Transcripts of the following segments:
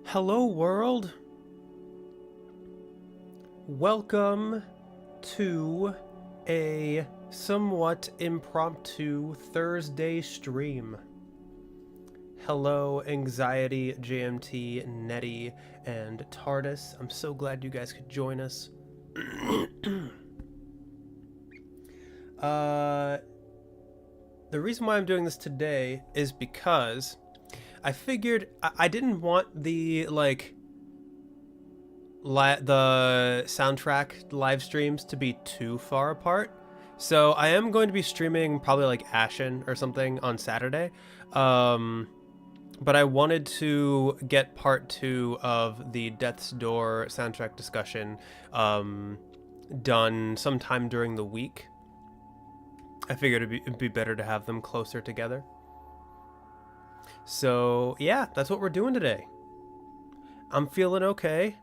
Hello, world. Welcome to a somewhat impromptu Thursday stream. Hello, Anxiety, JMT, Nettie, and TARDIS. I'm so glad you guys could join us. The reason why I'm doing this today is because I figured I didn't want the the soundtrack live streams to be too far apart. So I am going to be streaming probably like Ashen or something on Saturday. But I wanted to get part 2 of the Death's Door soundtrack discussion done sometime during the week. I figured it'd be better to have them closer together. So yeah, that's what we're doing today. I'm feeling okay.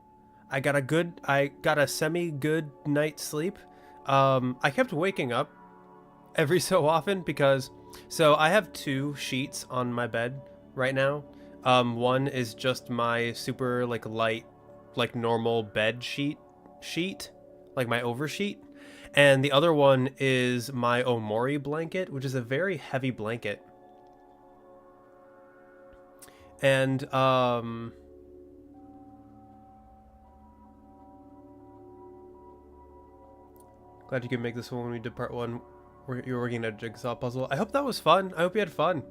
I got a semi-good night's sleep. I kept waking up every so often because, so I have 2 sheets on my bed right now. One is just my super light, normal bed sheet, like my oversheet. And the other one is my Omori blanket, which is a very heavy blanket. And, glad you could make this one when we did part 1 where you were working at a jigsaw puzzle. I hope that was fun. I hope you had fun.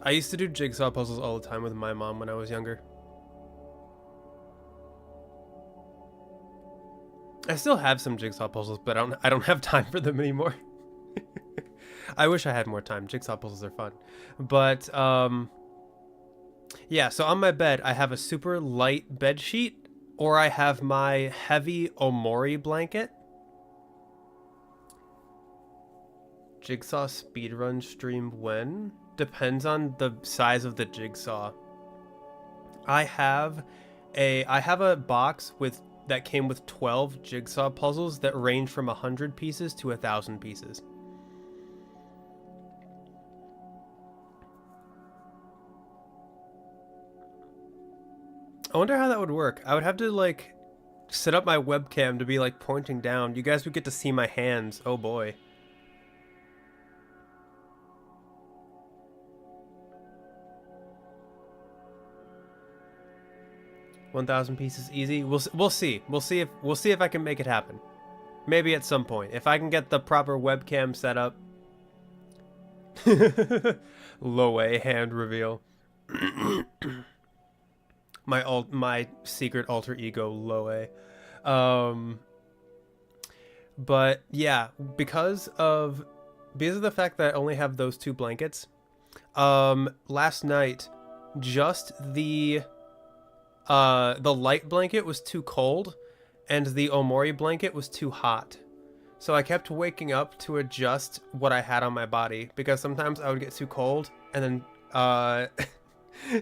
I used to do jigsaw puzzles all the time with my mom when I was younger. I still have some jigsaw puzzles, but I don't have time for them anymore. I wish I had more time. Jigsaw puzzles are fun. But, yeah, so on my bed, I have a super light bed sheet, or I have my heavy Omori blanket. Jigsaw speedrun stream when? Depends on the size of the jigsaw. I have a box that came with 12 jigsaw puzzles that range from 100 pieces to 1,000 pieces. I wonder how that would work. I would have to set up my webcam to be pointing down. You guys would get to see my hands. Oh boy. $1,000 pieces easy. We'll see. We'll see if I can make it happen. Maybe at some point if I can get the proper webcam set up. Low A hand reveal. my secret alter ego Low A. But yeah, because of the fact that I only have those 2 blankets, last night just the light blanket was too cold and the Omori blanket was too hot. So I kept waking up to adjust what I had on my body because sometimes I would get too cold and then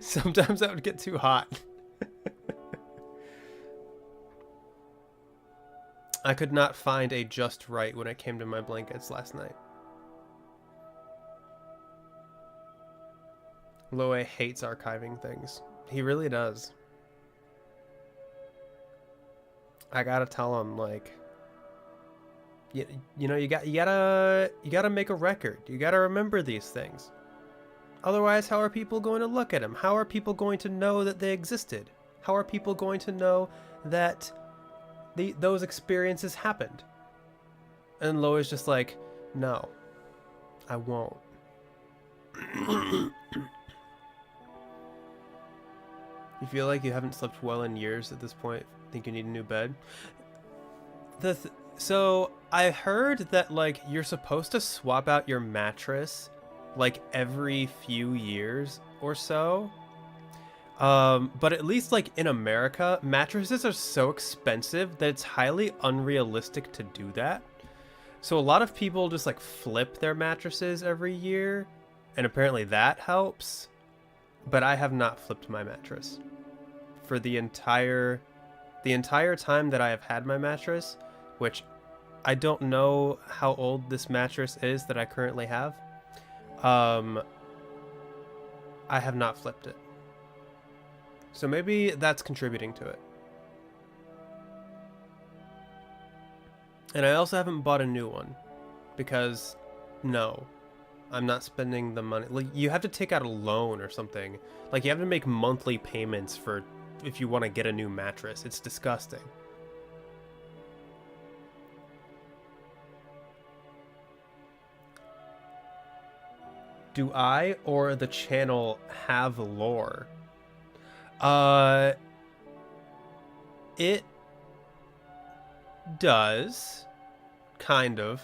sometimes I would get too hot. I could not find a just right when it came to my blankets last night. Loe hates archiving things. He really does. I gotta tell him, you gotta make a record. You gotta remember these things. Otherwise, how are people going to look at them? How are people going to know that they existed? How are people going to know that those experiences happened? And Lois just like, no, I won't. You feel like you haven't slept well in years at this point? Think you need a new bed? So I heard that you're supposed to swap out your mattress every few years or so. But at least in America, mattresses are so expensive that it's highly unrealistic to do that. So a lot of people just flip their mattresses every year, and apparently that helps. But I have not flipped my mattress for the entire time that I have had my mattress, which I don't know how old this mattress is that I currently have. I have not flipped it. So maybe that's contributing to it. And I also haven't bought a new one because no, I'm not spending the money. Like, you have to take out a loan or something. Like, you have to make monthly payments for if you want to get a new mattress. It's disgusting. Do I or the channel have lore? It does, kind of.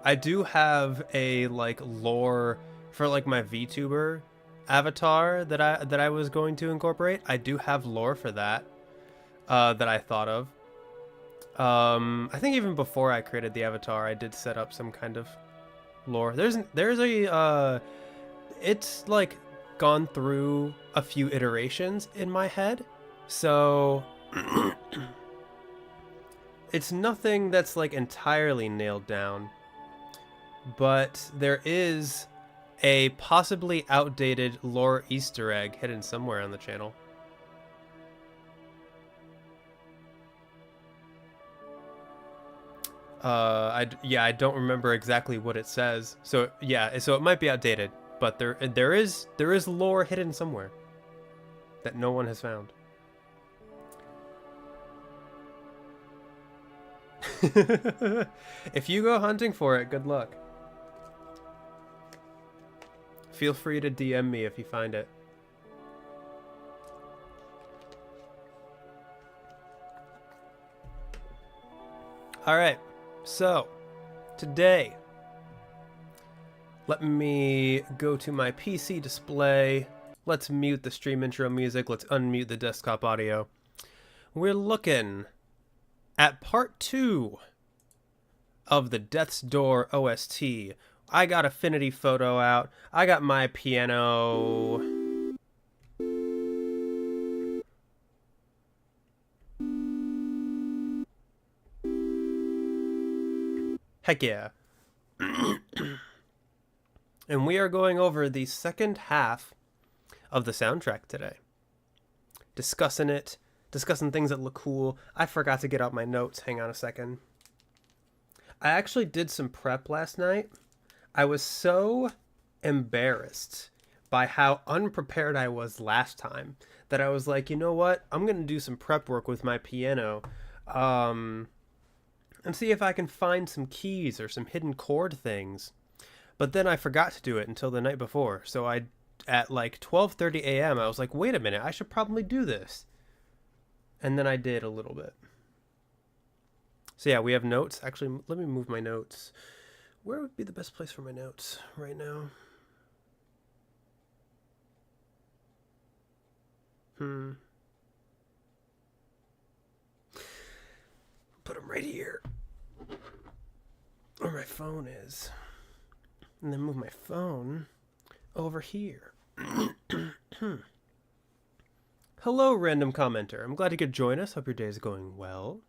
I do have a like lore for like my VTuber avatar that I was going to incorporate. I do have lore for that that I thought of. I think even before I created the avatar, I did set up some kind of lore. There's a it's like gone through a few iterations in my head, so it's nothing that's like entirely nailed down, but there is a possibly outdated lore Easter egg hidden somewhere on the channel. I don't remember exactly what it says, so yeah, so it might be outdated, but there is lore hidden somewhere that no one has found. If you go hunting for it, good luck. Feel free to DM me if you find it. Alright, so today, let me go to my PC display. Let's mute the stream intro music. Let's unmute the desktop audio. We're looking at part 2 of the Death's Door OST. I got Affinity Photo out. I got my piano. Heck yeah. And we are going over the second half of the soundtrack today. Discussing it. Discussing things that look cool. I forgot to get out my notes. Hang on a second. I actually did some prep last night. I was so embarrassed by how unprepared I was last time that I was like, you know what? I'm going to do some prep work with my piano and see if I can find some keys or some hidden chord things. But then I forgot to do it until the night before. So at like 12:30 a.m., I was like, wait a minute, I should probably do this. And then I did a little bit. So yeah, we have notes. Actually, let me move my notes. Where would be the best place for my notes right now? Put them right here. Where my phone is. And then move my phone over here. Hello, random commenter. I'm glad you could join us. Hope your day is going well.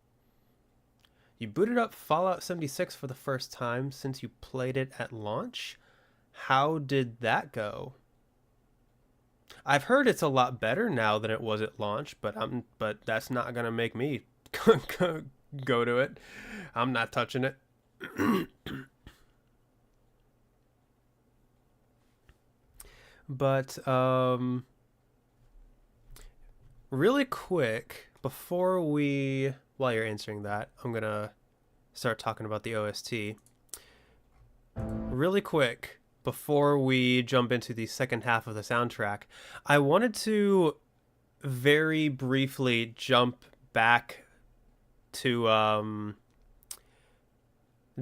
You booted up Fallout 76 for the first time since you played it at launch. How did that go? I've heard it's a lot better now than it was at launch, but that's not gonna make me go to it. I'm not touching it. But really quick, while you're answering that, I'm gonna start talking about the OST. Really quick, before we jump into the second half of the soundtrack, I wanted to very briefly jump back to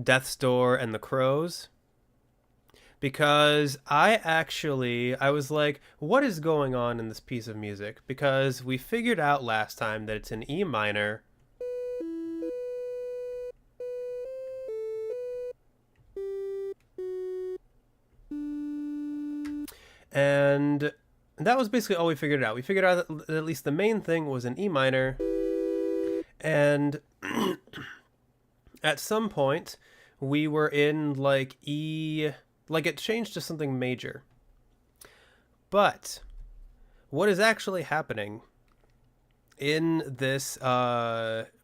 Death's Door and the Crows. Because I was like, what is going on in this piece of music? Because we figured out last time that it's an E minor. And that was basically all we figured out. We figured out that at least the main thing was an E minor. And at some point, we were in like E... Like, it changed to something major. But what is actually happening in this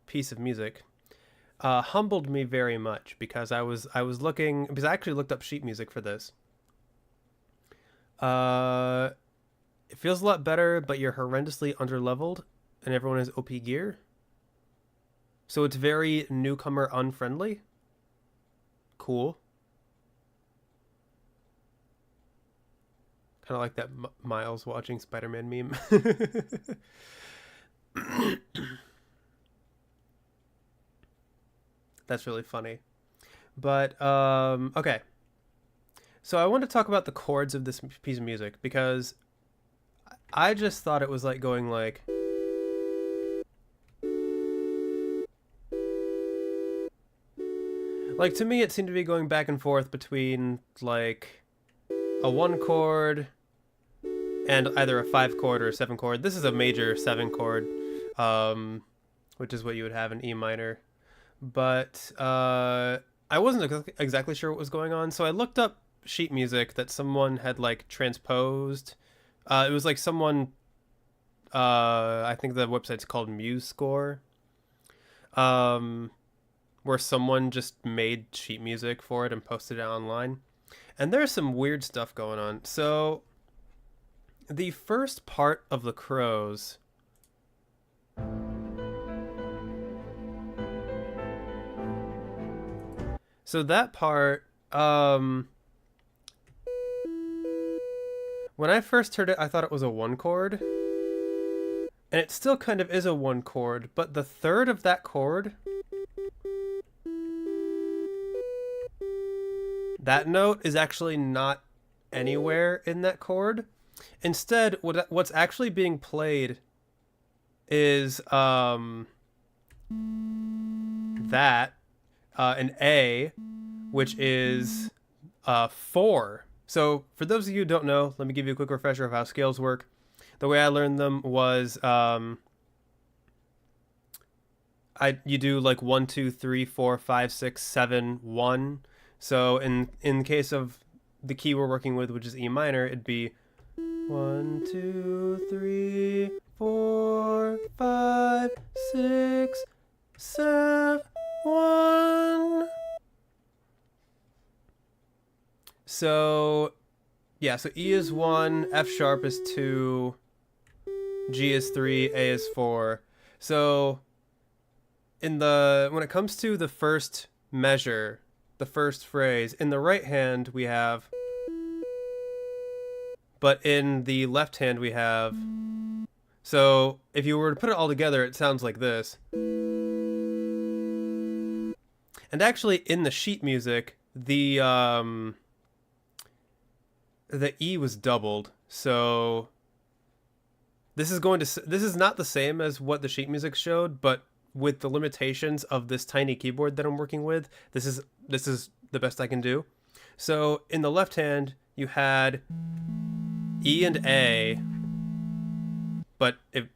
piece of music humbled me very much because I was looking, because I actually looked up sheet music for this. It feels a lot better, but you're horrendously underleveled, and everyone has OP gear. So it's very newcomer unfriendly. Cool. Kind of like that Miles watching Spider-Man meme. That's really funny. But okay. So I want to talk about the chords of this piece of music because I just thought it was like going like, to me it seemed to be going back and forth between like a 1 chord and either a 5 chord or a 7 chord. This is a major 7 chord, which is what you would have in E minor. But I wasn't exactly sure what was going on, so I looked up sheet music that someone had like transposed. It was like someone, I think the website's called MuseScore, where someone just made sheet music for it and posted it online. And there's some weird stuff going on. So the first part of the Crows, so that part, when I first heard it, I thought it was a 1 chord. And it still kind of is a 1 chord, but the third of that chord, that note is actually not anywhere in that chord. Instead, what's actually being played is that an A, which is 4. So for those of you who don't know, let me give you a quick refresher of how scales work. The way I learned them was you do like 1, 2, 3, 4, 5, 6, 7, 1. So in case of the key we're working with, which is E minor, it'd be 1, 2, 3, 4, 5, 6, 7, 1. So yeah, so E is 1, F sharp is 2, G is 3, A is 4. So when it comes to the first measure, the first phrase, in the right hand we have, but in the left hand we have, so if you were to put it all together, it sounds like this. And actually in the sheet music, the E was doubled, so this is not the same as what the sheet music showed, but with the limitations of this tiny keyboard that I'm working with, this is the best I can do. So in the left hand, you had E and A, but it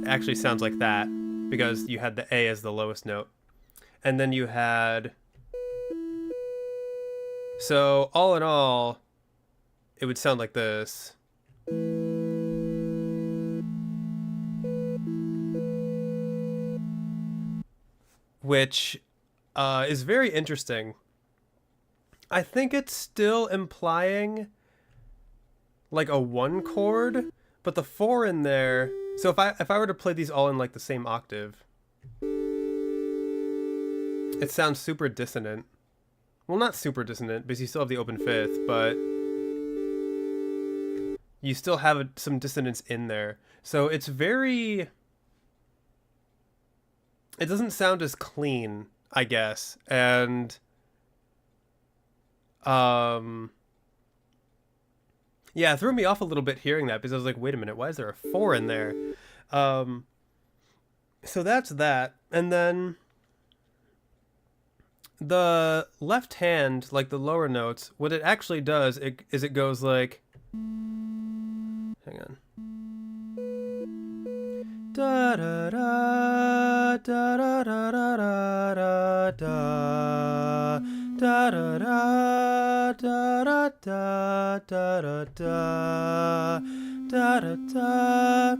actually sounds like that because you had the A as the lowest note. And then you had, so all in all, it would sound like this. Which is very interesting. I think it's still implying like a 1 chord, but the 4 in there. So if I were to play these all in like the same octave, it sounds super dissonant. Well, not super dissonant because you still have the open fifth, but you still have some dissonance in there. So it's very, it doesn't sound as clean, I guess. And yeah, it threw me off a little bit hearing that because I was like, wait a minute, why is there a 4 in there? So that's that. And then the left hand, like the lower notes, what it actually does is it goes like, hang on. Da da da da da da da da da da da da da da da da da da da da.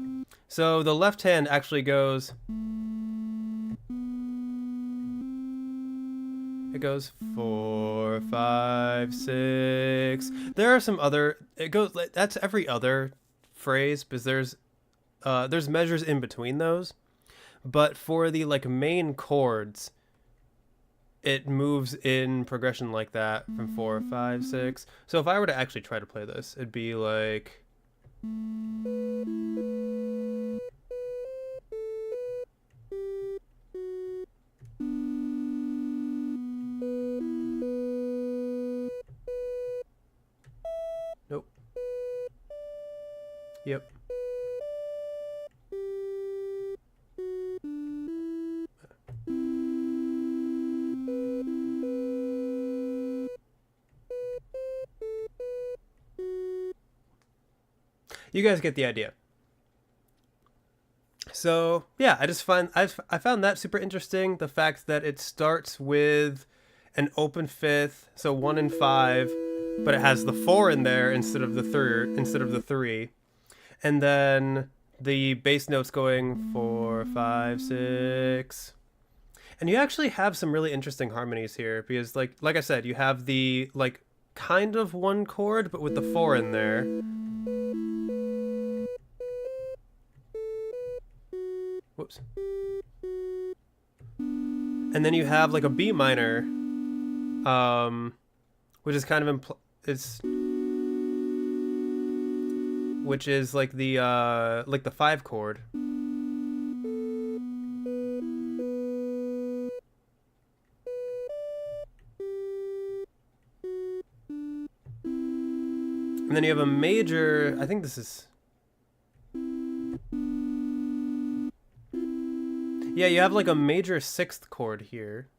So the left hand actually goes. It goes 4, 5, 6. There are some other. It goes. That's every other phrase because there's measures in between those. But for the like main chords, it moves in progression like that from 4, 5, 6. So if I were to actually try to play this, it'd be like. Nope. Yep. You guys get the idea. So yeah, I found that super interesting. The fact that it starts with an open fifth, so 1 and 5, but it has the 4 in there instead of the three, and then the bass notes going 4, 5, 6. And you actually have some really interesting harmonies here because like I said, you have the like kind of one chord but with the 4 in there. Whoops. And then you have like a B minor, which is kind of which is like the 5 chord. And then you have a major, I think this is. Yeah, you have like a major 6th chord here.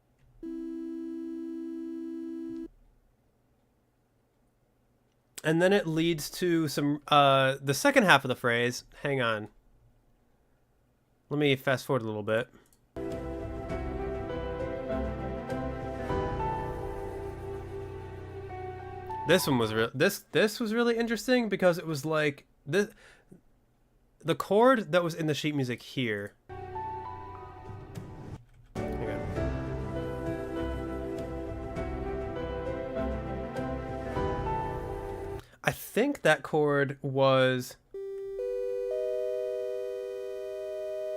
And then it leads to some, the second half of the phrase. Hang on. Let me fast forward a little bit. This one was this was really interesting because it was like the chord that was in the sheet music here. I think that chord was.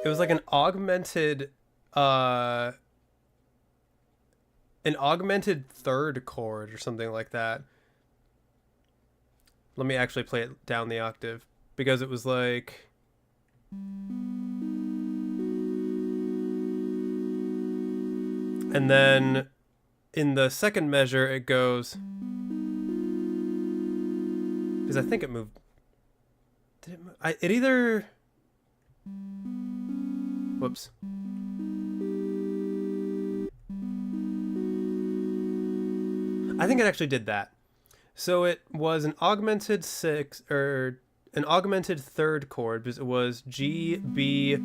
It was like an augmented third chord or something like that. Let me actually play it down the octave because it was like. And then in the second measure it goes. Because I think it moved. Did it move? It either. Whoops. I think it actually did that. So it was an augmented third chord because it was G, B,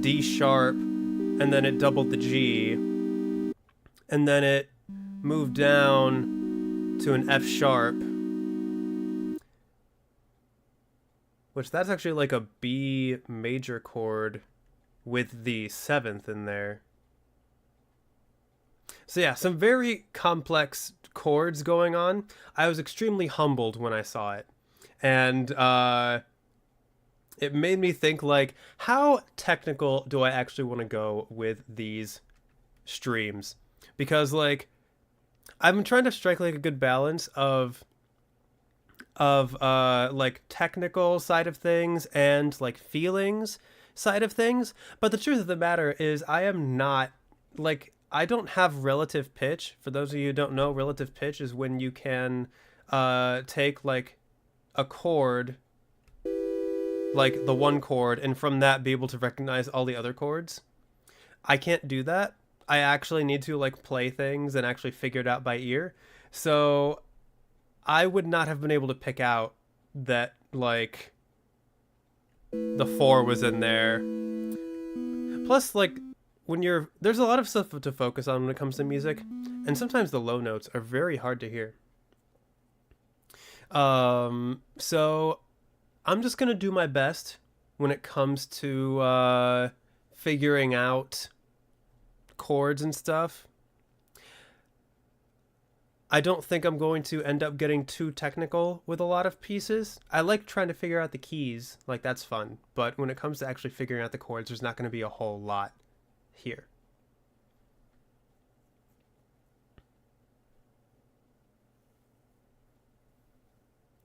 D sharp, and then it doubled the G. And then it moved down to an F sharp. Which that's actually like a B major chord with the 7th in there. So yeah, some very complex chords going on. I was extremely humbled when I saw it. And it made me think like, how technical do I actually want to go with these streams? Because like, I'm trying to strike like a good balance of like technical side of things and like feelings side of things. But the truth of the matter is I am not like, I don't have relative pitch. For those of you who don't know, relative pitch is when you can take like a chord, like the one chord, and from that be able to recognize all the other chords. I can't do that. I actually need to like play things and actually figure it out by ear. So I would not have been able to pick out that like the 4 was in there. Plus, like, there's a lot of stuff to focus on when it comes to music, and sometimes the low notes are very hard to hear. So I'm just gonna do my best when it comes to figuring out chords and stuff. I don't think I'm going to end up getting too technical with a lot of pieces. I like trying to figure out the keys, like that's fun. But when it comes to actually figuring out the chords, there's not going to be a whole lot here.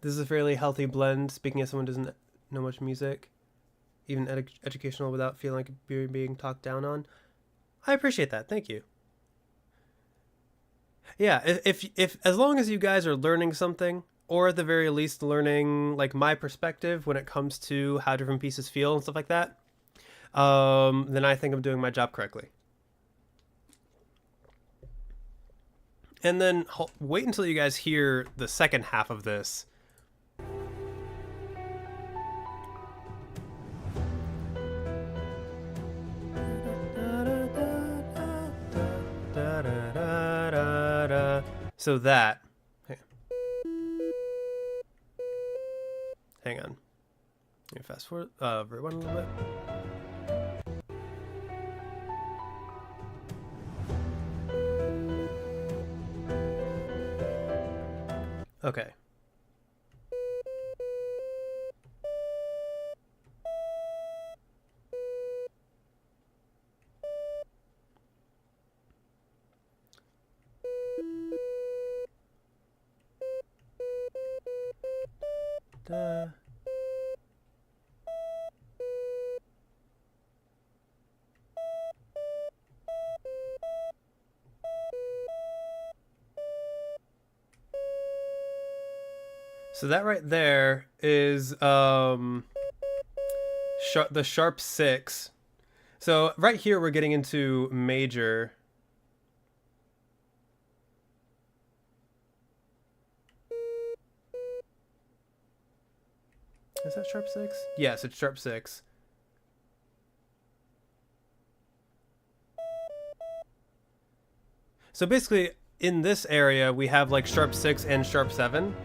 This is a fairly healthy blend, speaking as someone who doesn't know much music, even educational without feeling like you're being talked down on. I appreciate that. Thank you. Yeah, if as long as you guys are learning something, or at the very least learning like my perspective when it comes to how different pieces feel and stuff like that, then I think I'm doing my job correctly. And then wait until you guys hear the second half of this. So that. Hang on. Let me fast forward. Rewind a little bit. Okay. So that right there is the sharp 6. So right here we're getting into major. Is that sharp 6? Yes, it's sharp 6. So basically in this area we have like sharp 6 and sharp 7.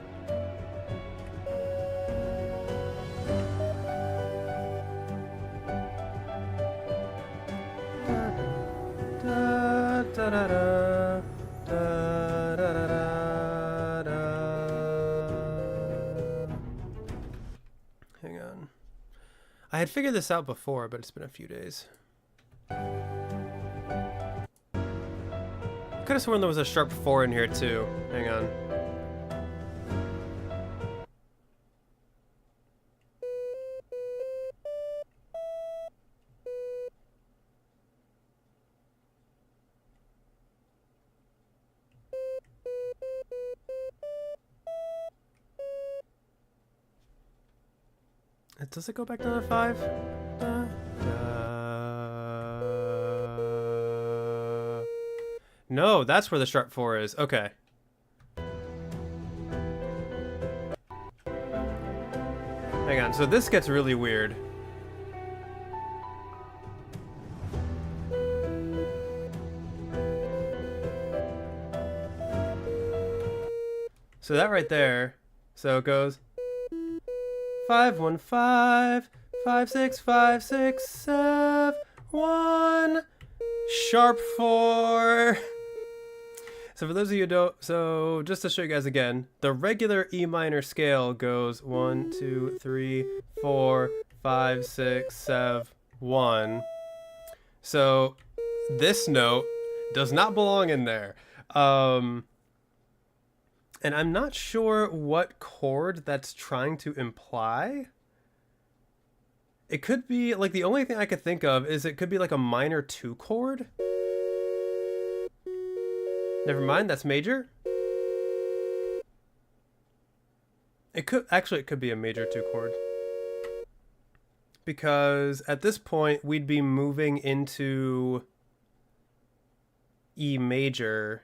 Hang on. I had figured this out before, but it's been a few days. Could have sworn there was a sharp 4 in here too. Hang on. Does it go back down to 5? No, that's where the sharp 4 is. Okay. Hang on, so this gets really weird. So that right there, so it goes 5 1 5 5 6 5 6 7 1 sharp 4. So for those of you who don't, so just to show you guys again, the regular E minor scale goes 1 2 3 4 5 6 7 1. So this note does not belong in there. And I'm not sure what chord that's trying to imply. It could be, like, the only thing I could think of is it could be like a minor 2 chord. Never mind, that's major. It could be a major 2 chord. Because at this point, we'd be moving into E major.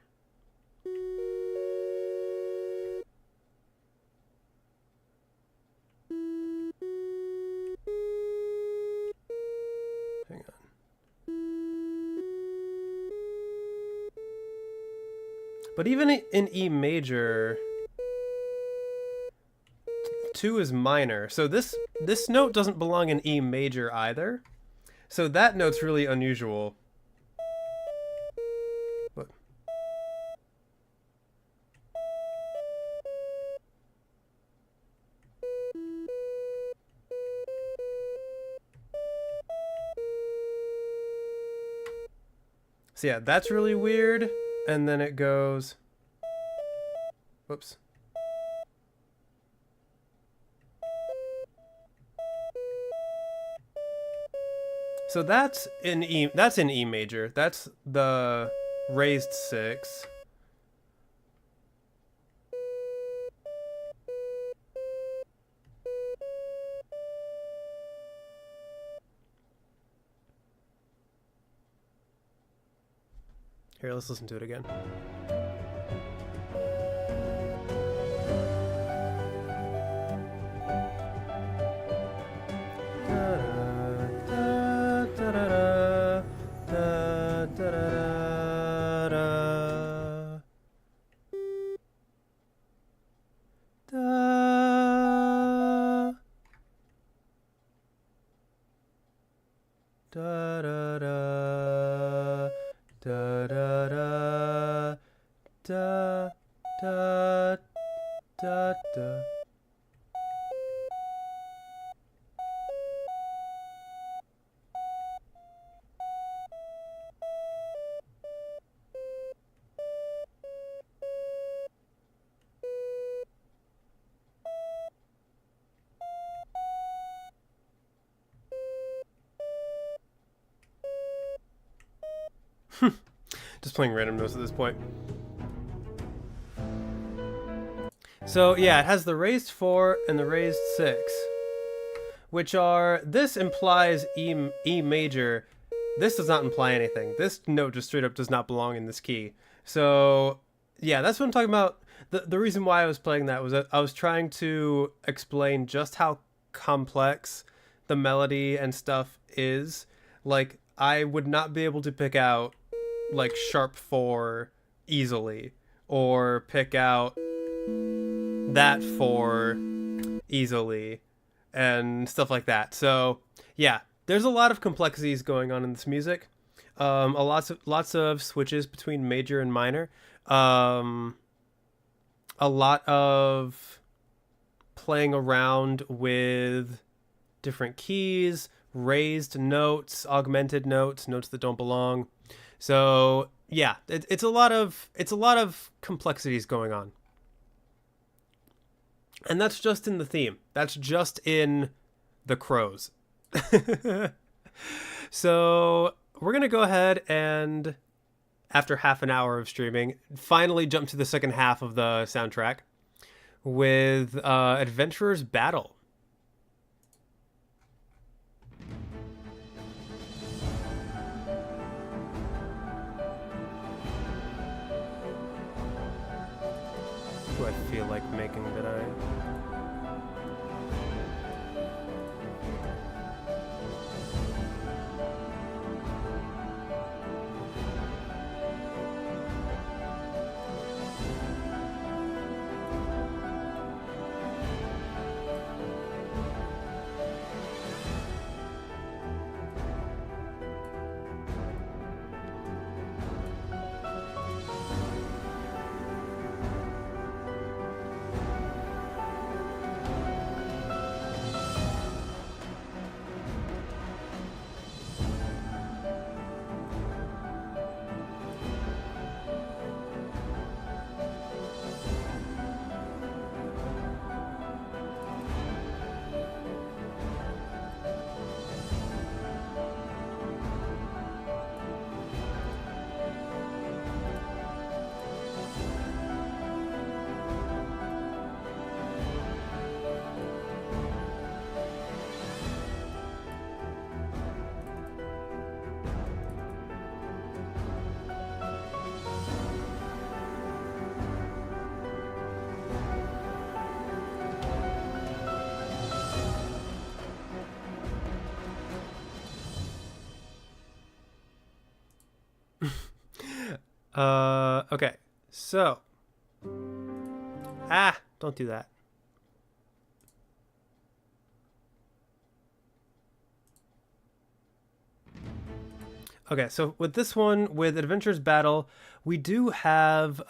But even in E major, 2 is minor. So this note doesn't belong in E major either. So that note's really unusual. But so yeah, that's really weird. And then it goes, whoops. So that's in E. That's in E major. That's the raised 6. Here, let's listen to it again. Just playing random notes at this point. So yeah, it has the raised 4 and the raised 6, which are, this implies E major. This does not imply anything. This note just straight up does not belong in this key. So yeah, that's what I'm talking about. The reason why I was playing that was that I was trying to explain just how complex the melody and stuff is. Like, I would not be able to pick out like sharp 4 easily, or pick out that 4 easily, and stuff like that. So yeah, there's a lot of complexities going on in this music. Lots of switches between major and minor. A lot of playing around with different keys, raised notes, augmented notes, notes that don't belong. So yeah, it's a lot of complexities going on. And that's just in the theme. That's just in the crows. So we're going to go ahead and, after half an hour of streaming, finally jump to the second half of the soundtrack with Adventurer's Battle. Who I feel like making today. Okay, so, don't do that. Okay, so with this one, with Adventures Battle, we do have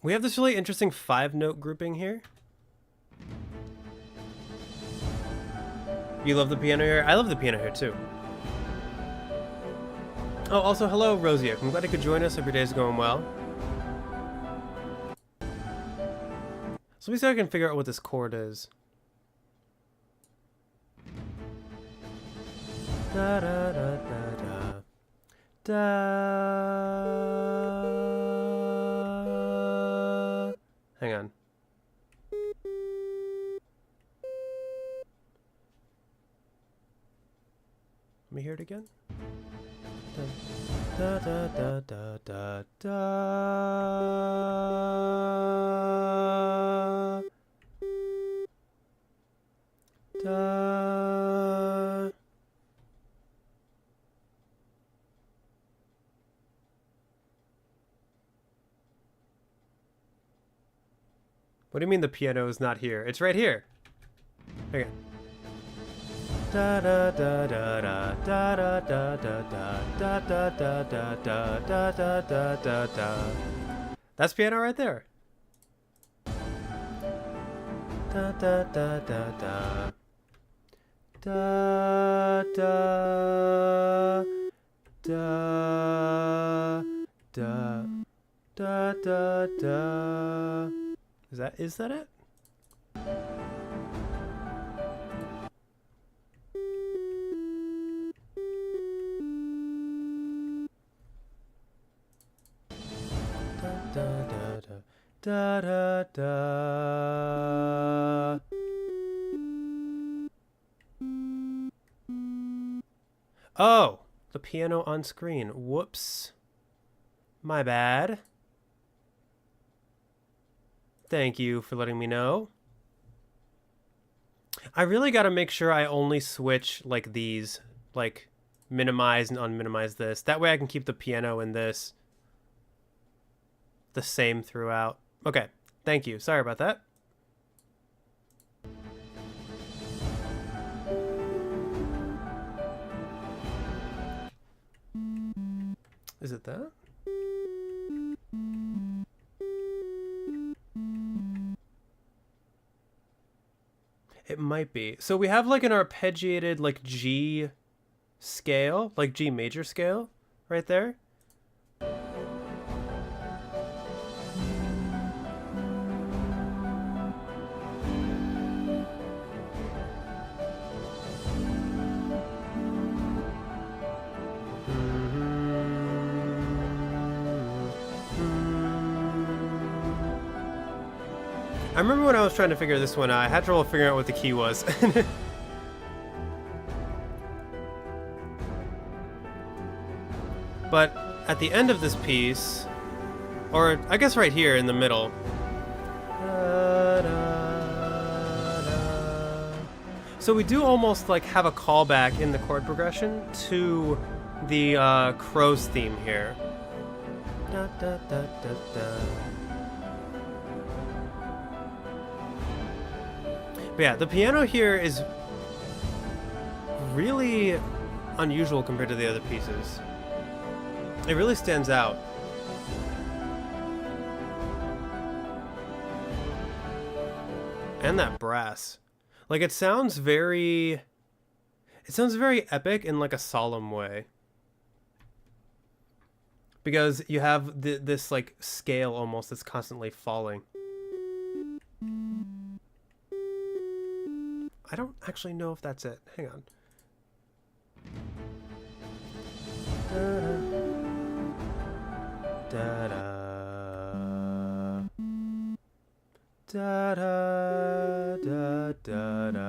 we have this really interesting 5-note grouping here. You love the piano here? I love the piano here too. Oh, also hello Rosia. I'm glad you could join us. Hope your day's going well. So let me see if I can figure out what this chord is. Da da da da da da. Hang on. Let me hear it again. Da da da da da da. Da. What do you mean the piano is not here? It's right here. Okay. Da da da da da da da da da da da da da da da da da da da. That's piano right there. Da da da da da. Da da da da da da da. Is that it? Da da da da da. Oh, the piano on screen. Whoops. My bad. Thank you for letting me know. I really got to make sure I only switch like these, like minimize and unminimize this. That way I can keep the piano in this the same throughout. Okay, thank you. Sorry about that. Is it that? It might be. So we have like an arpeggiated like G scale, like G major scale right there. I remember when I was trying to figure this one out, I had trouble figuring out what the key was. But at the end of this piece, or I guess right here in the middle, so we do almost like have a callback in the chord progression to the Crow's theme here. Da, da, da, da, da. But yeah, the piano here is really unusual compared to the other pieces. It really stands out. And that brass. Like it sounds very epic in like a solemn way. Because you have this like scale almost that's constantly falling. I don't actually know if that's it. Hang on. Da da da da da da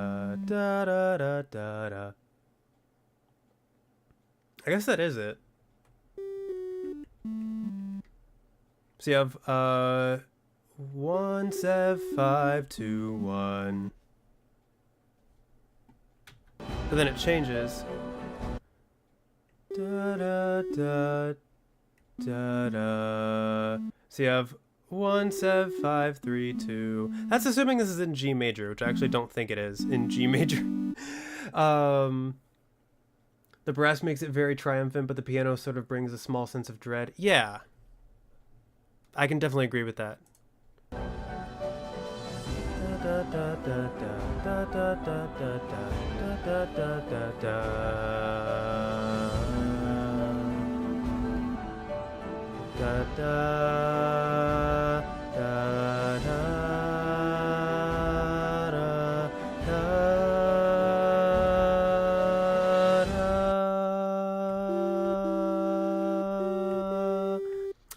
da da da da da. I guess that is it. So you have 1 7 5 2 1. But then it changes. Da da da da da. So you have 1 7 5 3 2. That's assuming this is in G major, which I actually don't think it is in G major. The brass makes it very triumphant, but the piano sort of brings a small sense of dread. Yeah, I can definitely agree with that.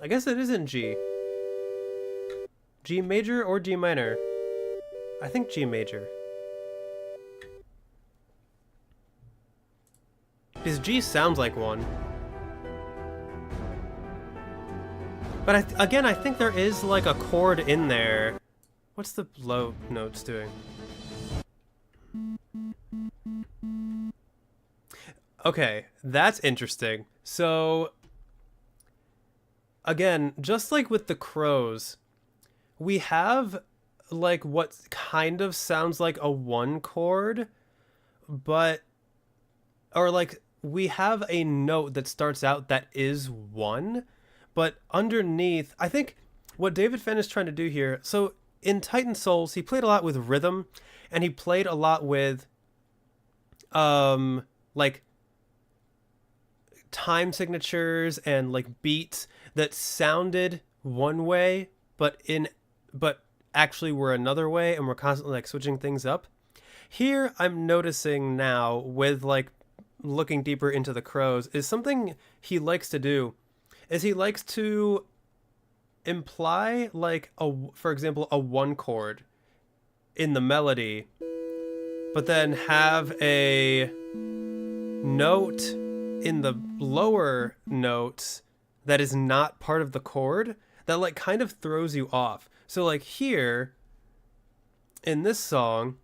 I guess it is in G. G major or G minor? I think G major. Because G sounds like one. But again, I think there is like a chord in there. What's the low notes doing? Okay, that's interesting. So, again, just like with the crows, we have like what kind of sounds like a one chord, but, or like we have a note that starts out that is one, but underneath, I think what David Fenn is trying to do here, so in Titan Souls, he played a lot with rhythm, and he played a lot with, like, time signatures and like beats that sounded one way but actually were another way, and we're constantly like switching things up. Here I'm noticing now, with like looking deeper into the crows, is something he likes to do is he likes to imply like for example a one chord in the melody, but then have a note in the lower notes that is not part of the chord that like kind of throws you off. So like here in this song,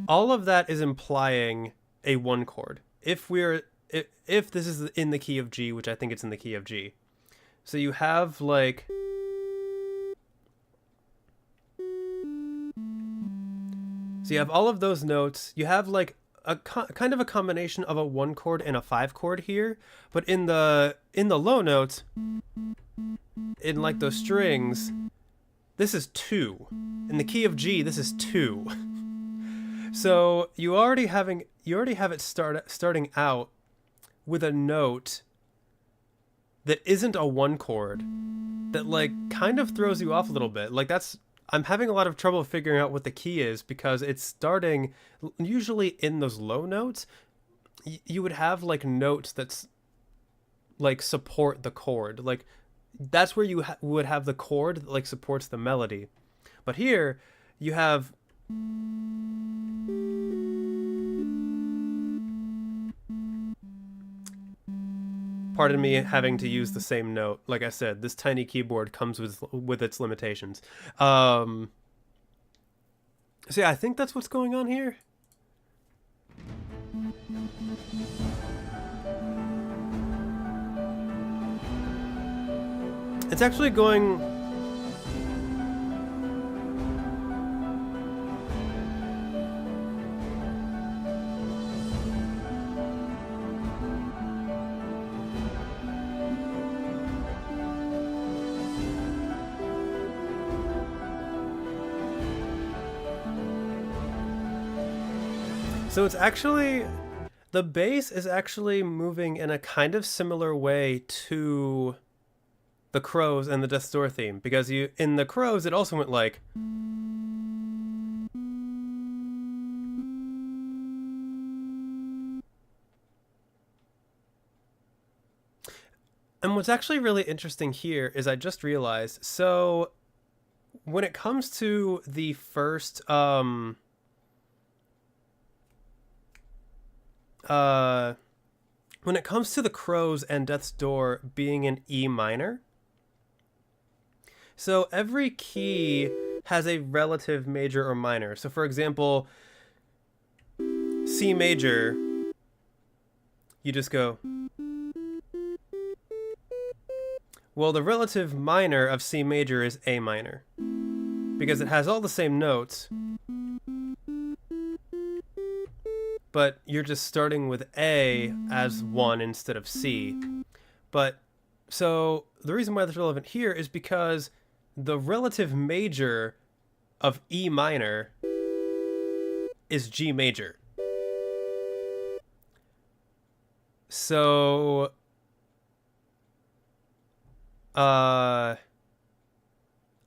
all of that is implying a one chord. If this is in the key of G, which I think it's in the key of G. So you have like, so you have all of those notes. You have like a kind of a combination of a one chord and a five chord here, but in the low notes, in like those strings, this is two. In the key of G, this is two. So you already have it starting out with a note that isn't a one chord, that like kind of throws you off a little bit. Like I'm having a lot of trouble figuring out what the key is, because it's starting usually in those low notes. You would have like notes that's like support the chord. Like that's where you would have the chord that like supports the melody. But here you have pardon me having to use the same note. Like I said, this tiny keyboard comes with its limitations. So yeah, I think that's what's going on here. It's actually going... So it's actually, the bass is actually moving in a kind of similar way to the Crows and the Death's Door theme, because in the Crows it also went like, and what's actually really interesting here is I just realized, so when it comes to the first when it comes to the Crows and Death's Door being in E minor, so every key has a relative major or minor. So for example, C major, you just go, well, the relative minor of C major is A minor, because it has all the same notes, but you're just starting with A as 1 instead of C. But so the reason why that's relevant here is because the relative major of E minor is G major. So I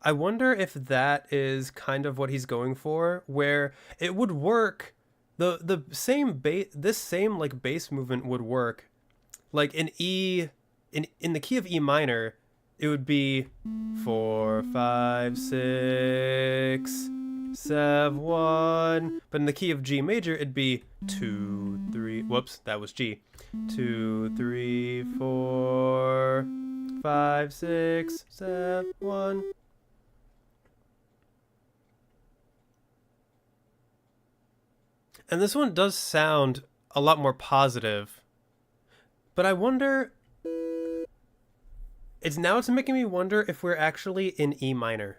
wonder if that is kind of what he's going for, where it would work. The same this same like bass movement would work, like in the key of E minor, it would be 4, 5, 6, 7, 1. But in the key of G major, it'd be 2, 3. Whoops, that was G. 2, 3, 4, 5, 6, 7, 1. And this one does sound a lot more positive. But I wonder... It's making me wonder if we're actually in E minor.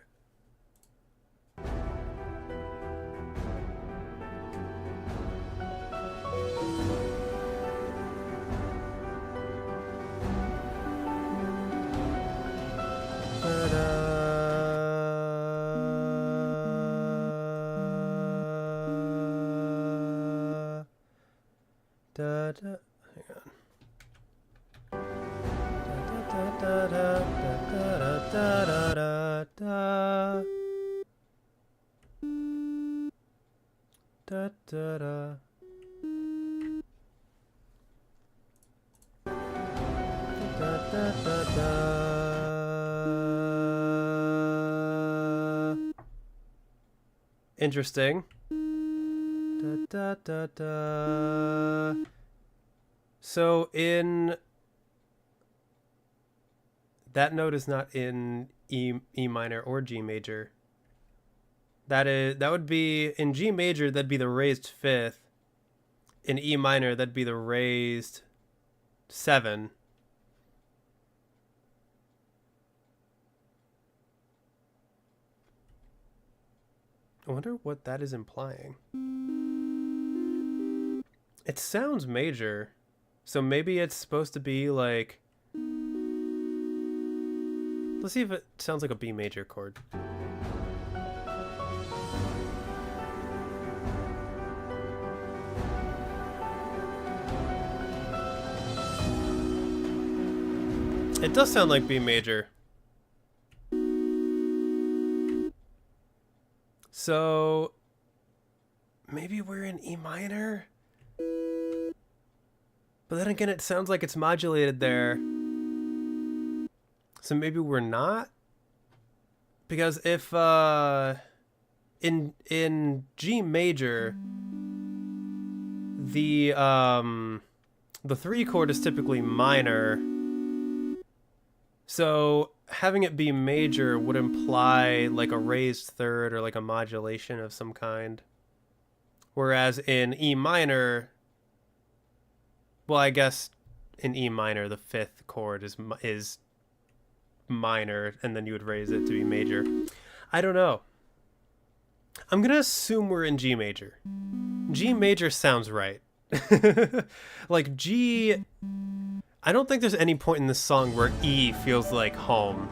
Hang on. Interesting. So in that note is not in E minor or G major. That would be in G major, that'd be the raised 5th. In E minor, that'd be the raised 7. I wonder what that is implying. It sounds major. So maybe it's supposed to be like... Let's see if it sounds like a B major chord. It does sound like B major. So maybe we're in E minor? But then again, it sounds like it's modulated there. So maybe we're not? Because if in G major, the 3 chord is typically minor. So having it be major would imply like a raised 3rd or like a modulation of some kind. Whereas in E minor, well, I guess in E minor, the 5th chord is minor, and then you would raise it to be major. I don't know. I'm going to assume we're in G major. G major sounds right. Like G... I don't think there's any point in this song where E feels like home.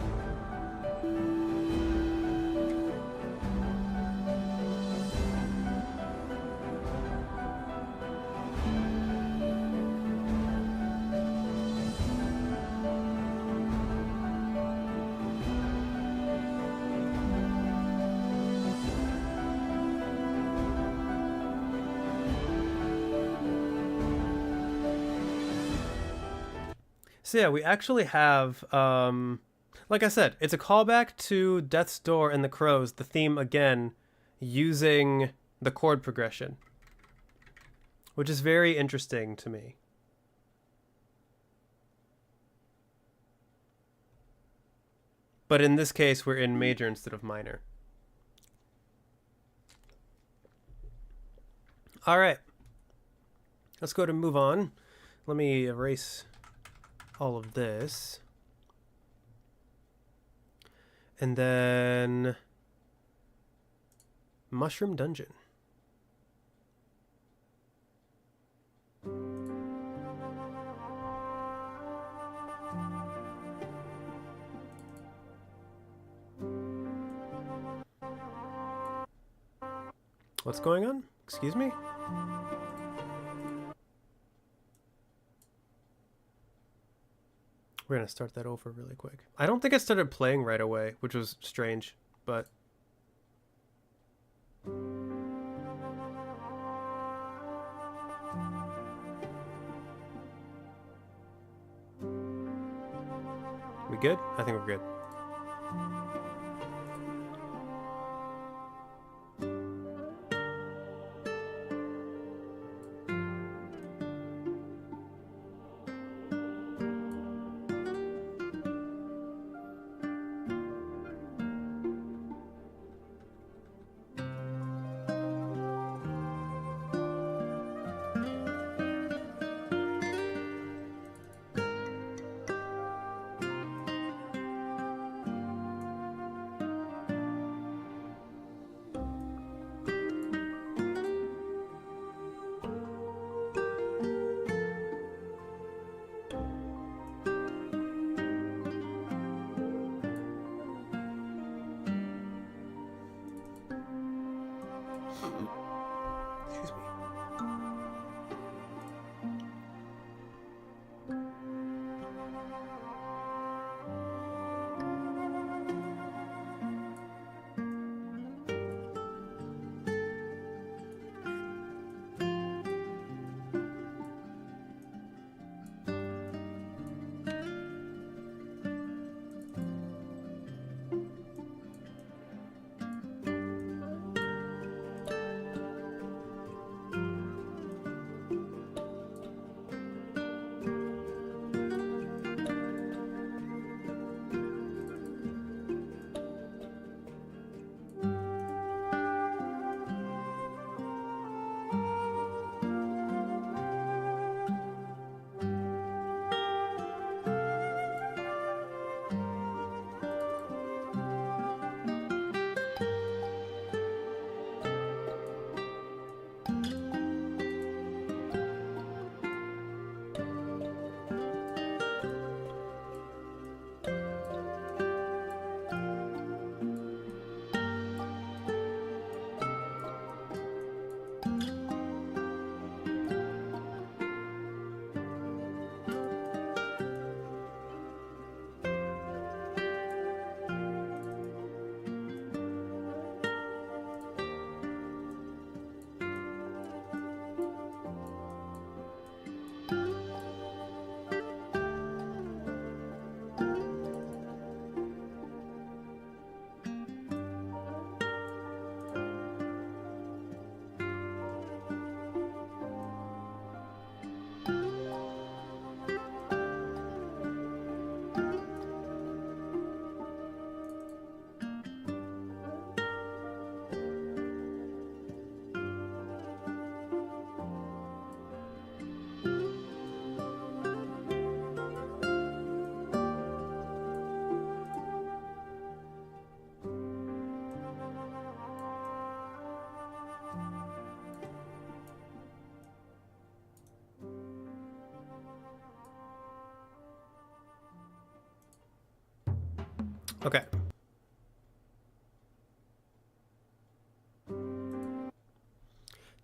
So yeah, we actually have, like I said, it's a callback to Death's Door and the Crows, the theme again, using the chord progression, which is very interesting to me. But in this case, we're in major instead of minor. All right, let's go to move on. Let me erase all of this. And then Mushroom Dungeon. What's going on? Excuse me? We're gonna start that over really quick. I don't think I started playing right away, which was strange, but... We good? I think we're good. Excuse me. Okay.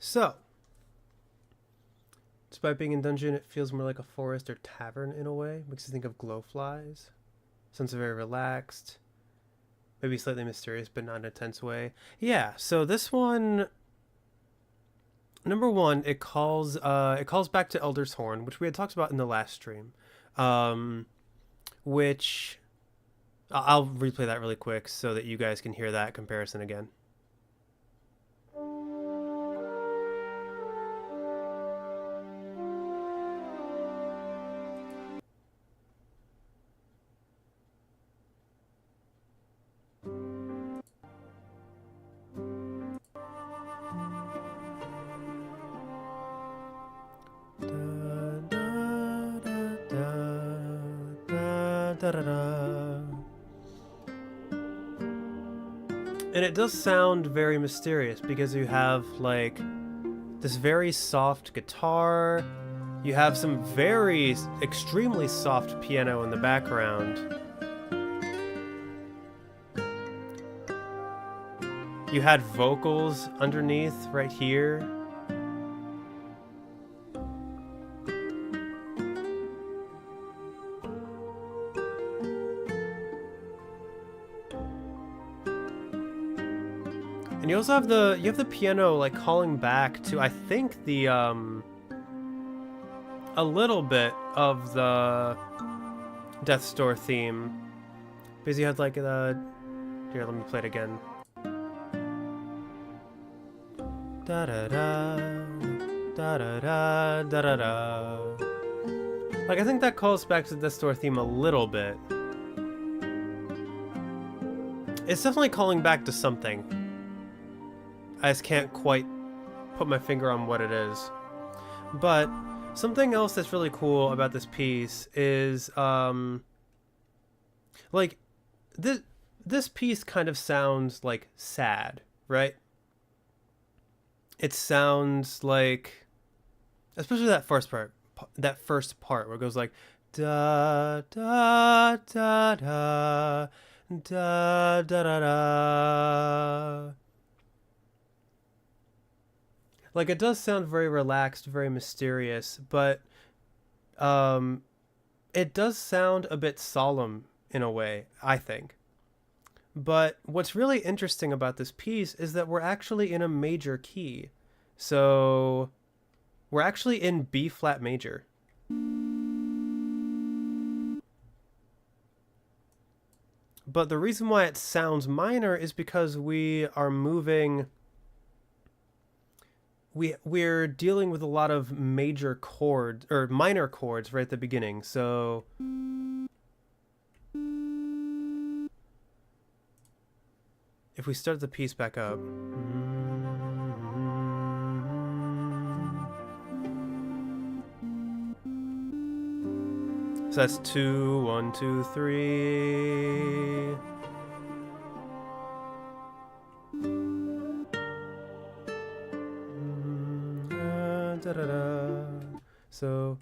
So, despite being in dungeon, it feels more like a forest or tavern in a way. Makes you think of glowflies. Sounds very relaxed. Maybe slightly mysterious, but not in a tense way. Yeah, so this one... Number one, it calls back to Elder's Horn, which we had talked about in the last stream. Which... I'll replay that really quick so that you guys can hear that comparison again. And it does sound very mysterious because you have like this very soft guitar, you have some very extremely soft piano in the background. you had vocals underneath right here. And you also have the piano like calling back to, I think, the a little bit of the Death's Door theme, because you had like the, here, let me play it again. Da da da da da da da da da. Like, I think that calls back to the Death's Door theme a little bit. It's definitely calling back to something. I just can't quite put my finger on what it is. But something else that's really cool about this piece is, like, this piece kind of sounds, like, sad, right? It sounds like, especially that first part where it goes like, da da da da da da da da. Like, it does sound very relaxed, very mysterious, but it does sound a bit solemn in a way, I think. But what's really interesting about this piece is that we're actually in a major key. So we're actually in B flat major. But the reason why it sounds minor is because we are moving... We're dealing with a lot of major chords, or minor chords right at the beginning, so... If we start the piece back up... So that's 2, 1, 2, 3... Da, da, da. So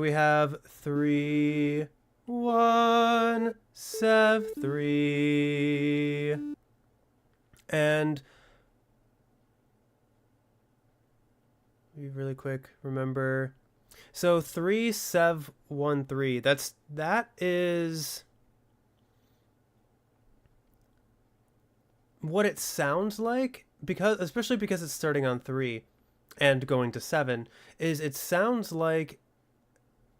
we have 3, 1, 7, 3, and be really quick. Remember. So 3, 7, 1, 3. That is what it sounds like, especially because it's starting on 3 and going to 7, is it sounds like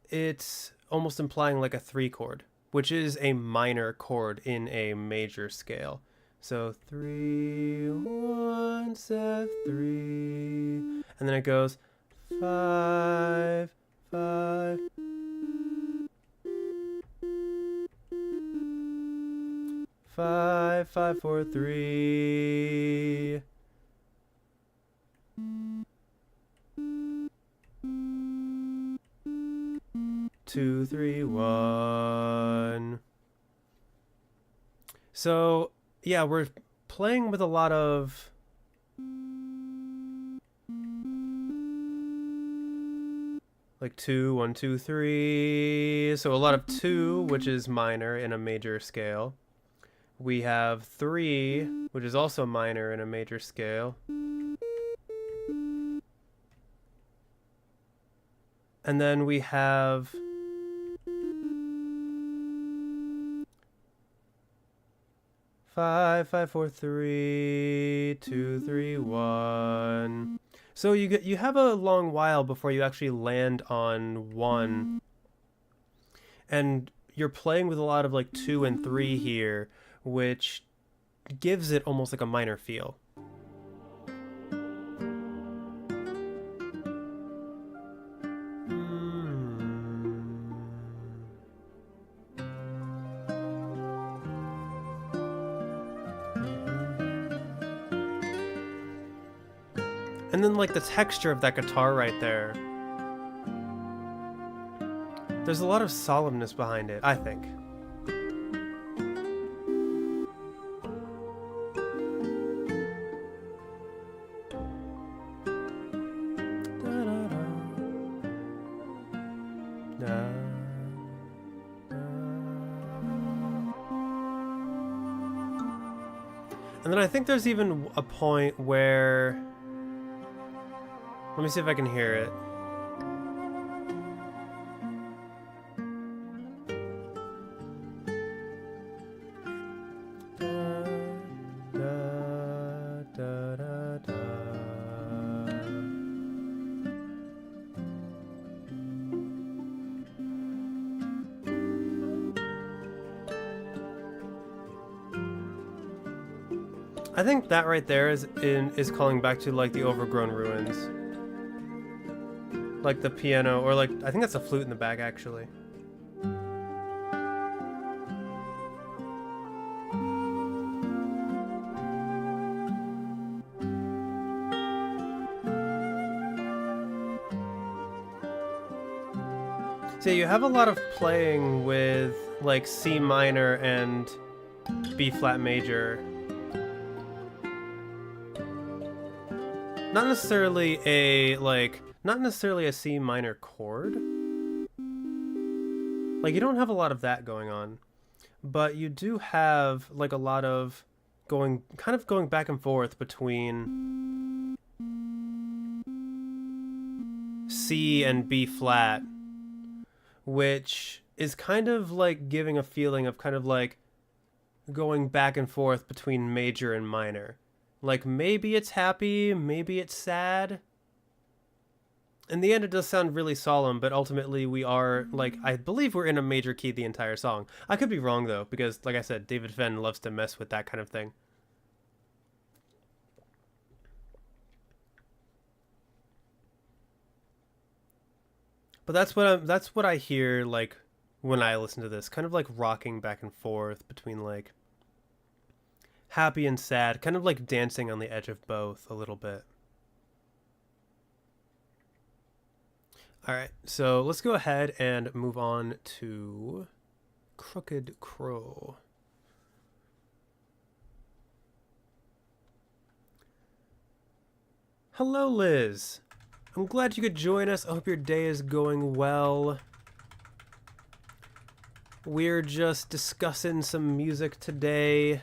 it's almost implying like a 3 chord, which is a minor chord in a major scale. So 3, 1, 7, 3, and then it goes 5, 5, 5, 5, 4, 3. Two, 3, 1. So yeah, we're playing with a lot of like 2, 1, 2, 3. So a lot of 2, which is minor in a major scale. We have 3, which is also minor in a major scale. And then we have 5, 5, 4, 3, 2, 3, 1. So you have a long while before you actually land on 1. And you're playing with a lot of like 2 and 3 here, which gives it almost like a minor feel. And then like the texture of that guitar right there. There's a lot of solemnness behind it, I think. Da, And then I think there's even a point where... Let me see if I can hear it. I think that right there is calling back to like the overgrown ruins. Like the piano, or like, I think that's a flute in the back actually. So you have a lot of playing with like C minor and B flat major. Not necessarily a C minor chord. Like, you don't have a lot of that going on. But you do have like a lot of going back and forth between C and B flat, which is kind of like giving a feeling of kind of like going back and forth between major and minor. Like, maybe it's happy, maybe it's sad. In the end, it does sound really solemn, but ultimately we are, like, I believe we're in a major key the entire song. I could be wrong, though, because, like I said, David Fenn loves to mess with that kind of thing. But that's what I hear, like, when I listen to this. Kind of like rocking back and forth between, like, happy and sad, kind of like dancing on the edge of both a little bit. All right, so let's go ahead and move on to Crooked Crow. Hello, Liz. I'm glad you could join us. I hope your day is going well. We're just discussing some music today.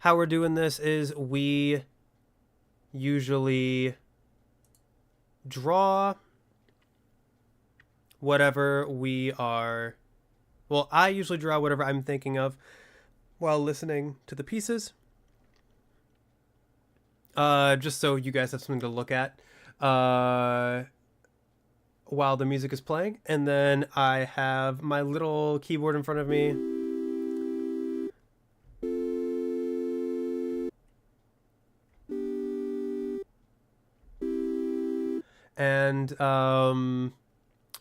How we're doing this is we usually draw whatever we are... Well, I usually draw whatever I'm thinking of while listening to the pieces. Just so you guys have something to look at while the music is playing. And then I have my little keyboard in front of me. And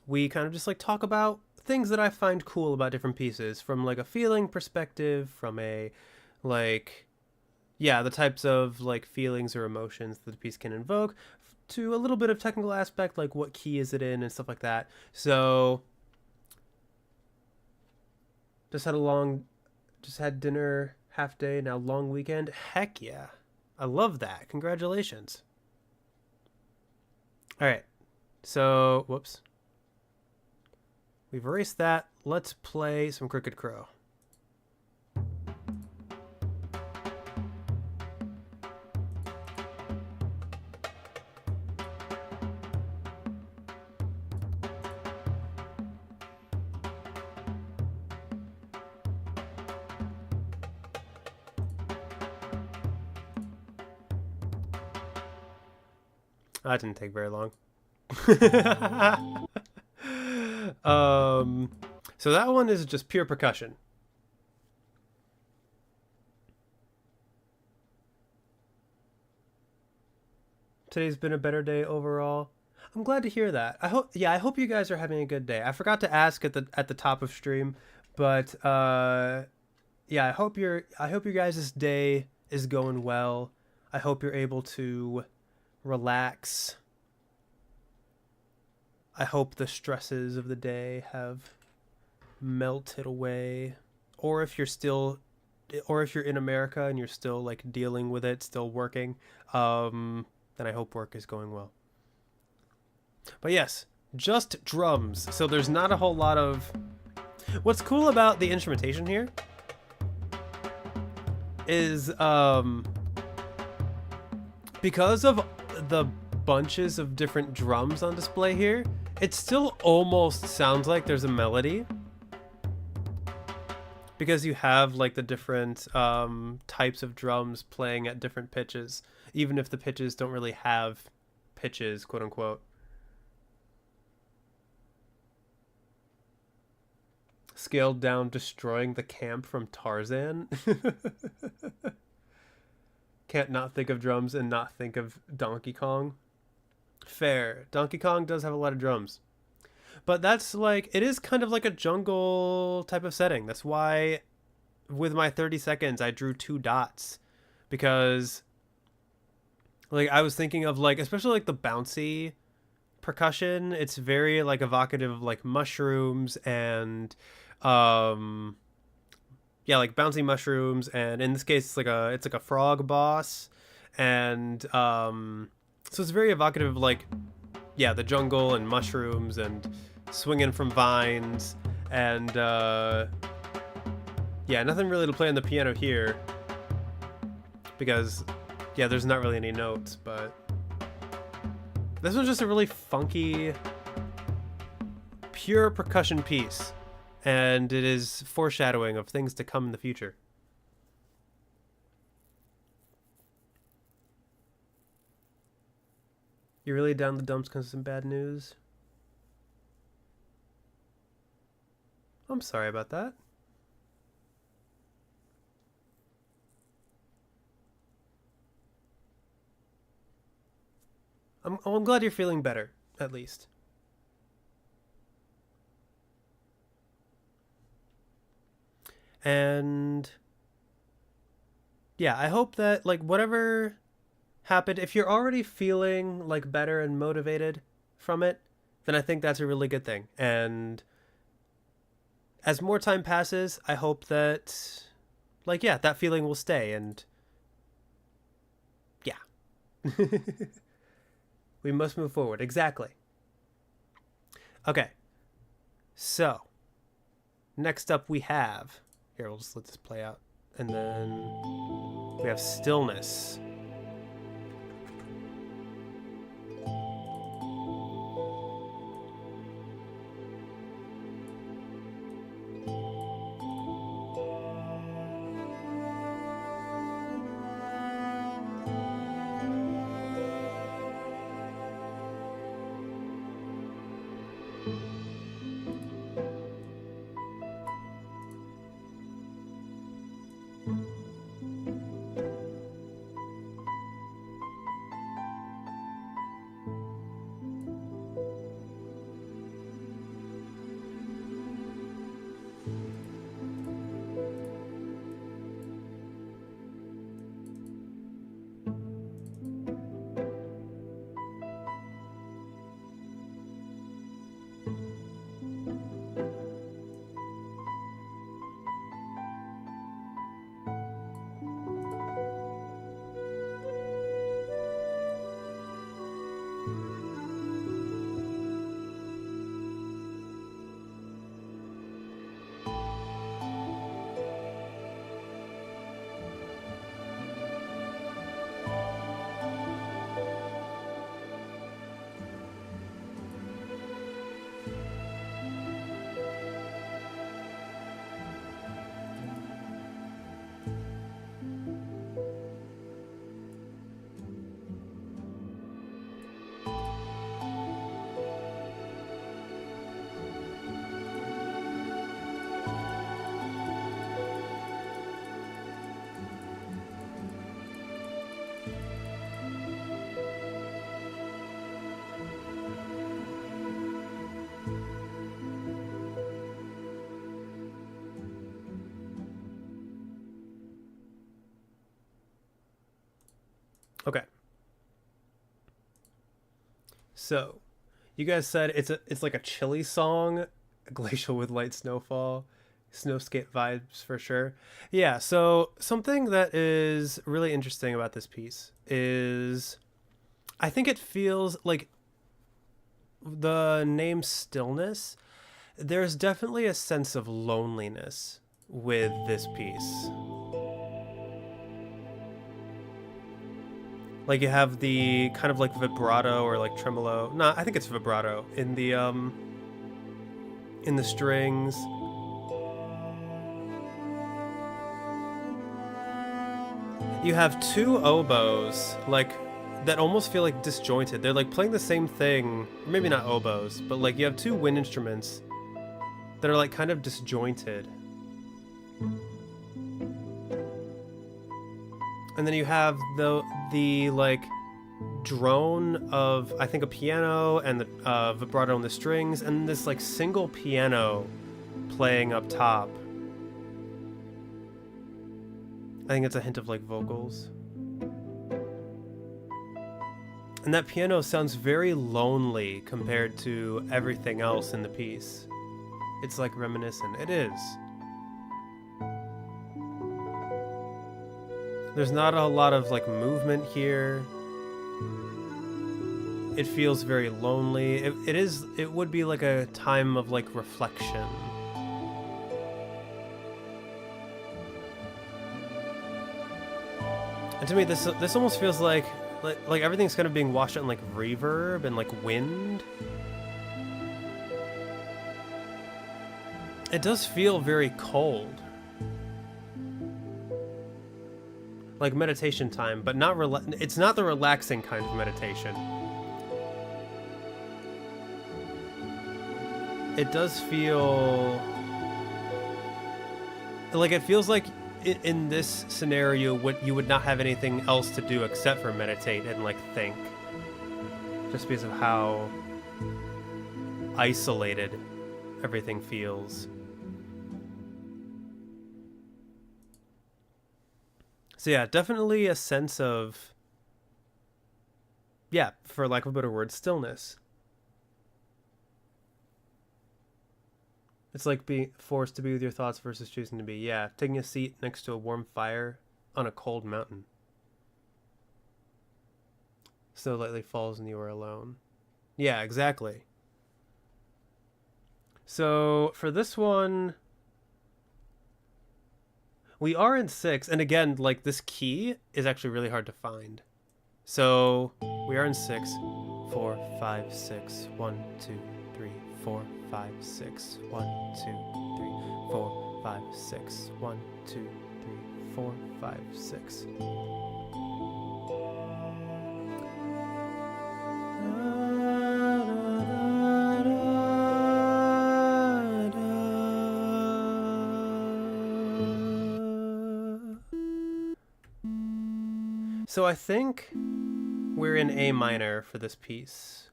we kind of just like talk about things that I find cool about different pieces from like a feeling perspective, from a like, yeah, the types of like feelings or emotions that the piece can invoke, to a little bit of technical aspect, like what key is it in and stuff like that. So just had dinner, half day, now long weekend. Heck yeah. I love that. Congratulations. All right, so, whoops. We've erased that. Let's play some Crooked Crow. That didn't take very long. So that one is just pure percussion. Today's been a better day overall. I'm glad to hear that. I hope you guys are having a good day. I forgot to ask at the top of stream, but yeah, I hope your guys' day is going well. I hope you're able to relax. I hope the stresses of the day have melted away. Or if you're in America and you're still like dealing with it, still working, then I hope work is going well. But yes, just drums. So there's not a whole lot of... What's cool about the instrumentation here is because of the bunches of different drums on display here, it still almost sounds like there's a melody. Because you have like the different types of drums playing at different pitches, even if the pitches don't really have pitches, quote unquote. Scaled down, destroying the camp from Tarzan. Can't not think of drums and not think of Donkey Kong. Fair. Donkey Kong does have a lot of drums. But that's like, it is kind of like a jungle type of setting. That's why with my 30 seconds, I drew 2 dots. Because like I was thinking of like, especially like the bouncy percussion. It's very like evocative of like mushrooms and yeah, like bouncy mushrooms, and in this case it's like a frog boss, and so it's very evocative of like, yeah, the jungle and mushrooms and swinging from vines, and yeah, nothing really to play on the piano here because yeah, there's not really any notes, but this one's just a really funky pure percussion piece, and it is foreshadowing of things to come in the future. You really down the dumps because of some bad news? I'm sorry about that. I'm glad you're feeling better, at least. And yeah, I hope that like whatever happened, if you're already feeling like better and motivated from it, then I think that's a really good thing. And as more time passes, I hope that like yeah, that feeling will stay, and yeah. We must move forward. Exactly. Okay. So, next up we have, here, we'll just let this play out. And then we have Stillness. Okay. So, you guys said it's like a chilly song, glacial with light snowfall, snowskate vibes for sure. Yeah, so something that is really interesting about this piece is I think it feels like the name Stillness, there's definitely a sense of loneliness with this piece. Like, you have the kind of like vibrato or like tremolo. No, I think it's vibrato in the strings. You have two oboes, like, that almost feel like disjointed. They're like playing the same thing. Maybe not oboes, but like you have two wind instruments that are like kind of disjointed. And then you have the like drone of, I think, a piano and the vibrato on the strings, and this like single piano playing up top. I think it's a hint of like vocals. And that piano sounds very lonely compared to everything else in the piece. It's like reminiscent. It is. There's not a lot of like movement here. It feels very lonely. It would be like a time of like reflection. And to me, this almost feels like everything's kind of being washed out in like reverb and like wind. It does feel very cold. Like meditation time, but not it's not the relaxing kind of meditation. It does feel like, it feels like in this scenario you would not have anything else to do except for meditate and like think, just because of how isolated everything feels. So yeah, definitely a sense of, yeah, for lack of a better word, stillness. It's like being forced to be with your thoughts versus choosing to be. Yeah, taking a seat next to a warm fire on a cold mountain. So lightly falls and you are alone. Yeah, exactly. So for this one, we are in 6, and again, like, this key is actually really hard to find. So we are in 6. 4, 5, 6. 1, 2, 3, 4, 5, 6. 1, 2, 3, 4, 5, 6. 1, 2, 3, 4, 5, 6. So I think we're in A minor for this piece.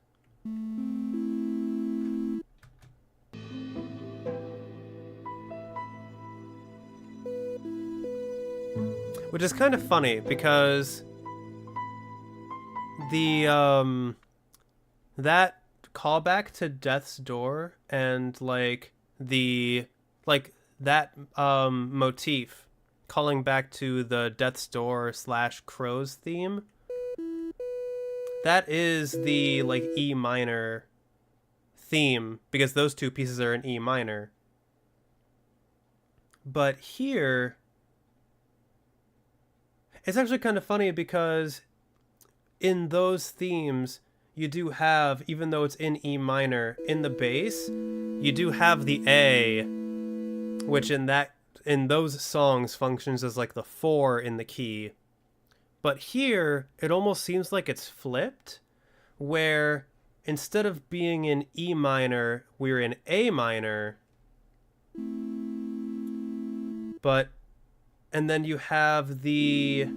Which is kind of funny because the that callback to Death's Door and like that motif calling back to the Death's Door / Crow's theme, that is the like E minor theme, because those two pieces are in E minor. But here it's actually kind of funny because in those themes you do have, even though it's in E minor, in the bass you do have the A, which in those songs functions as like the 4 in the key. But here it almost seems like it's flipped, where instead of being in E minor, we're in A minor. And then you have the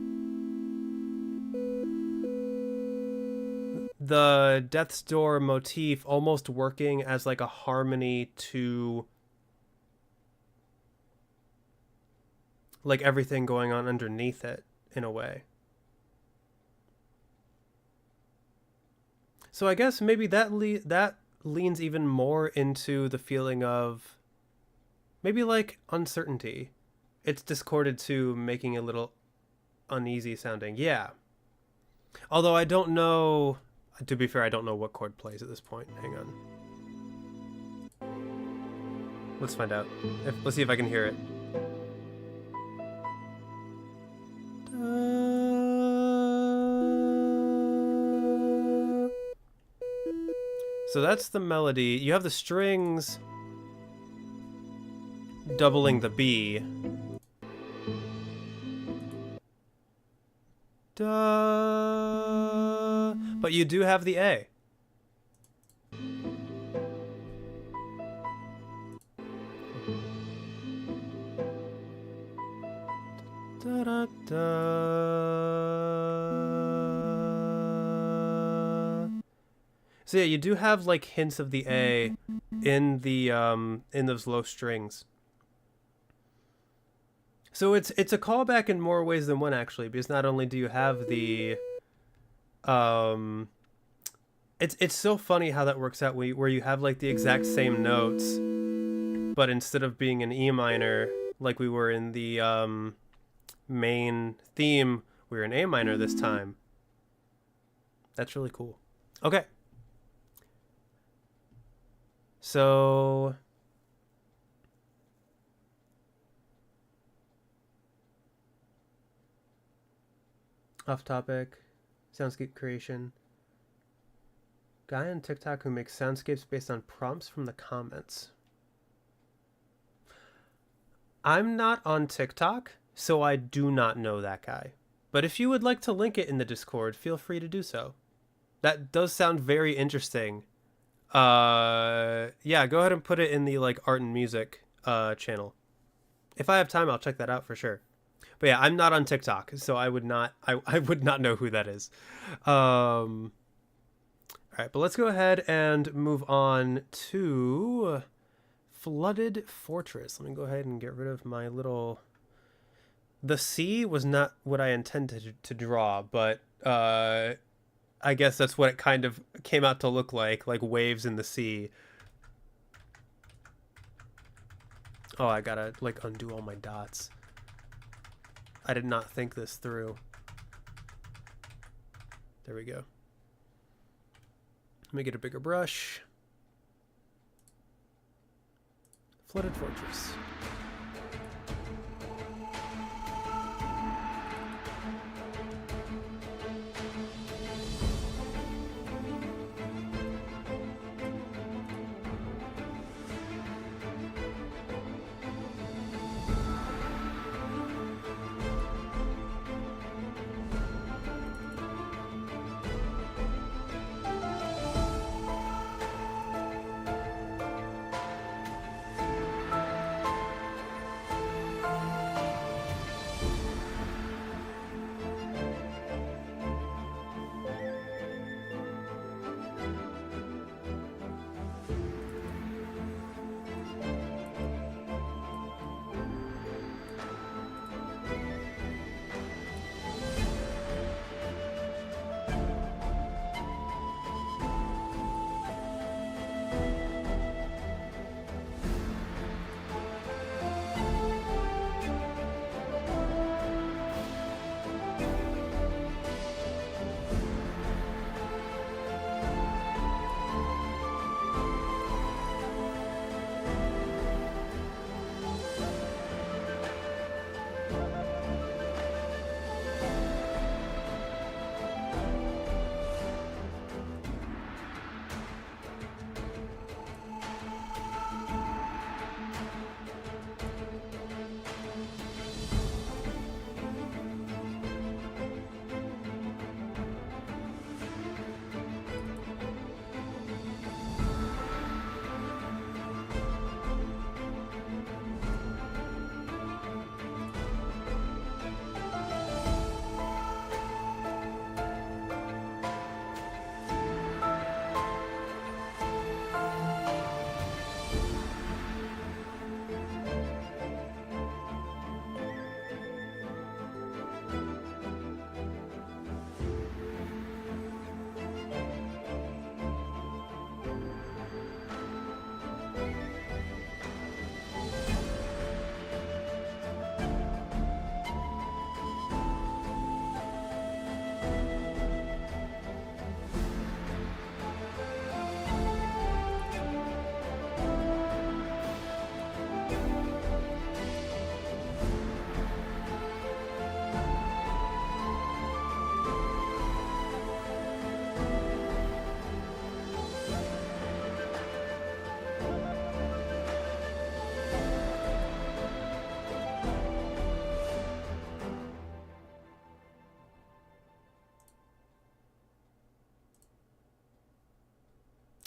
Death's Door motif almost working as like a harmony to like everything going on underneath it in a way. So I guess maybe that leans even more into the feeling of maybe like uncertainty. It's discorded to making a little uneasy sounding. Yeah. Although I don't know, to be fair, I don't know what chord plays at this point. Hang on. Let's find out. Let's see if I can hear it. So that's the melody. You have the strings doubling the B. Da. But you do have the A. Da, da, da. So yeah, you do have like hints of the A in the in those low strings. So it's a callback in more ways than one, actually, because not only do you have the it's so funny how that works out where you have like the exact same notes, but instead of being an E minor like we were in the main theme, we're in A minor this time. That's really cool. Okay. So off topic, soundscape creation. Guy on TikTok who makes soundscapes based on prompts from the comments. I'm not on TikTok, so I do not know that guy. But if you would like to link it in the Discord, feel free to do so. That does sound very interesting. Yeah, go ahead and put it in the like art and music channel. If I have time, I'll check that out for sure. But yeah, I'm not on TikTok, so I would not know who that is. All right, but let's go ahead and move on to Flooded Fortress. Let me go ahead and get rid of my little... The sea was not what I intended to draw, but I guess that's what it kind of came out to look like waves in the sea. Oh, I gotta like undo all my dots. I did not think this through. There we go. Let me get a bigger brush. Flooded Fortress.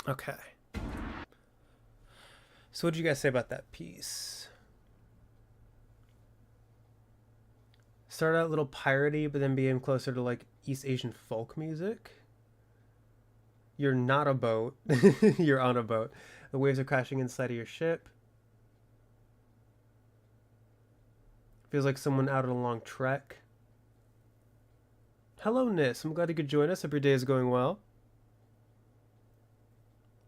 Okay. So what did you guys say about that piece? Started out a little piratey, but then became closer to like East Asian folk music. You're not a boat. You're on a boat. The waves are crashing inside of your ship. Feels like someone out on a long trek. Hello, Nis. I'm glad you could join us. Hope your day is going well.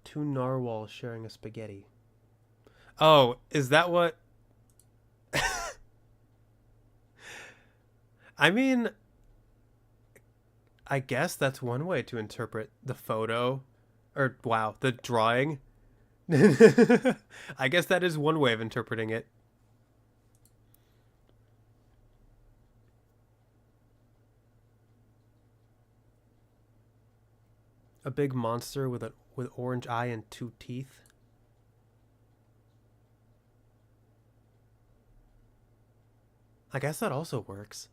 Two narwhals sharing a spaghetti. Oh, is that what... I mean, I guess that's one way to interpret the photo. Or, wow, the drawing. I guess that is one way of interpreting it. A big monster with orange eye and two teeth. I guess that also works.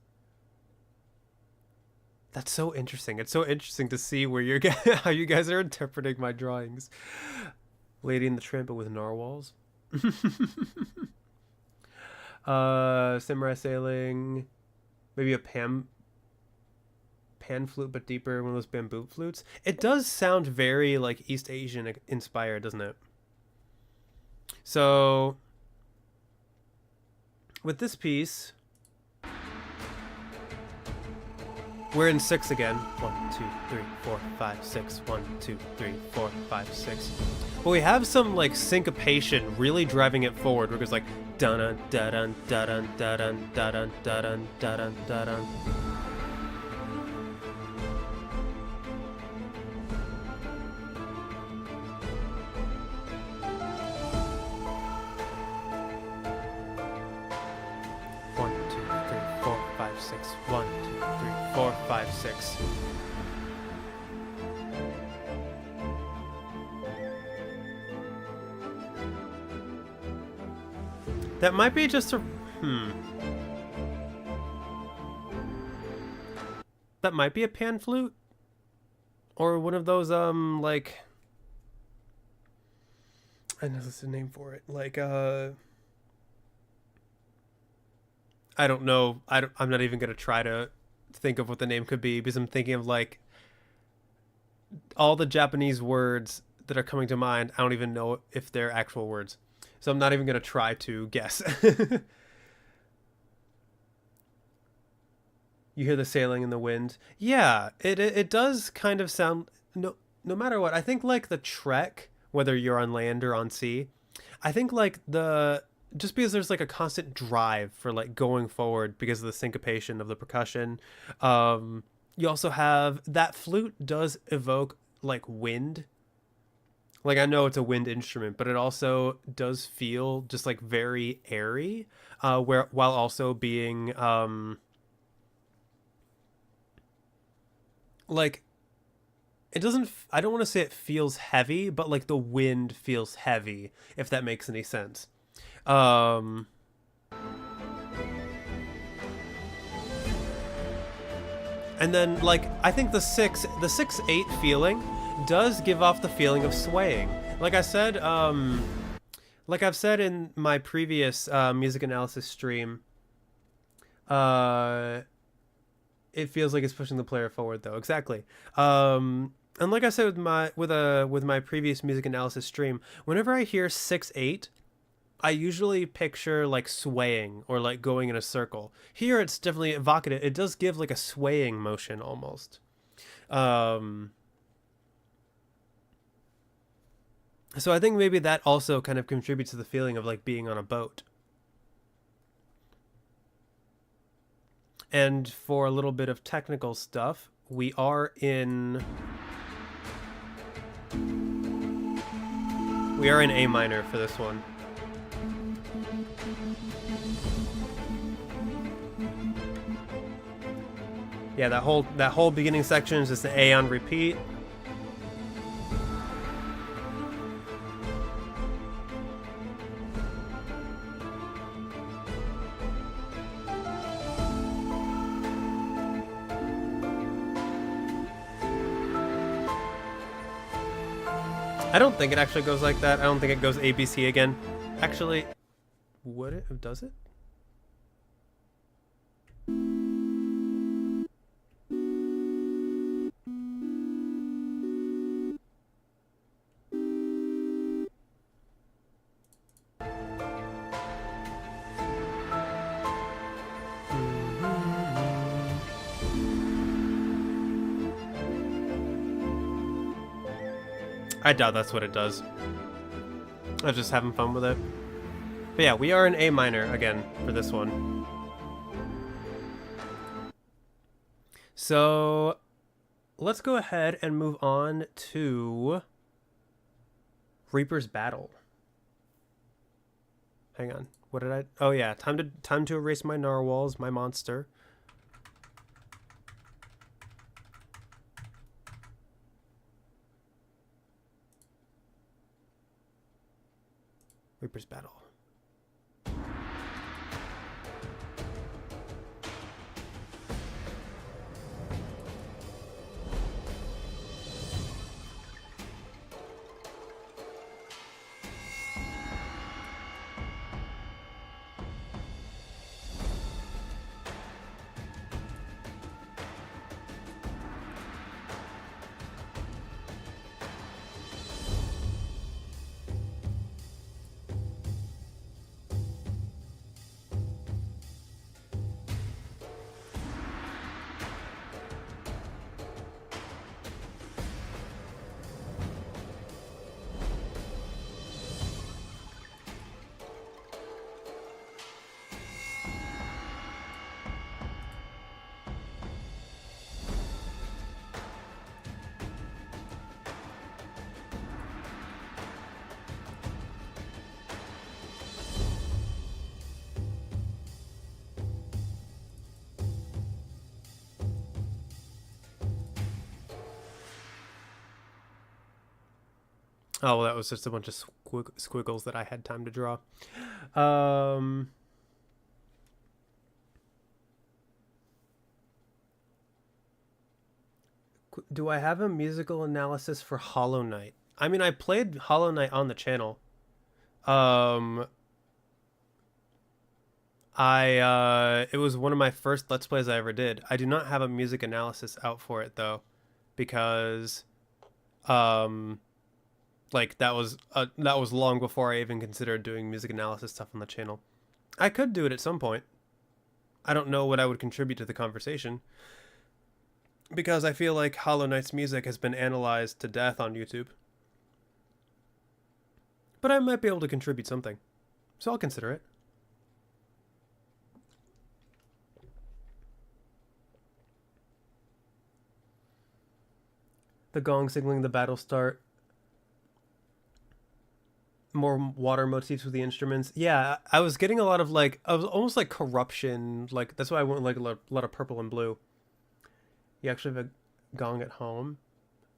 That's so interesting. It's so interesting to see where you're how you guys are interpreting my drawings. Lady in the Tramp, but with narwhals. Samurai sailing. Maybe a pan flute, but deeper, one of those bamboo flutes. It does sound very like East Asian inspired, doesn't it? So with this piece, we're in 6 again. 1, 2, 3, 4, 5, 6. 1, 2, 3, 4, 5, 6. But we have some like syncopation really driving it forward. Where it goes like dun dun dun dun dun dun dun dun dun dun dun. That might be just a... That might be a pan flute? Or one of those, like... I know there's a name for it. Like, I don't know. I'm not even going to try to think of what the name could be, because I'm thinking of, like, all the Japanese words that are coming to mind. I don't even know if they're actual words. So I'm not even going to try to guess. You hear the sailing in the wind. Yeah, it does kind of sound... No matter what, I think like the trek, whether you're on land or on sea, I think like just because there's like a constant drive for like going forward because of the syncopation of the percussion. You also have... That flute does evoke like wind. Like, I know it's a wind instrument, but it also does feel just like very airy, while also being like, it doesn't... I don't want to say it feels heavy, but like the wind feels heavy, if that makes any sense. And then like I think the 6/8 feeling does give off the feeling of swaying. Like I said, like I've said in my previous music analysis stream, it feels like it's pushing the player forward, though. Exactly. And like I said with my previous music analysis stream, whenever I hear 6/8, I usually picture like swaying or like going in a circle. Here it's definitely evocative. It does give like a swaying motion almost. So I think maybe that also kind of contributes to the feeling of like being on a boat. And for a little bit of technical stuff, we are in A minor for this one. Yeah, that whole beginning section is just the A on repeat. I don't think it actually goes like that. I don't think it goes ABC again. Actually, would it? Does it? I doubt that's what it does. I was just having fun with it. But yeah, we are in A minor again for this one. So let's go ahead and move on to Reaper's Battle. Hang on. What did I... Oh yeah, time to erase my narwhals, my monster. Reaper's Battle. Oh, well, that was just a bunch of squiggles that I had time to draw. Do I have a musical analysis for Hollow Knight? I mean, I played Hollow Knight on the channel. It was one of my first Let's Plays I ever did. I do not have a music analysis out for it though, because like that was long before I even considered doing music analysis stuff on the channel. I could do it at some point. I don't know what I would contribute to the conversation, because I feel like Hollow Knight's music has been analyzed to death on YouTube. But I might be able to contribute something, so I'll consider it. The gong signaling the battle start. More water motifs with the instruments. Yeah, I was getting a lot of like, I was almost like corruption. Like that's why I went like a lot of purple and blue. You actually have a gong at home?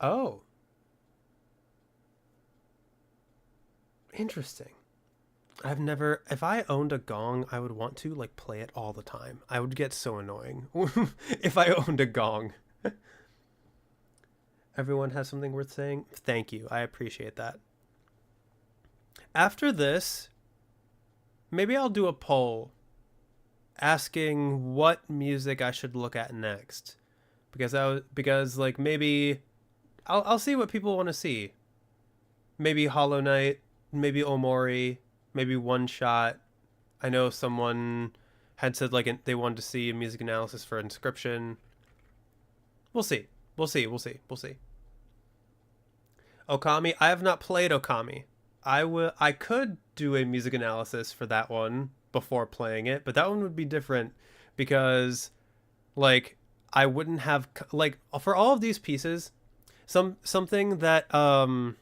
Oh. Interesting. I've never... If I owned a gong, I would want to, like, play it all the time. I would get so annoying if I owned a gong. Everyone has something worth saying? Thank you. I appreciate that. After this, maybe I'll do a poll asking what music I should look at next. Because like, maybe... I'll see what people want to see. Maybe Hollow Knight, maybe Omori, maybe One Shot. I know someone had said like they wanted to see a music analysis for Inscription. We'll see. We'll see. Okami. I have not played Okami. I could do a music analysis for that one before playing it, but that one would be different because like I wouldn't have like for all of these pieces something that for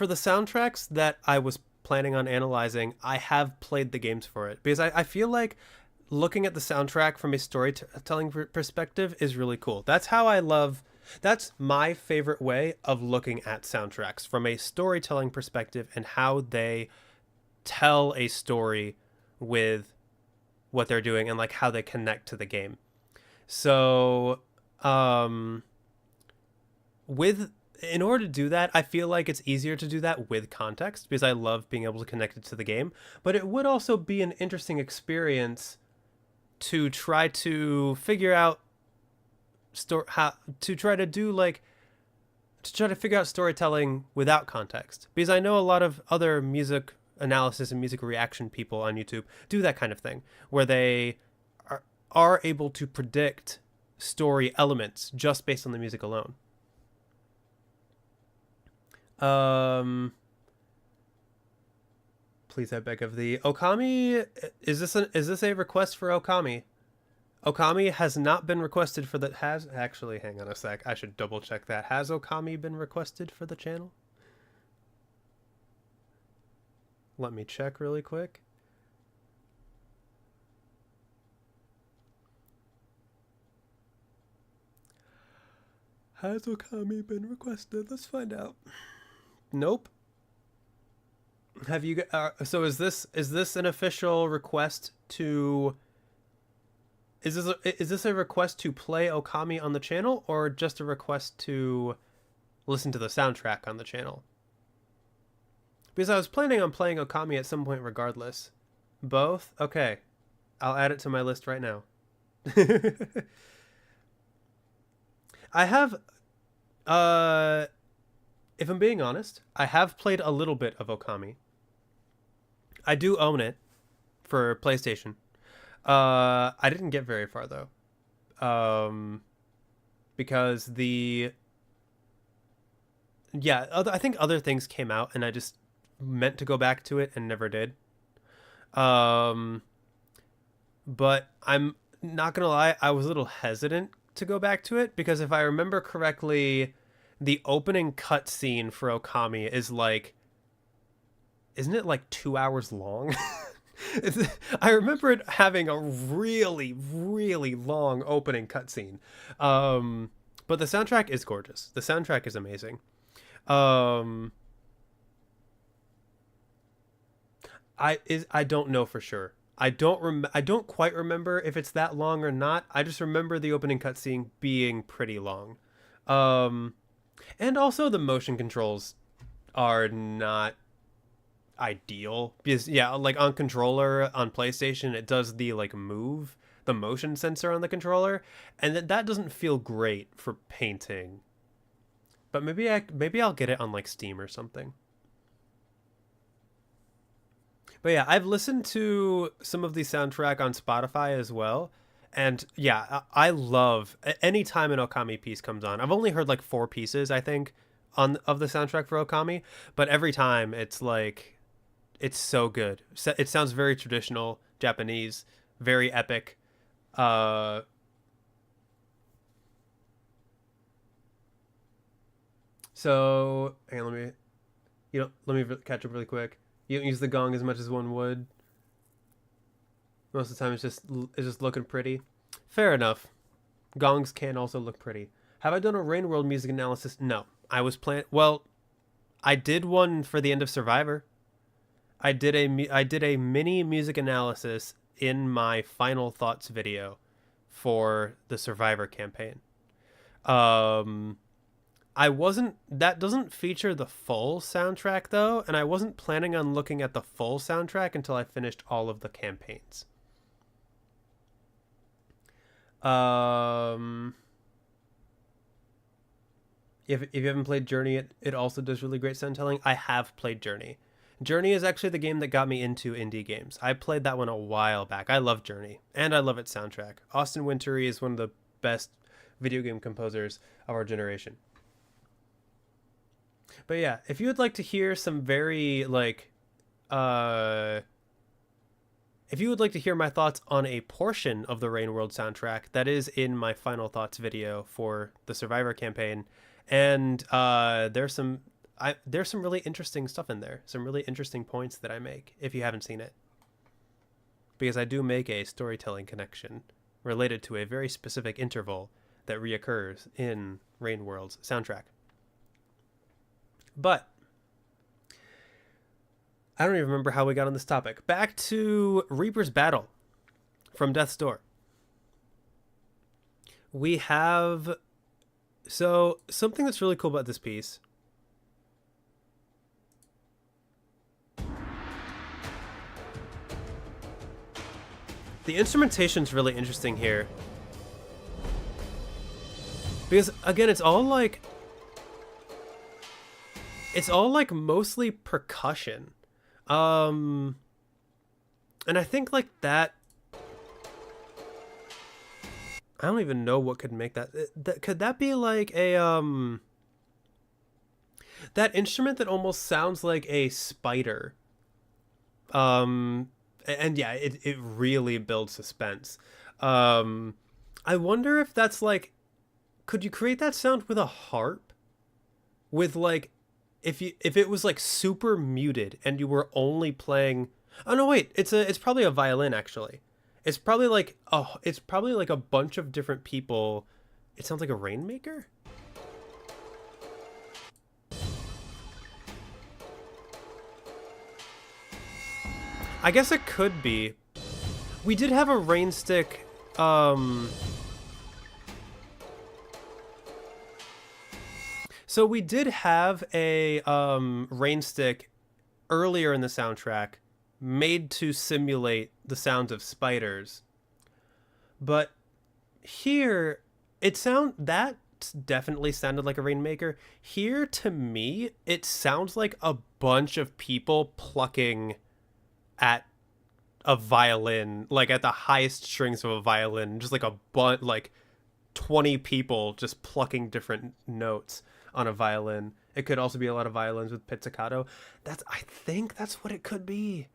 the soundtracks that I was planning on analyzing, I have played the games for it because I feel like looking at the soundtrack from a storytelling perspective is really cool. That's my favorite way of looking at soundtracks, from a storytelling perspective and how they tell a story with what they're doing and like how they connect to the game. So with in order to do that, I feel like it's easier to do that with context because I love being able to connect it to the game. But it would also be an interesting experience to try to figure out how to try to do like to try to figure out storytelling without context, because I know a lot of other music analysis and music reaction people on YouTube do that kind of thing where they are able to predict story elements just based on the music alone. Please, I beg of thee. Okami, is this a request for Okami? Okami has not been requested for the has actually. Hang on a sec. I should double check that. Has Okami been requested for the channel? Let me check really quick. Has Okami been requested? Let's find out. Nope. Have you? So is this an official request to? Is this a request to play Okami on the channel, or just a request to listen to the soundtrack on the channel? Because I was planning on playing Okami at some point regardless. Both? Okay. I'll add it to my list right now. I have if I'm being honest, I have played a little bit of Okami. I do own it for PlayStation. I didn't get very far though. Because I think other things came out and I just meant to go back to it and never did. But I'm not gonna lie, I was a little hesitant to go back to it because if I remember correctly, the opening cutscene for Okami is like, isn't it like 2 hours long? I remember it having a really, really long opening cutscene. But the soundtrack is gorgeous. The soundtrack is amazing. I don't know for sure. I don't quite remember if it's that long or not. I just remember the opening cutscene being pretty long. And also the motion controls are not ideal because like on controller on PlayStation it does the like move the motion sensor on the controller, and that doesn't feel great for painting. But maybe I'll get it on like Steam or something. But yeah, I've listened to some of the soundtrack on Spotify as well. And yeah, I love any time an Okami piece comes on. I've only heard like 4 pieces, I think, of the soundtrack for Okami, but every time it's like it's so good. It sounds very traditional Japanese, very epic. So hang on, let me catch up really quick. You don't use the gong as much as one would. Most of the time, it's just looking pretty. Fair enough. Gongs can also look pretty. Have I done a Rain World music analysis? No. I did one for the end of Survivor. I did a mini music analysis in my final thoughts video for the Survivor campaign. That doesn't feature the full soundtrack though, and I wasn't planning on looking at the full soundtrack until I finished all of the campaigns. If you haven't played Journey, it also does really great sound telling. I have played Journey. Journey is actually the game that got me into indie games. I played that one a while back. I love Journey, and I love its soundtrack. Austin Wintory is one of the best video game composers of our generation. But yeah, if you would like to hear some very like if you would like to hear my thoughts on a portion of the Rain World soundtrack, that is in my final thoughts video for the Survivor campaign. And there's some really interesting stuff in there. Some really interesting points that I make if you haven't seen it. Because I do make a storytelling connection related to a very specific interval that reoccurs in Rain World's soundtrack. But I don't even remember how we got on this topic. Back to Reaper's Battle from Death's Door. We have So something that's really cool about this piece, the instrumentation's really interesting here. Because again, it's all like mostly percussion. And I think like that, I don't even know what could make that could that be like a that instrument that almost sounds like a spider. And yeah, it really builds suspense. Um I wonder if that's like, could you create that sound with a harp? With like, if it was like super muted and you were only playing, oh no wait, it's probably a violin actually. It's probably like a bunch of different people. It sounds like a rainmaker. I guess it could be. We did have a rain stick. So we did have a rain stick earlier in the soundtrack made to simulate the sounds of spiders. But here that definitely sounded like a rainmaker. Here to me, it sounds like a bunch of people plucking at a violin, like at the highest strings of a violin, just like a bunch, like 20 people just plucking different notes on a violin. It could also be a lot of violins with pizzicato. I think that's what it could be.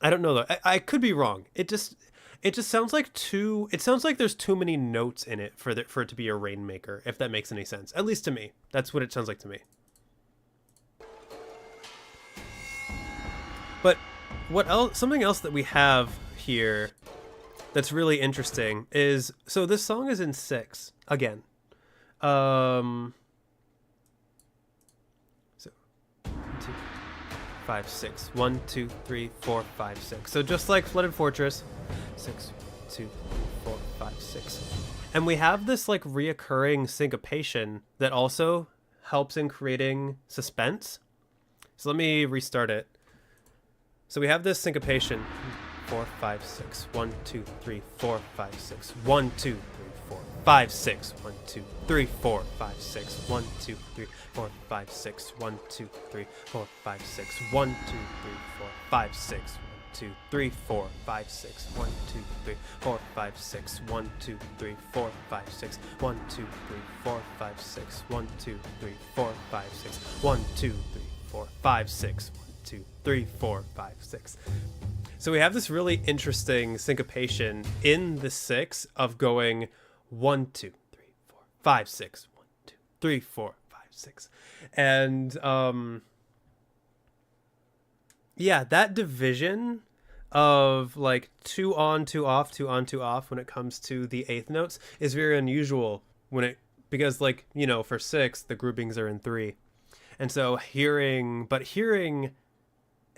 I don't know though. I could be wrong. It just sounds like it sounds like there's too many notes in it for it to be a rainmaker, if that makes any sense. At least to me. That's what it sounds like to me. But what else, something else that we have here that's really interesting is, so this song is in 6 again. So 2, 5, 6. 1, 2, 3, 4, 5, 6. So just like Flooded Fortress, 6, 2, 4, 5, 6. And we have this like reoccurring syncopation that also helps in creating suspense. So let me restart it. So we have this syncopation. 4, 5, 6. 1, 2, 3, 4, 5, 6. 1, 2, 3, 4, 5, 6. 1, 2, 3, 4, 5, 6. 1, 2, 3, 4, 5, 6. 1, 2, 3, 4, 5, 6. 1, 2, 3, 4, 5, 6. 1, 2, 3, 4, 5, 6. 1, 2, 3, 4, 5, 6. 1, 2, 3, 4, 5, 6. 1, 2, 3, 4, 5, 6. 1, 2, 3, 4, 5, 6. 1, 2, 3, 4, 5, 6. 1, 2, 3, 4, 5, 6. So we have this really interesting syncopation in the 6 of going 1, 2, 3, 4, 5, 6. 1, 2, 3, 4, 5, 6. And yeah, that division of like 2 on, 2 off, 2 on, 2 off when it comes to the eighth notes is very unusual because like, you know, for 6 the groupings are in 3. And so hearing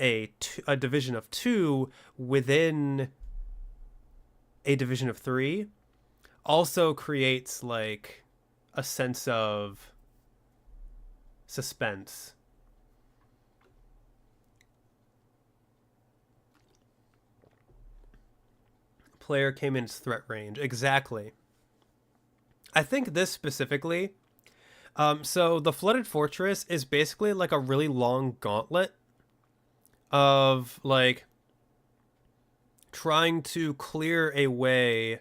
a division of 2 within a division of 3 also creates like a sense of suspense. Player came in its threat range. Exactly. I think this specifically, so the Flooded Fortress is basically like a really long gauntlet of like trying to clear a way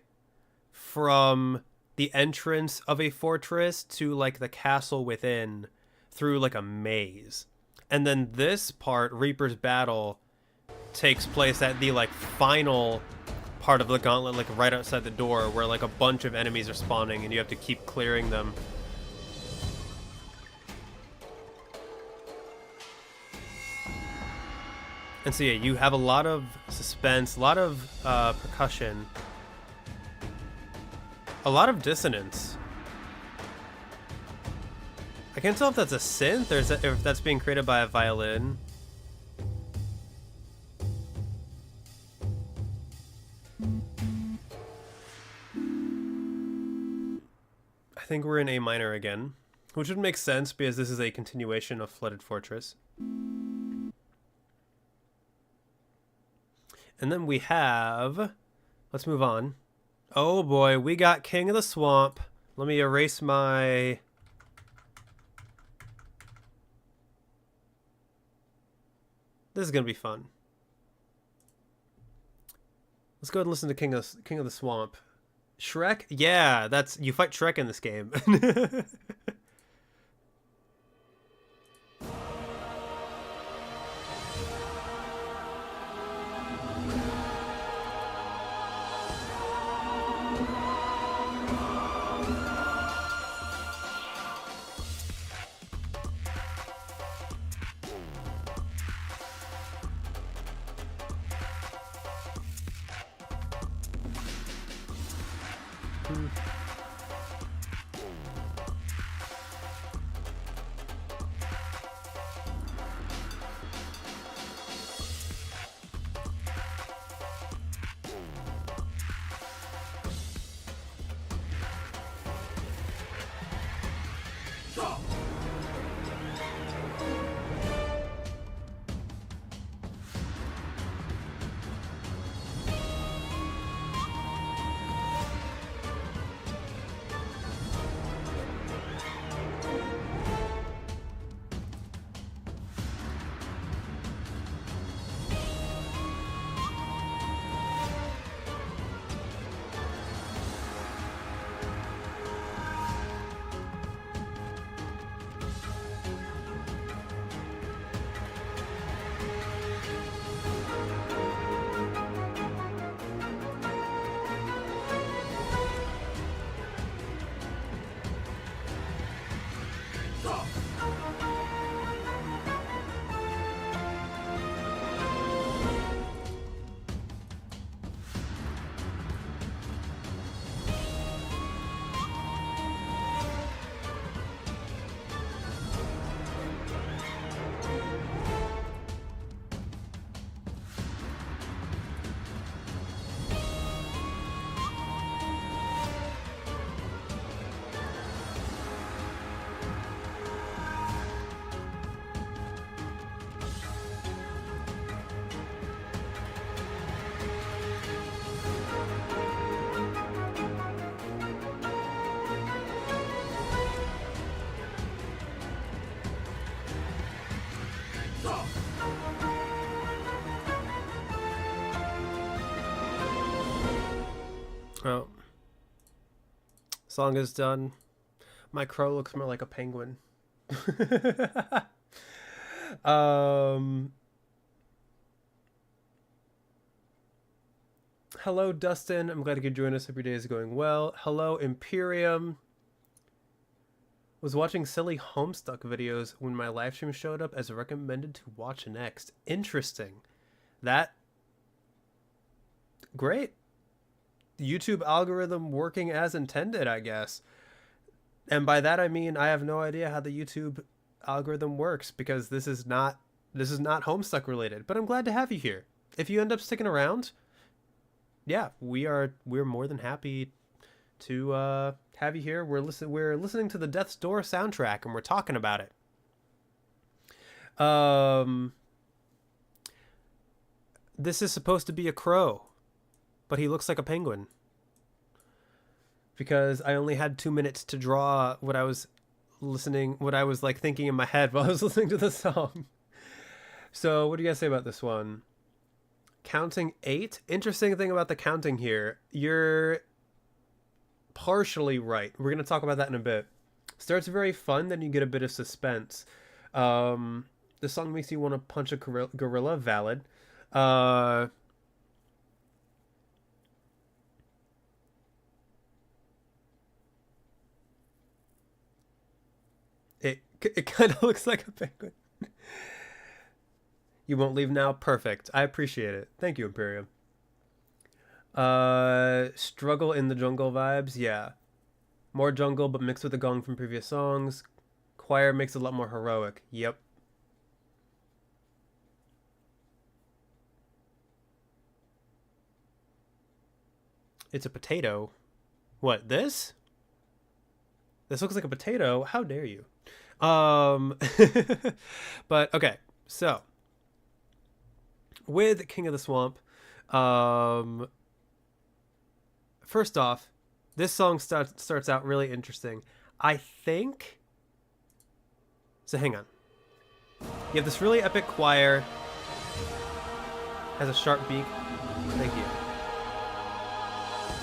from the entrance of a fortress to like the castle within through like a maze. And then this part, Reaper's Battle, takes place at the like final part of the gauntlet, like right outside the door, where like a bunch of enemies are spawning and you have to keep clearing them. And so yeah, you have a lot of suspense, a lot of percussion, a lot of dissonance. I can't tell if that's a synth or if that's being created by a violin. I think we're in A minor again, which would make sense because this is a continuation of Flooded Fortress. And then we have... Let's move on. Oh boy, we got King of the Swamp. Let me erase my... This is going to be fun. Let's go ahead and listen to King of the Swamp. Shrek? Yeah, that's... You fight Shrek in this game. Oh. Song is done. My crow looks more like a penguin. Hello, Dustin. I'm glad you could join us. Hope your day is going well. Hello, Imperium. Was watching silly Homestuck videos when my live stream showed up as recommended to watch next. Interesting. That... Great. YouTube algorithm working as intended, I guess. And by that I mean I have no idea how the YouTube algorithm works because this is not Homestuck related. But I'm glad to have you here. If you end up sticking around, yeah, we're more than happy to have you here. We're listening to the Death's Door soundtrack and we're talking about it. This is supposed to be a crow, but he looks like a penguin. Because I only had 2 minutes to draw what I was like thinking in my head while I was listening to the song. So what do you guys say about this one? Counting 8. Interesting thing about the counting here. You're partially right. We're going to talk about that in a bit. Starts very fun, then you get a bit of suspense. The song makes you want to punch a gorilla. Valid. It kind of looks like a penguin. You won't leave now? Perfect. I appreciate it. Thank you, Imperium. Struggle in the jungle vibes. Yeah. More jungle, but mixed with the gong from previous songs. Choir makes it a lot more heroic. Yep. It's a potato. What, this? This looks like a potato. How dare you? Um, but okay, so with King of the Swamp, um, first off, this song starts out really interesting. I think. So hang on. You have this really epic choir. Has a sharp beak. Thank you.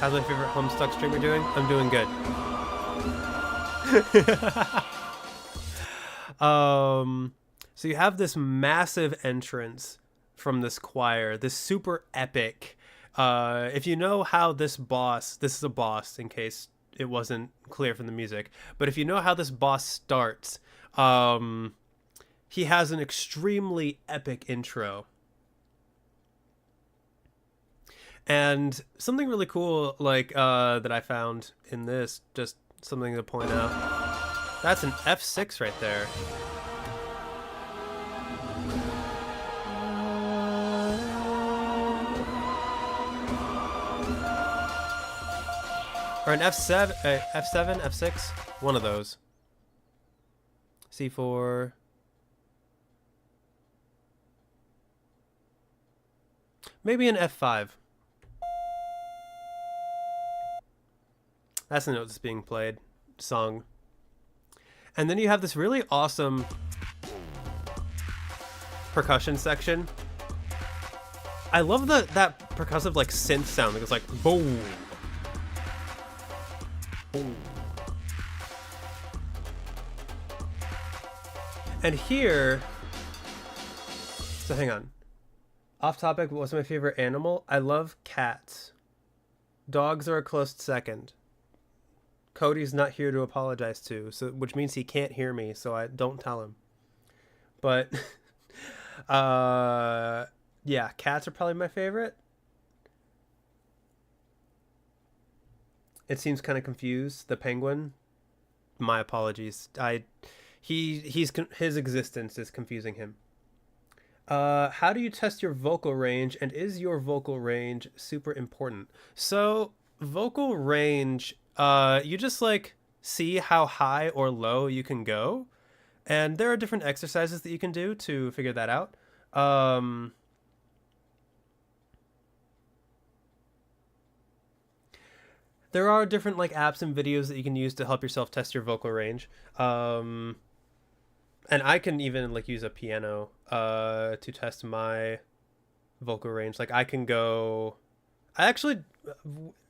How's my favorite Homestuck streamer doing? I'm doing good. So you have this massive entrance from this choir, this super epic. If you know how this is a boss in case it wasn't clear from the music, but if you know how this boss starts, he has an extremely epic intro. And something really cool, like, that I found in this, just something to point out. That's an F6 right there. Or an F7, F7, F6, one of those. C4. Maybe an F5. That's the note that's being played, sung. And then you have this really awesome percussion section. I love that percussive like synth sound that goes like boom. Boom. And here, so hang on. Off topic, what's my favorite animal? I love cats. Dogs are a close second. Cody's not here to apologize to, so which means he can't hear me, so I don't tell him. But yeah, cats are probably my favorite. It seems kind of confused. The penguin. My apologies. His existence is confusing him. How do you test your vocal range, and is your vocal range super important? So vocal range, you just like see how high or low you can go, and there are different exercises that you can do to figure that out. There are different like apps and videos that you can use to help yourself test your vocal range. And I can even like use a piano to test my vocal range. Like I can go. I actually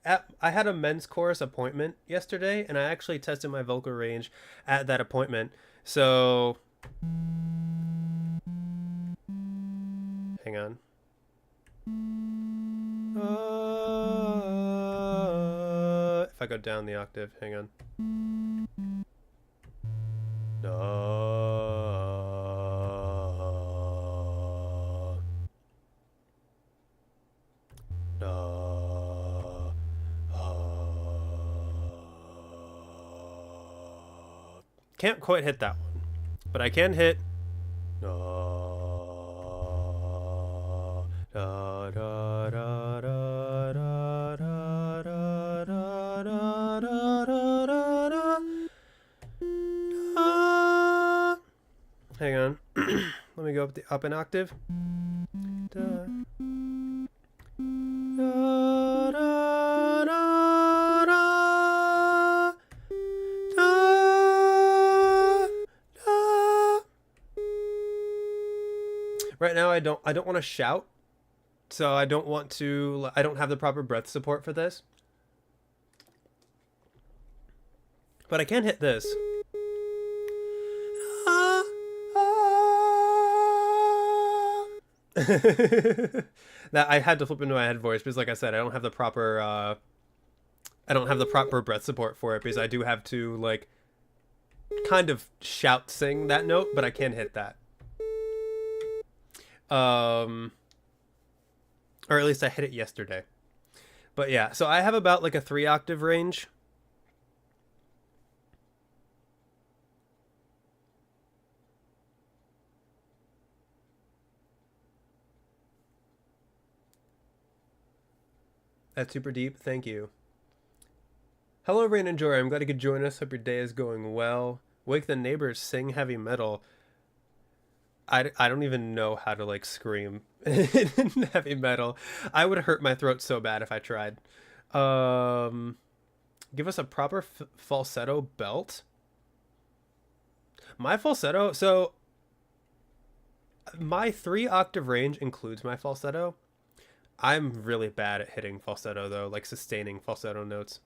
I had a men's chorus appointment yesterday, and I actually tested my vocal range at that appointment. So hang on. If I go down the octave, hang on. Can't quite hit that one, but I can hit. Hang on. Let me go up an octave. Right now I don't want to shout. So I don't have the proper breath support for this. But I can hit this. That I had to flip into my head voice because like I said, I don't have the proper breath support for it, because I do have to like kind of shout sing that note, but I can hit that. Or at least I hit it yesterday. But yeah, so I have about like a 3-octave range. That's super deep. Thank you. Hello, Rain and Joy. I'm glad you could join us. Hope your day is going well. Wake the neighbors, sing heavy metal. I don't even know how to like scream in heavy metal. I would hurt my throat so bad if I tried. Um, Give us a proper falsetto belt. My falsetto. So my 3-octave range includes my falsetto. I'm really bad at hitting falsetto though, like sustaining falsetto notes.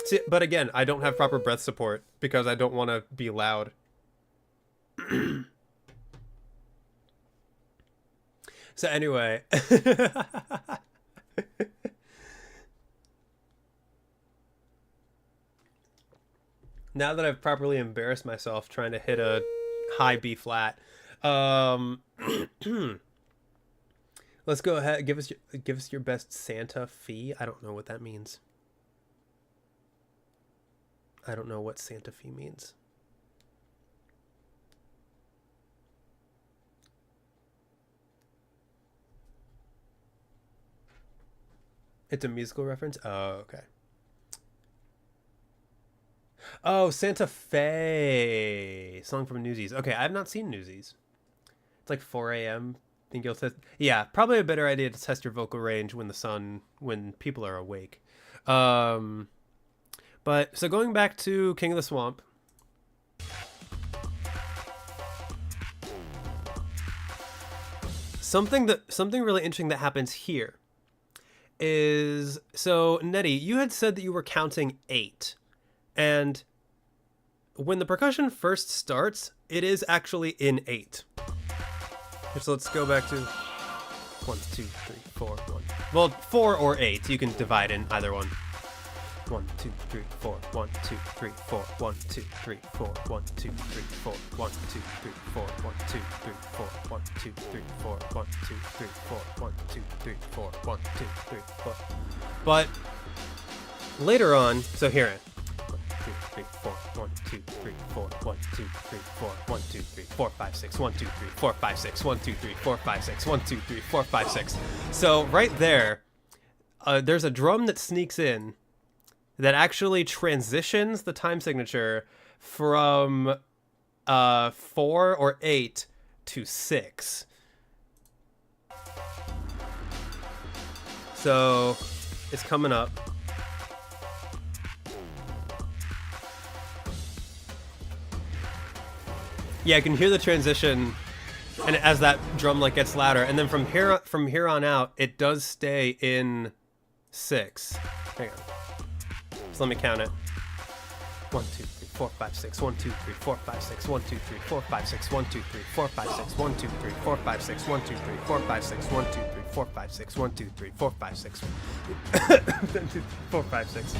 See, but again, I don't have proper breath support because I don't want to be loud. So anyway, now that I've properly embarrassed myself trying to hit a high B flat, um, let's go ahead. Give us your best Santa Fe. I don't know what that means. I don't know what Santa Fe means. It's a musical reference? Oh, okay. Oh, Santa Fe. Song from Newsies. Okay, I have not seen Newsies. It's like 4 a.m. Think you'll test? Yeah, probably a better idea to test your vocal range when people are awake. But so going back to King of the Swamp. Something really interesting that happens here is, so Nettie, you had said that you were counting 8, and when the percussion first starts, it is actually in 8. So let's go back to 1, 2, 3, 4, 1. Well, 4 or 8, you can divide in either one. 1, 2, 3, 4, 1, 2, 3, 4, 1, 2, 3, 4, 1, 2, 3, 4, 1, 2, 3, 4, 1, 2, 3, 4, 1, 2, 3, 4, 1, 2, 3, 4, 1, 2, 3, 4, 1, 2, 3, 4. But later on, so here it. 1, 2, 3, 4, 1, 2, 3, 4, 1, 2, 3, 4, 1, 2, 3, 4, 5, 6, 1, 2, 3, 4, 5, 6, 1, 2, 3, 4, 5, 6, 1, 2, 3, 4, 5, 6. So right there, there's a drum that sneaks in that actually transitions the time signature from 4 or 8 to 6. So it's coming up. Yeah, I can hear the transition, and as that drum like gets louder, and then from here on out, it does stay in 6. Hang on. So let me count it. 1, 2, 3, 4, 5, 6. 1, 2, 3, 4, 5, 6. 1, 2, 3, 4, 5, 6. 1, 2, 3, 4, 5, 6. 1, 2, 3, 4, 5, 6. 1, 2, 3, 4, 5, 6. 1, 2, 3, 4, 5, 6. 1, 2, 3, 4, 5, 6. 1, 2, 3, 4, 5, 6.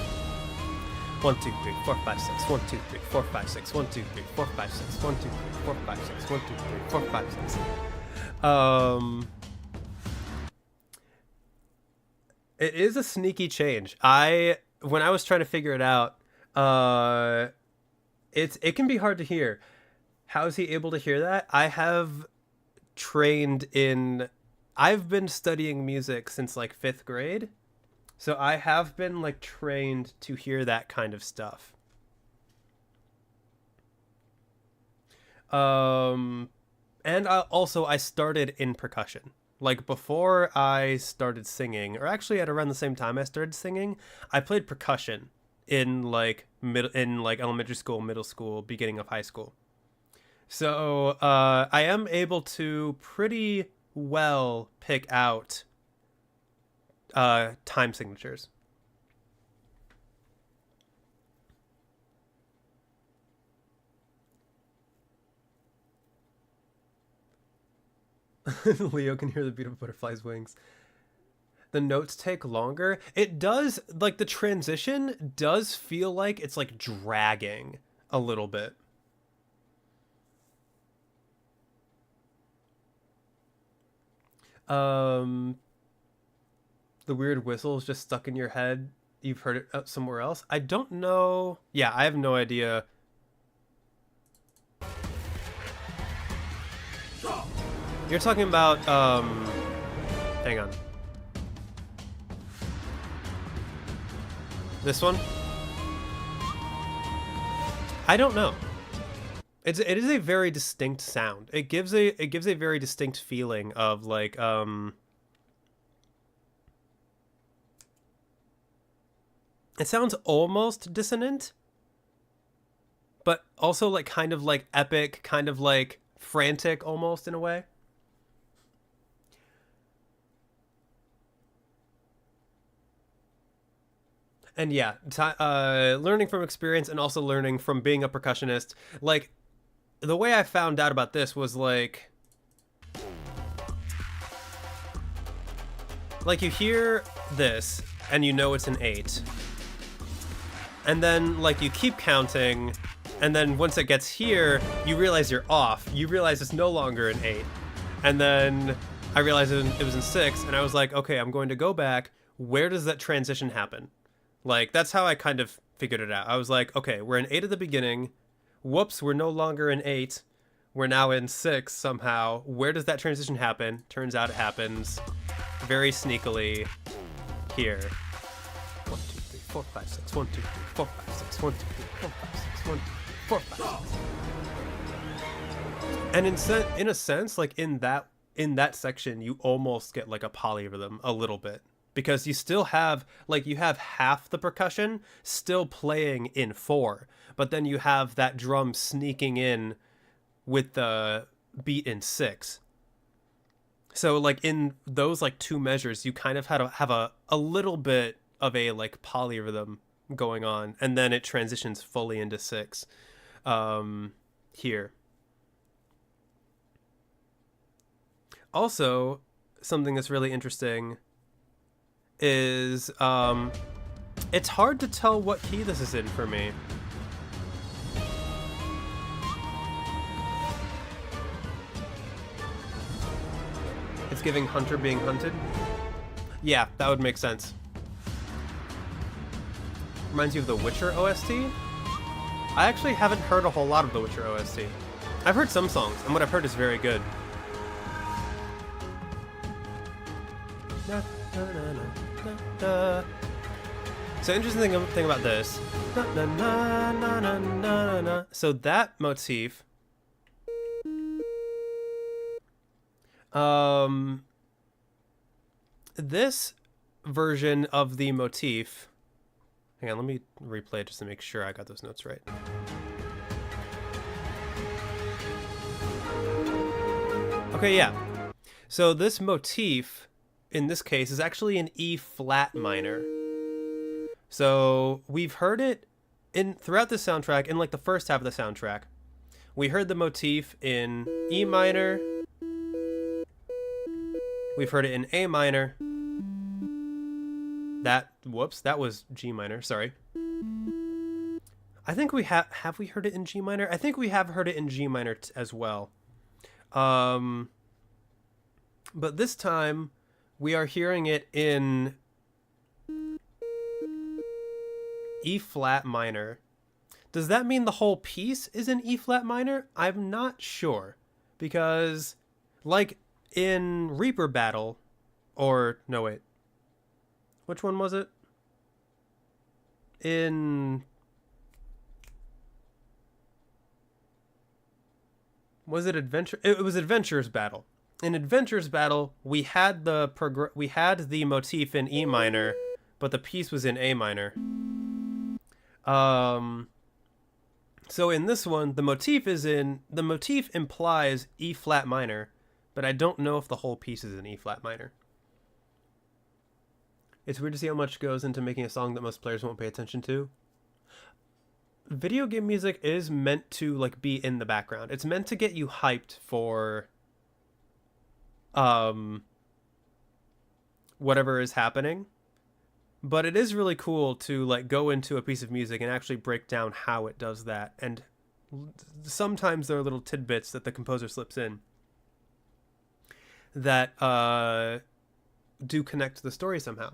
1, 2, 3, 4, 5, 6. 1, 2, 3, 4, 5, 6. 1, 2, 3, 4, 5, 6. 1, 2, 3, 4, 5, 6. 1, 2, 3, 4, 5, 6. It is a sneaky change. When I was trying to figure it out, it can be hard to hear. How is he able to hear that? I've been studying music since like 5th grade. So I have been like trained to hear that kind of stuff. And I started in percussion. Like before I started singing, or actually at around the same time I started singing, I played percussion in like elementary school, middle school, beginning of high school. So I am able to pretty well pick out time signatures. Leo can hear the beat of butterfly's wings. The notes take longer. It does, like the transition does feel like it's like dragging a little bit. The weird whistle is just stuck in your head. You've heard it somewhere else. I don't know. Yeah, I have no idea. You're talking about, hang on. This one? I don't know. It is a very distinct sound. It gives a very distinct feeling of like it sounds almost dissonant, but also like kind of like epic, kind of like frantic almost in a way. And yeah, learning from experience and also learning from being a percussionist. Like, the way I found out about this was like you hear this and you know it's an 8. And then like you keep counting, and then once it gets here, you realize you're off. You realize it's no longer an 8. And then I realized it was in 6, and I was like, okay, I'm going to go back. Where does that transition happen? Like, that's how I kind of figured it out. I was like, okay, we're in 8 at the beginning. Whoops, we're no longer in 8. We're now in 6 somehow. Where does that transition happen? Turns out it happens very sneakily here. 1, 2, 3, 4, 5, 6. 1, 2, 3, 4, 5, 6. 1, 2, 3, 4, 5, 6. 1, 2, 3, 4, 5, 6. And in a sense, like in that section, you almost get like a polyrhythm a little bit. Because you still have, like, you have half the percussion still playing in 4, but then you have that drum sneaking in with the beat in 6. So, like, in those, like, 2 measures, you kind of have a little bit of a, like, polyrhythm going on, and then it transitions fully into 6 here. Also, something that's really interesting is it's hard to tell what key this is in for me. It's giving hunter being hunted. Yeah, that would make sense. Reminds you of the Witcher OST? I actually haven't heard a whole lot of the Witcher OST. I've heard some songs, and what I've heard is very good. So interesting thing about this. So that motif, this version of the motif. Hang on, let me replay it just to make sure I got those notes right. Okay, yeah. So this motif, in this case, is actually an E flat minor. So we've heard it throughout the soundtrack, in like the first half of the soundtrack. We heard the motif in E minor. We've heard it in A minor. That was G minor, sorry. I think we have we heard it in G minor? I think we have heard it in G minor as well. But this time we are hearing it in E flat minor. Does that mean the whole piece is in E flat minor? I'm not sure, because like in Reaper Battle, or no wait, which one was it? Was it Adventure? It was Adventure's Battle. In Adventure's Battle, we had the motif in E minor, but the piece was in A minor. So in this one, the motif implies E flat minor, but I don't know if the whole piece is in E flat minor. It's weird to see how much goes into making a song that most players won't pay attention to. Video game music is meant to like be in the background. It's meant to get you hyped for whatever is happening. But it is really cool to like go into a piece of music and actually break down how it does that. And sometimes there are little tidbits that the composer slips in that do connect to the story somehow.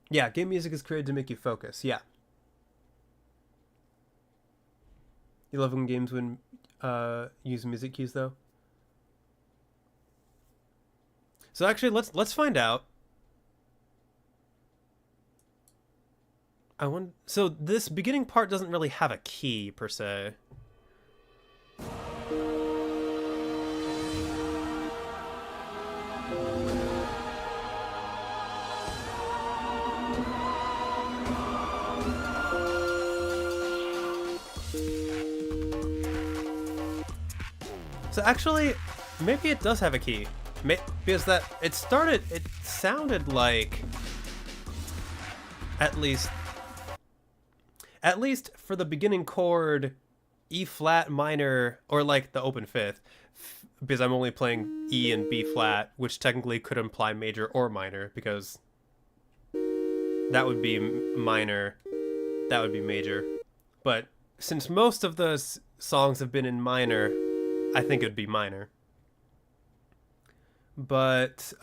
Yeah, game music is created to make you focus. Yeah. You love when games use music cues though? So actually, let's find out. I want. So this beginning part doesn't really have a key per se. So actually, maybe it does have a key. Because it sounded like, at least for the beginning chord, E flat minor, or like the open fifth, because I'm only playing E and B flat, which technically could imply major or minor, because that would be minor, that would be major. But since most of the songs have been in minor, I think it would be minor. But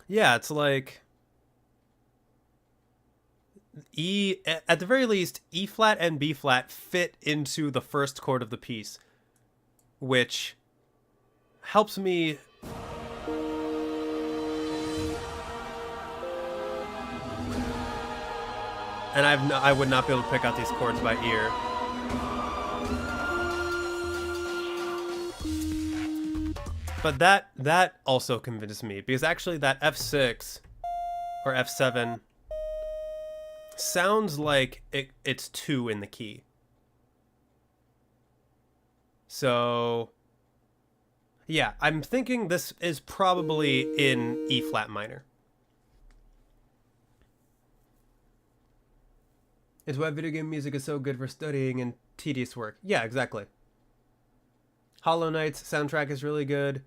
yeah, it's like E, at the very least, E flat and B flat fit into the first chord of the piece, which helps me. And I would not be able to pick out these chords by ear. But that also convinced me, because actually that F6 or F7 sounds like it's 2 in the key. So yeah, I'm thinking this is probably in E flat minor. It's why video game music is so good for studying and tedious work. Yeah, exactly. Hollow Knight's soundtrack is really good.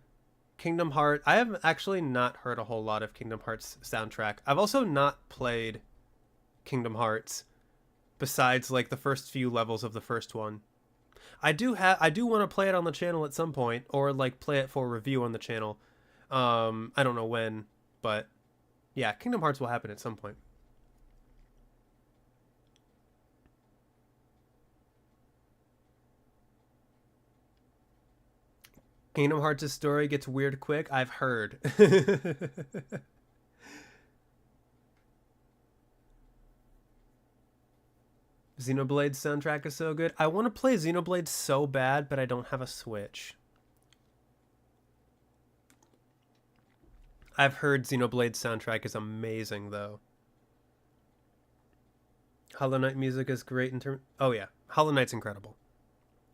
Kingdom Hearts. I have actually not heard a whole lot of Kingdom Hearts soundtrack. I've also not played Kingdom Hearts besides like the first few levels of the first one. I do want to play it on the channel at some point, or like play it for review on the channel. I don't know when, but yeah, Kingdom Hearts will happen at some point. Kingdom Hearts' story gets weird quick. I've heard. Xenoblade's soundtrack is so good. I want to play Xenoblade so bad, but I don't have a Switch. I've heard Xenoblade's soundtrack is amazing, though. Hollow Knight music is great in terms. Oh yeah, Hollow Knight's incredible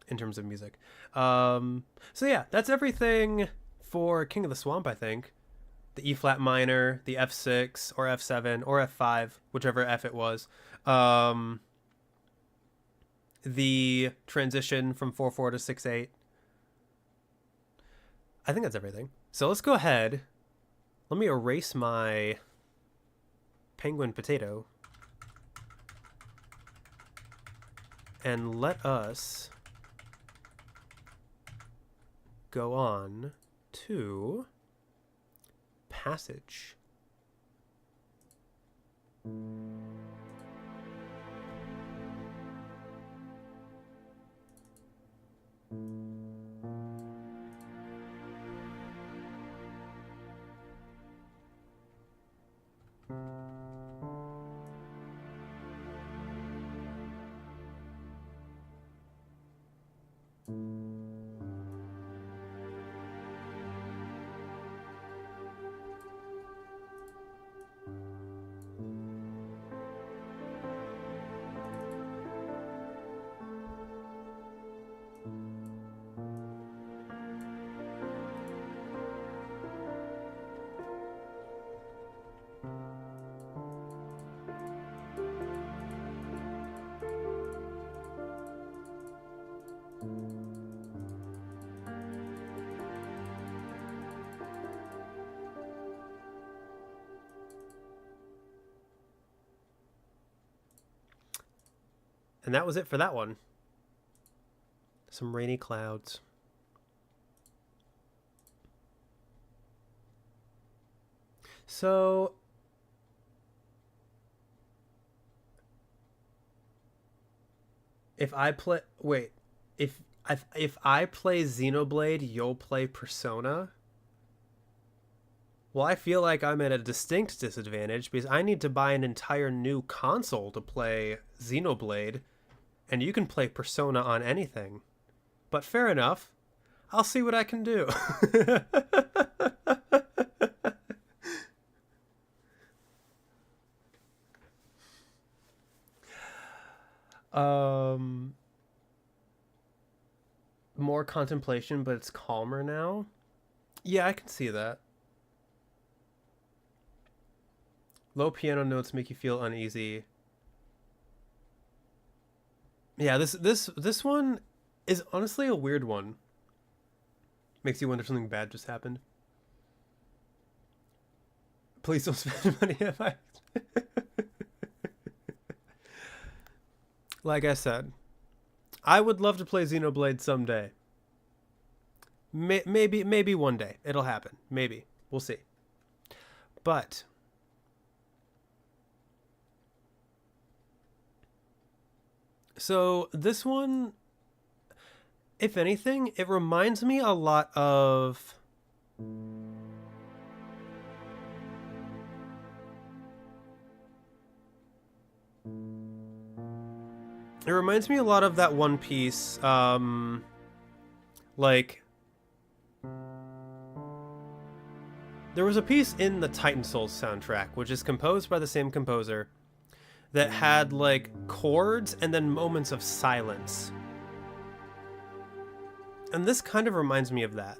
in terms of music. So yeah, that's everything for King of the Swamp, I think. The E flat minor, the F6 or F7 or F5, whichever F it was. The transition from 4/4 to 6/8. I think that's everything. So let's go ahead. Let me erase my penguin potato. And let us go on to Passage. And that was it for that one. Some rainy clouds. So if I play, wait, if If I play Xenoblade, you'll play Persona. Well, I feel like I'm at a distinct disadvantage because I need to buy an entire new console to play Xenoblade, and you can play Persona on anything. But fair enough. I'll see what I can do. um More contemplation, but it's calmer now. Yeah, I can see that. Low piano notes make you feel uneasy. Yeah, this one is honestly a weird one. Makes you wonder if something bad just happened. Please don't spend money if I. Like I said, I would love to play Xenoblade someday. Maybe one day it'll happen. Maybe we'll see. But so this one, if anything, it reminds me a lot of. It reminds me a lot of that One Piece, like, there was a piece in the Titan Souls soundtrack, which is composed by the same composer, that had, like, chords and then moments of silence. And this kind of reminds me of that.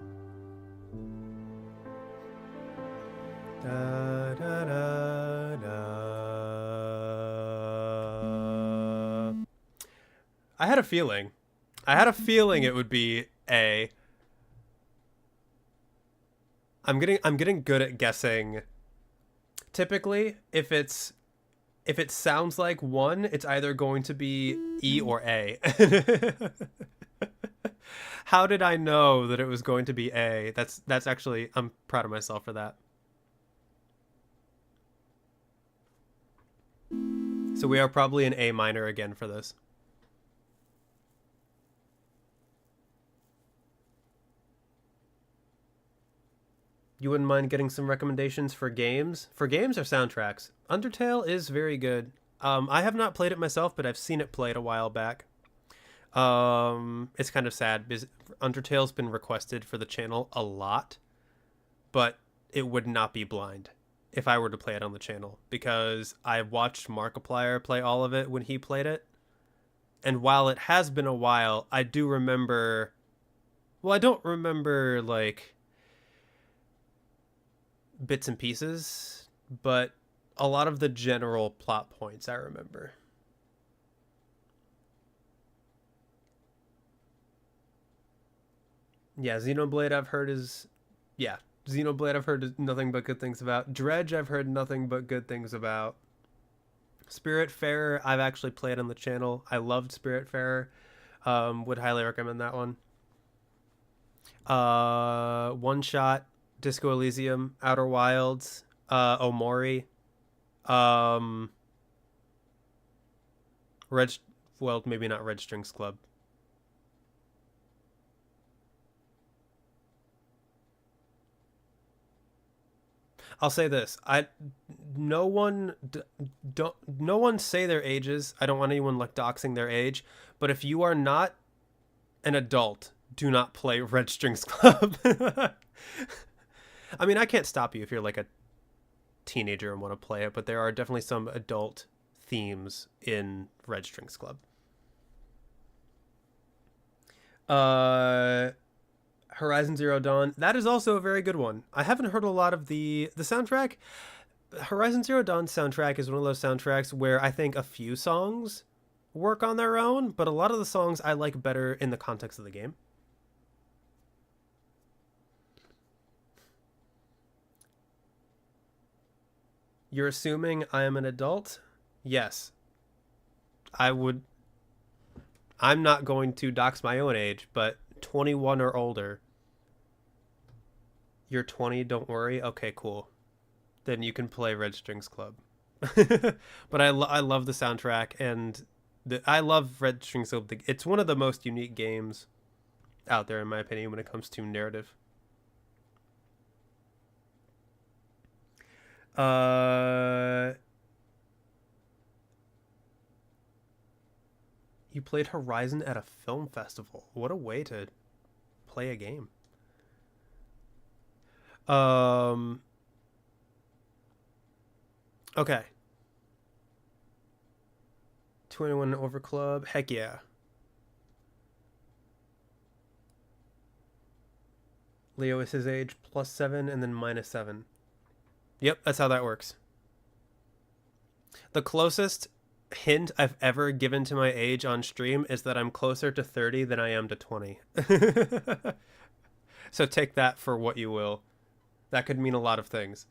Da, da, da, da. I had a feeling. It would be A. I'm getting good at guessing. Typically, if it sounds like one, it's either going to be E or A. How did I know that it was going to be A? That's actually, I'm proud of myself for that. So we are probably in A minor again for this. You wouldn't mind getting some recommendations for games? For games or soundtracks? Undertale is very good. I have not played it myself, but I've seen it played a while back. It's kind of sad because Undertale's been requested for the channel a lot, but it would not be blind if I were to play it on the channel because I watched Markiplier play all of it when he played it. And while it has been a while, I do remember... Well, I don't remember, like... bits and pieces, but a lot of the general plot points I remember. Yeah, Xenoblade I've heard is... Yeah, Xenoblade I've heard nothing but good things about. Dredge I've heard nothing but good things about. Spiritfarer I've actually played on the channel. I loved Spiritfarer. Would highly recommend that one. One Shot, Disco Elysium, Outer Wilds, Omori, Red, well, maybe not Red Strings Club. I'll say this: no one say their ages. I don't want anyone like doxing their age. But if you are not an adult, do not play Red Strings Club. I mean, I can't stop you if you're like a teenager and want to play it, but there are definitely some adult themes in Red Strings Club. Horizon Zero Dawn, that is also a very good one. I haven't heard a lot of the soundtrack. Horizon Zero Dawn soundtrack is one of those soundtracks where I think a few songs work on their own, but a lot of the songs I like better in the context of the game. You're assuming I am an adult? Yes. I'm not going to dox my own age, but 21 or older. You're 20, don't worry. Okay, cool. Then you can play Red Strings Club. But I love the soundtrack, and I love Red Strings Club. It's one of the most unique games out there, in my opinion, when it comes to narrative. You played Horizon at a film festival. What a way to play a game. Okay. 21 over club. Heck yeah. Leo is his age, +7 and then -7. Yep, that's how that works. The closest hint I've ever given to my age on stream is that I'm closer to 30 than I am to 20. So take that for what you will. That could mean a lot of things.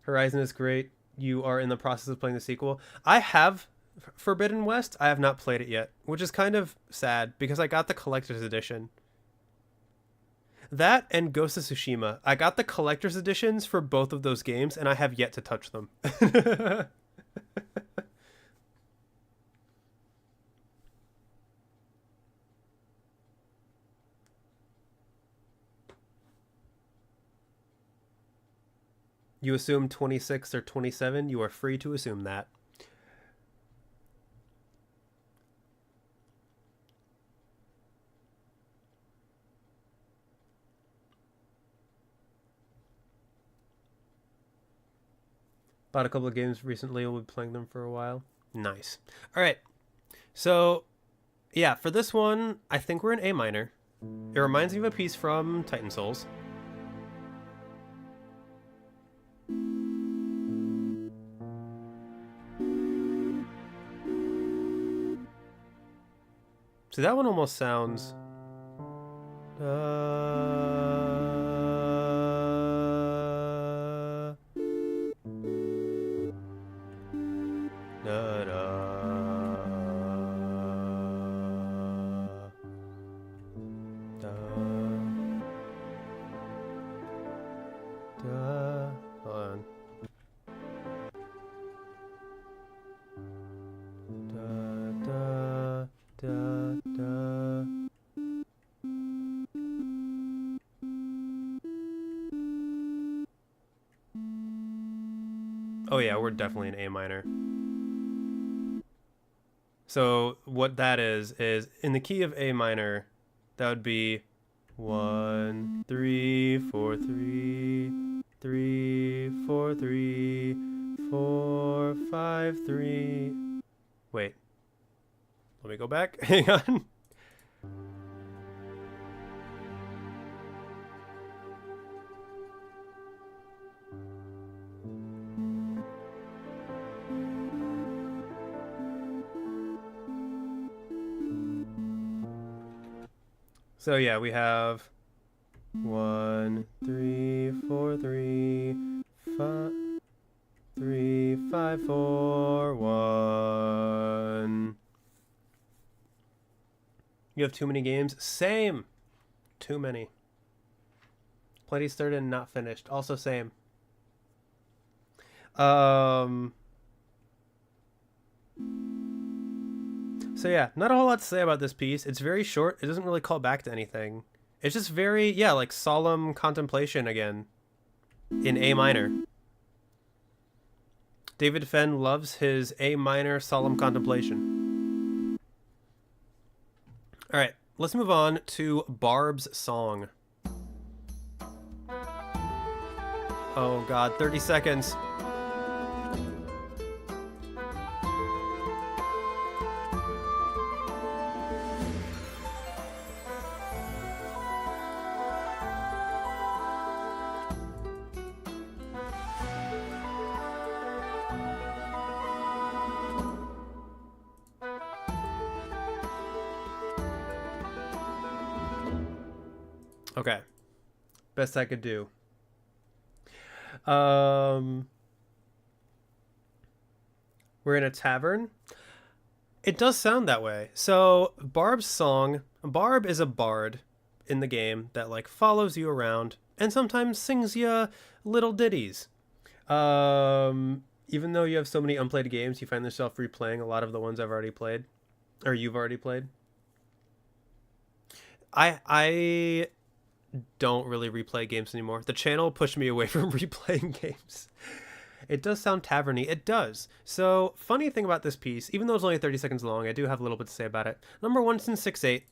Horizon is great. You are in the process of playing the sequel. I have Forbidden West. I have not played it yet, which is kind of sad because I got the collector's edition. That and Ghost of Tsushima. I got the collector's editions for both of those games, and I have yet to touch them. You assume 26 or 27, you are free to assume that. Bought a couple of games recently. We'll be playing them for a while. Nice. All right. So, yeah, for this one, I think we're in A minor. It reminds me of a piece from Titan Souls. See, that one almost sounds... Oh yeah, we're definitely in A minor. So what that is in the key of A minor, that would be 1 3 4 3 3 4 3 4 5 3. Wait. Let me go back. Hang on. So yeah, we have 1 3 4 3 5 3 5 4 1. You have too many games? Same. Too many. Plenty started and not finished. Also same. So yeah, not a whole lot to say about this piece. It's very short. It doesn't really call back to anything. It's just very, yeah, like solemn contemplation again in A minor. David Fenn loves his A minor solemn contemplation. All right, let's move on to Barb's song. Oh God, 30 seconds. Okay. Best I could do. We're in a tavern. It does sound that way. So Barb's song, Barb is a bard in the game that like follows you around and sometimes sings you little ditties. Even though you have so many unplayed games, you find yourself replaying a lot of the ones I've already played, or you've already played. I don't really replay games anymore. The channel pushed me away from replaying games. It does sound taverny. It does. So, funny thing about this piece, even though it's only 30 seconds long, I do have a little bit to say about it. Number 1 since 6/8.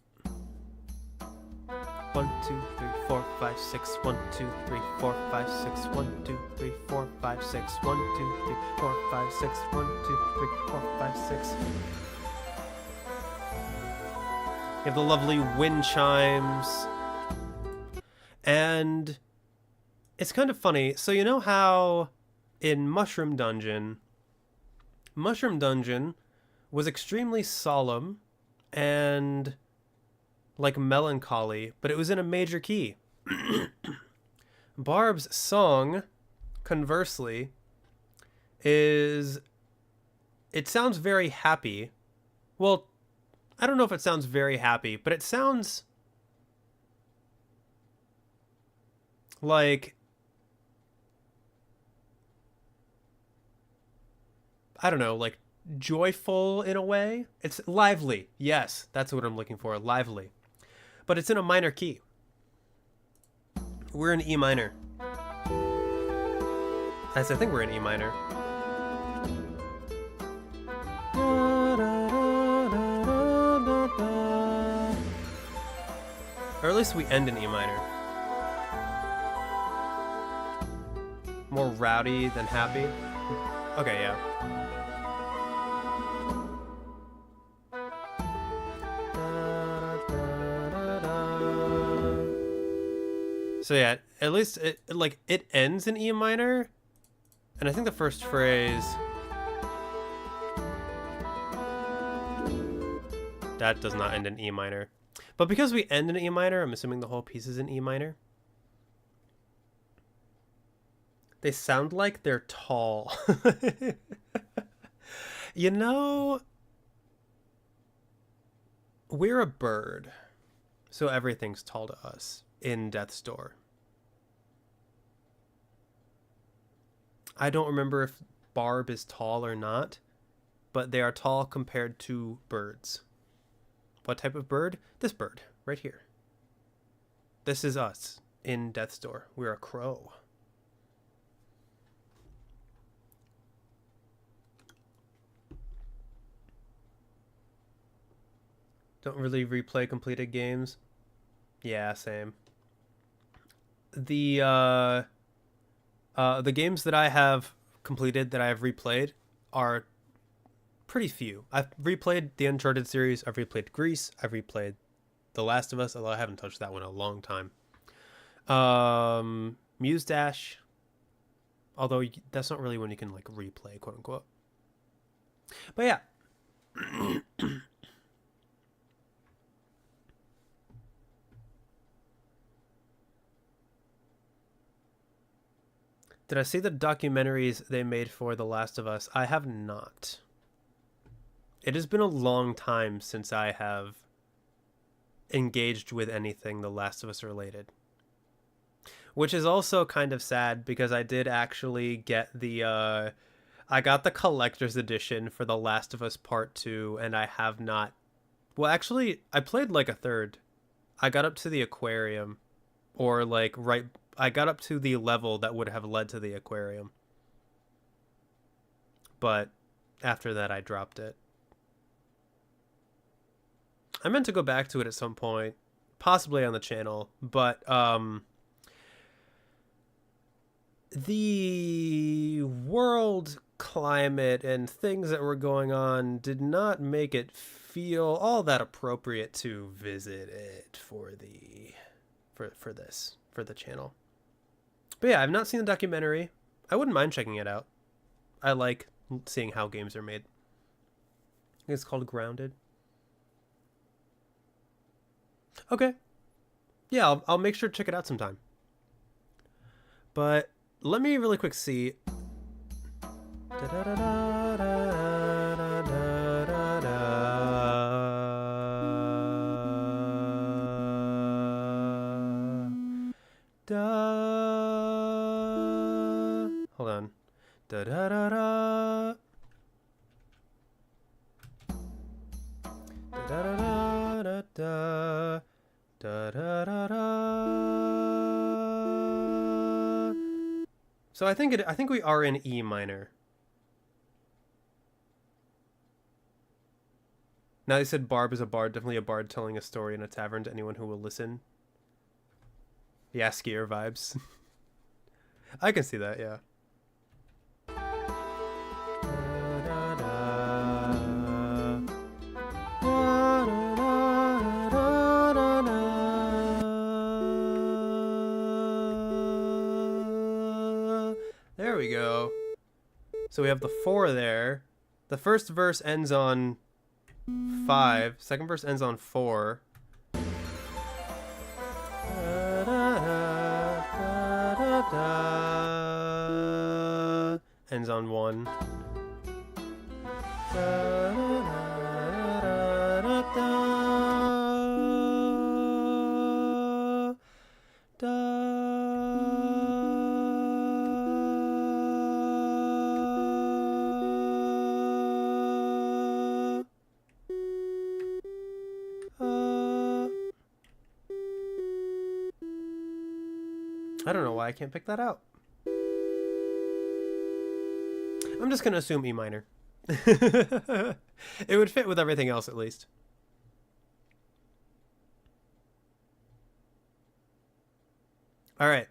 1, 2, 3, 4, 5, 6. 1, 2, 3, 4, 5, 6. 1, 2, 3, 4, 5, 6. 1, 2, 3, 4, 5, 6. 1, 2, 3, 4, 5, 6. You have the lovely wind chimes. And it's kind of funny. So you know how in Mushroom Dungeon was extremely solemn and like melancholy, but it was in a major key. Barb's song, conversely, it sounds very happy. Well, I don't know if it sounds very happy, but it sounds like, I don't know, like joyful in a way. It's lively. Yes, that's what I'm looking for. Lively. But it's in a minor key. We're in E minor. As I think we're in E minor. Or at least we end in E minor. More rowdy than happy. Okay, yeah. So yeah, at least it ends in E minor, and I think the first phrase that does not end in E minor. But because we end in E minor, I'm assuming the whole piece is in E minor. They sound like they're tall. You know, we're a bird, so everything's tall to us in Death's Door. I don't remember if Barb is tall or not, but they are tall compared to birds. What type of bird? This bird, right here. This is us in Death's Door. We're a crow. Don't really replay completed games. Yeah, same. The games that I have completed that I have replayed are pretty few. I've replayed the Uncharted series. I've replayed Grease. I've replayed The Last of Us, although I haven't touched that one in a long time. Muse Dash, although that's not really when you can like replay, quote unquote. But yeah. Did I see the documentaries they made for The Last of Us? I have not. It has been a long time since I have engaged with anything The Last of Us related. Which is also kind of sad because I did actually get I got the collector's edition for The Last of Us Part 2, and I have not... Well, actually, I played like a third. I got up to the aquarium, or like I got up to the level that would have led to the aquarium. But after that, I dropped it. I meant to go back to it at some point, possibly on the channel, but the world climate and things that were going on did not make it feel all that appropriate to visit it for the channel. But yeah, I've not seen the documentary. I wouldn't mind checking it out. I like seeing how games are made. I think it's called Grounded. Okay. Yeah, I'll make sure to check it out sometime. But let me really quick see. Hold on. Da da da da da da da da da. So I think we are in E minor. Now they said Barb is a bard, definitely a bard telling a story in a tavern to anyone who will listen. Yeah, skier vibes. I can see that, yeah. There we go. So we have the 4 there. The first verse ends on 5. Second verse ends on 4. Ends on 1. I don't know why I can't pick that out. I'm just going to assume E minor. It would fit with everything else at least. All right.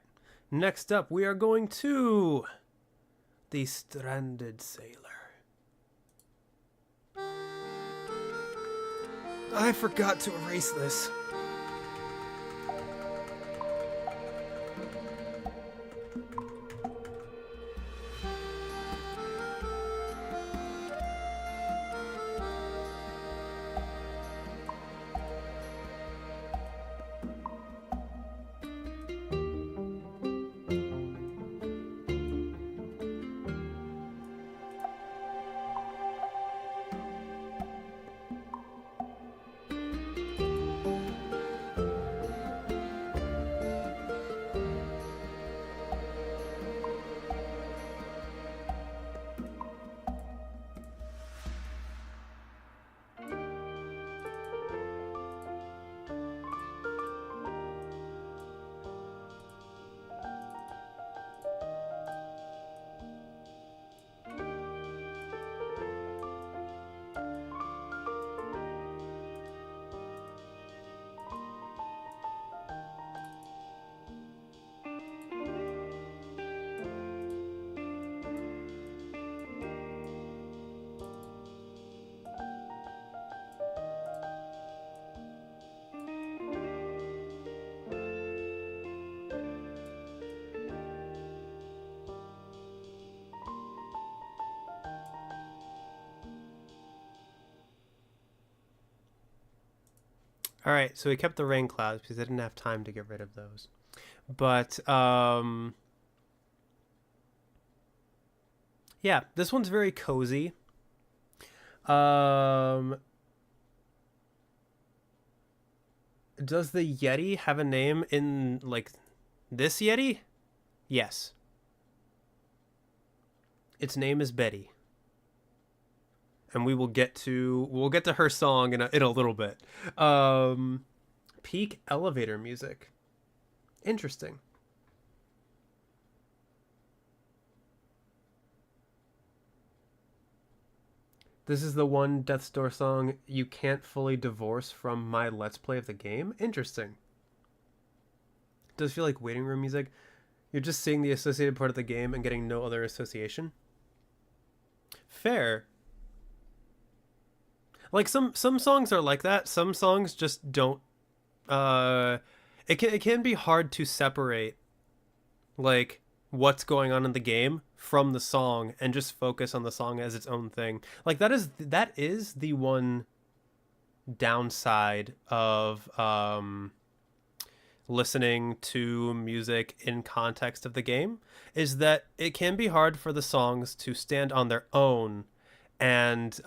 Next up, we are going to The Stranded Sailor. I forgot to erase this. All right, so we kept the rain clouds because I didn't have time to get rid of those. But yeah, this one's very cozy. Does the Yeti have a name in like this Yeti? Yes. Its name is Betty. And we'll get to her song in a little bit. Peak elevator music. Interesting. This is the one Death's Door song you can't fully divorce from my Let's Play of the game. Interesting. It does feel like waiting room music. You're just seeing the associated part of the game and getting no other association. Fair. Like some songs are like that. Some songs just don't. It can be hard to separate, like, what's going on in the game from the song and just focus on the song as its own thing. Like that is the one downside of listening to music in context of the game, is that it can be hard for the songs to stand on their own and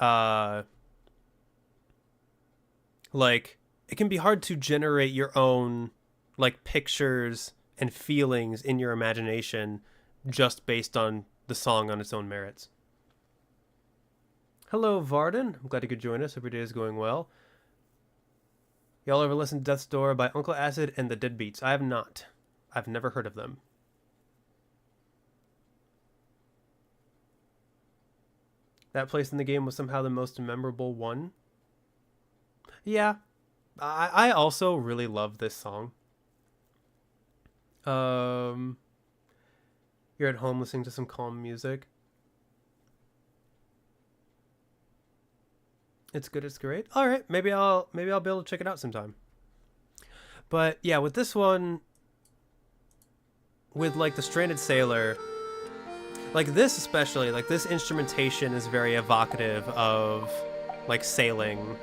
like it can be hard to generate your own like pictures and feelings in your imagination just based on the song on its own merits. Hello, Varden. I'm glad you could join us. Hope your day is going well. Y'all ever listened to Death's Door by Uncle Acid and the Deadbeats? I have not. I've never heard of them. That place in the game was somehow the most memorable one. Yeah, I also really love this song. You're at home listening to some calm music. It's good, it's great. All right, maybe I'll be able to check it out sometime. But yeah, with this one, with like the Stranded Sailor, like this especially, like this instrumentation is very evocative of like sailing.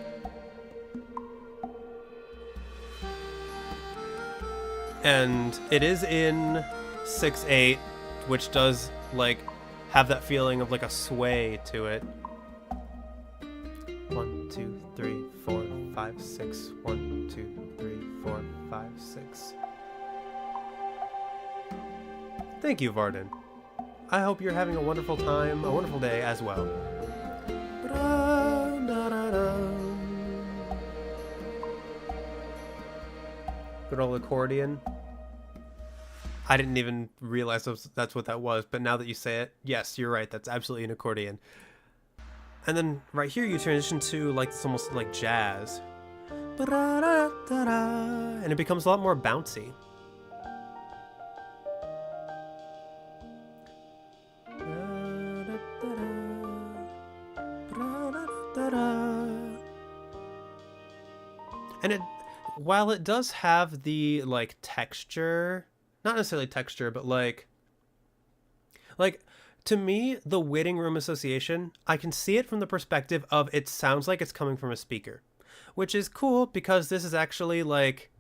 And it is in 6/8, which does like have that feeling of like a sway to it. 1, 2, 3, 4, 5, 6. 1, 2, 3, 4, 5, 6. Thank you, Varden. I hope you're having a wonderful time, a wonderful day as well. Good old accordion. I didn't even realize that's what that was, but now that you say it, yes, you're right. That's absolutely an accordion. And then right here you transition to like it's almost like jazz. And it becomes a lot more bouncy. And it, while it does have the like texture, not necessarily texture, but like to me, the waiting room association, I can see it from the perspective of it sounds like it's coming from a speaker, which is cool because this is actually like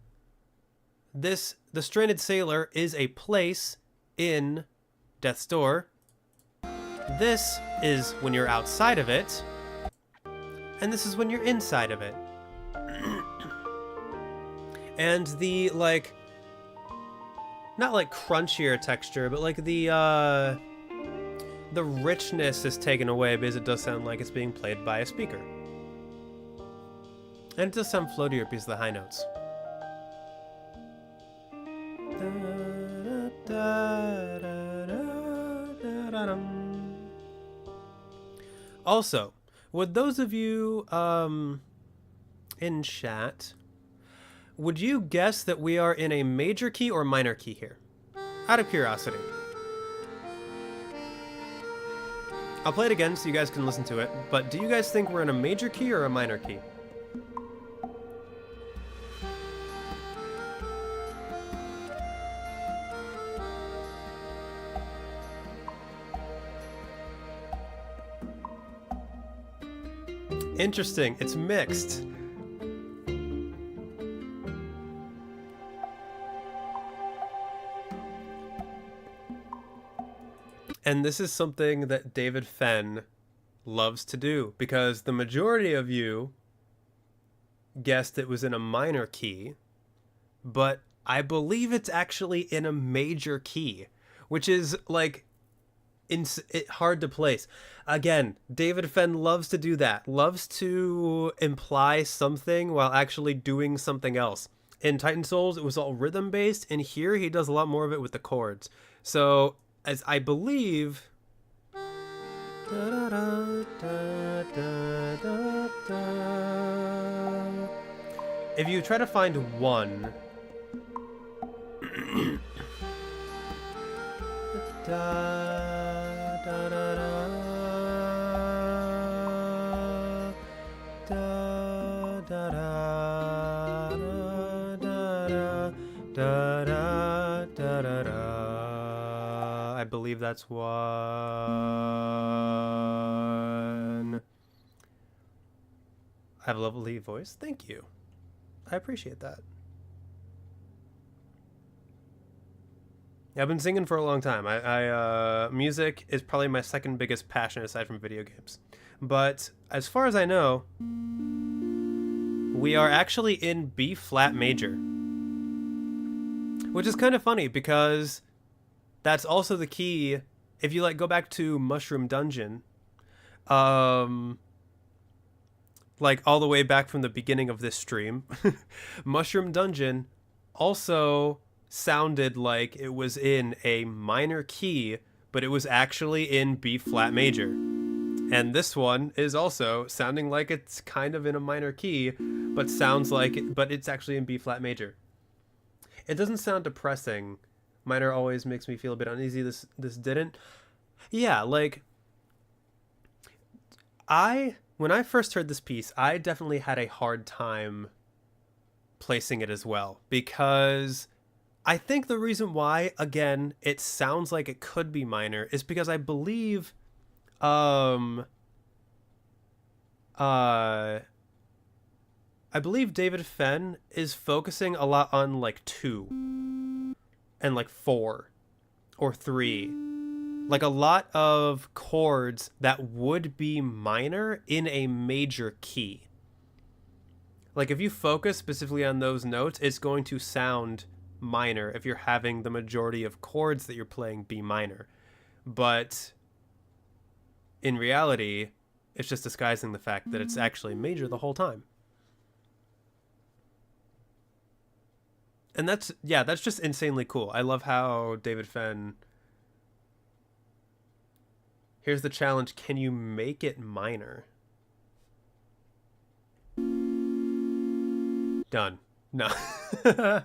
this. The Stranded Sailor is a place in Death's Door. This is when you're outside of it, and this is when you're inside of it. And the like, not like crunchier texture, but like the richness is taken away because it does sound like it's being played by a speaker. And it does sound floatier because of the high notes. Also, would those of you in chat, would you guess that we are in a major key or minor key here? Out of curiosity. I'll play it again so you guys can listen to it, but do you guys think we're in a major key or a minor key? Interesting, it's mixed. And this is something that David Fenn loves to do, because the majority of you guessed it was in a minor key, but I believe it's actually in a major key, which is like hard to place. Again, David Fenn loves to do that, loves to imply something while actually doing something else. In Titan Souls, it was all rhythm based, and here he does a lot more of it with the chords. So as I believe, if you try to find one, I believe that's one. I have a lovely voice. Thank you. I appreciate that. I've been singing for a long time. Music is probably my second biggest passion aside from video games. But as far as I know, we are actually in B flat major, which is kind of funny because that's also the key. If you like go back to Mushroom Dungeon, like like all the way back from the beginning of this stream, Mushroom Dungeon also sounded like it was in a minor key, but it was actually in B flat major. And this one is also sounding like it's kind of in a minor key, but but it's actually in B flat major. It doesn't sound depressing. Minor always makes me feel a bit uneasy. This didn't. Yeah, like when I first heard this piece, I definitely had a hard time placing it as well, because I think the reason why, again, it sounds like it could be minor is because I believe I believe David Fenn is focusing a lot on like 2 and like 4 or 3. Like a lot of chords that would be minor in a major key. Like if you focus specifically on those notes, it's going to sound minor if you're having the majority of chords that you're playing be minor. But in reality, it's just disguising the fact that it's actually major the whole time. And that's just insanely cool. I love how David Fenn... Here's the challenge. Can you make it minor? Done. No. I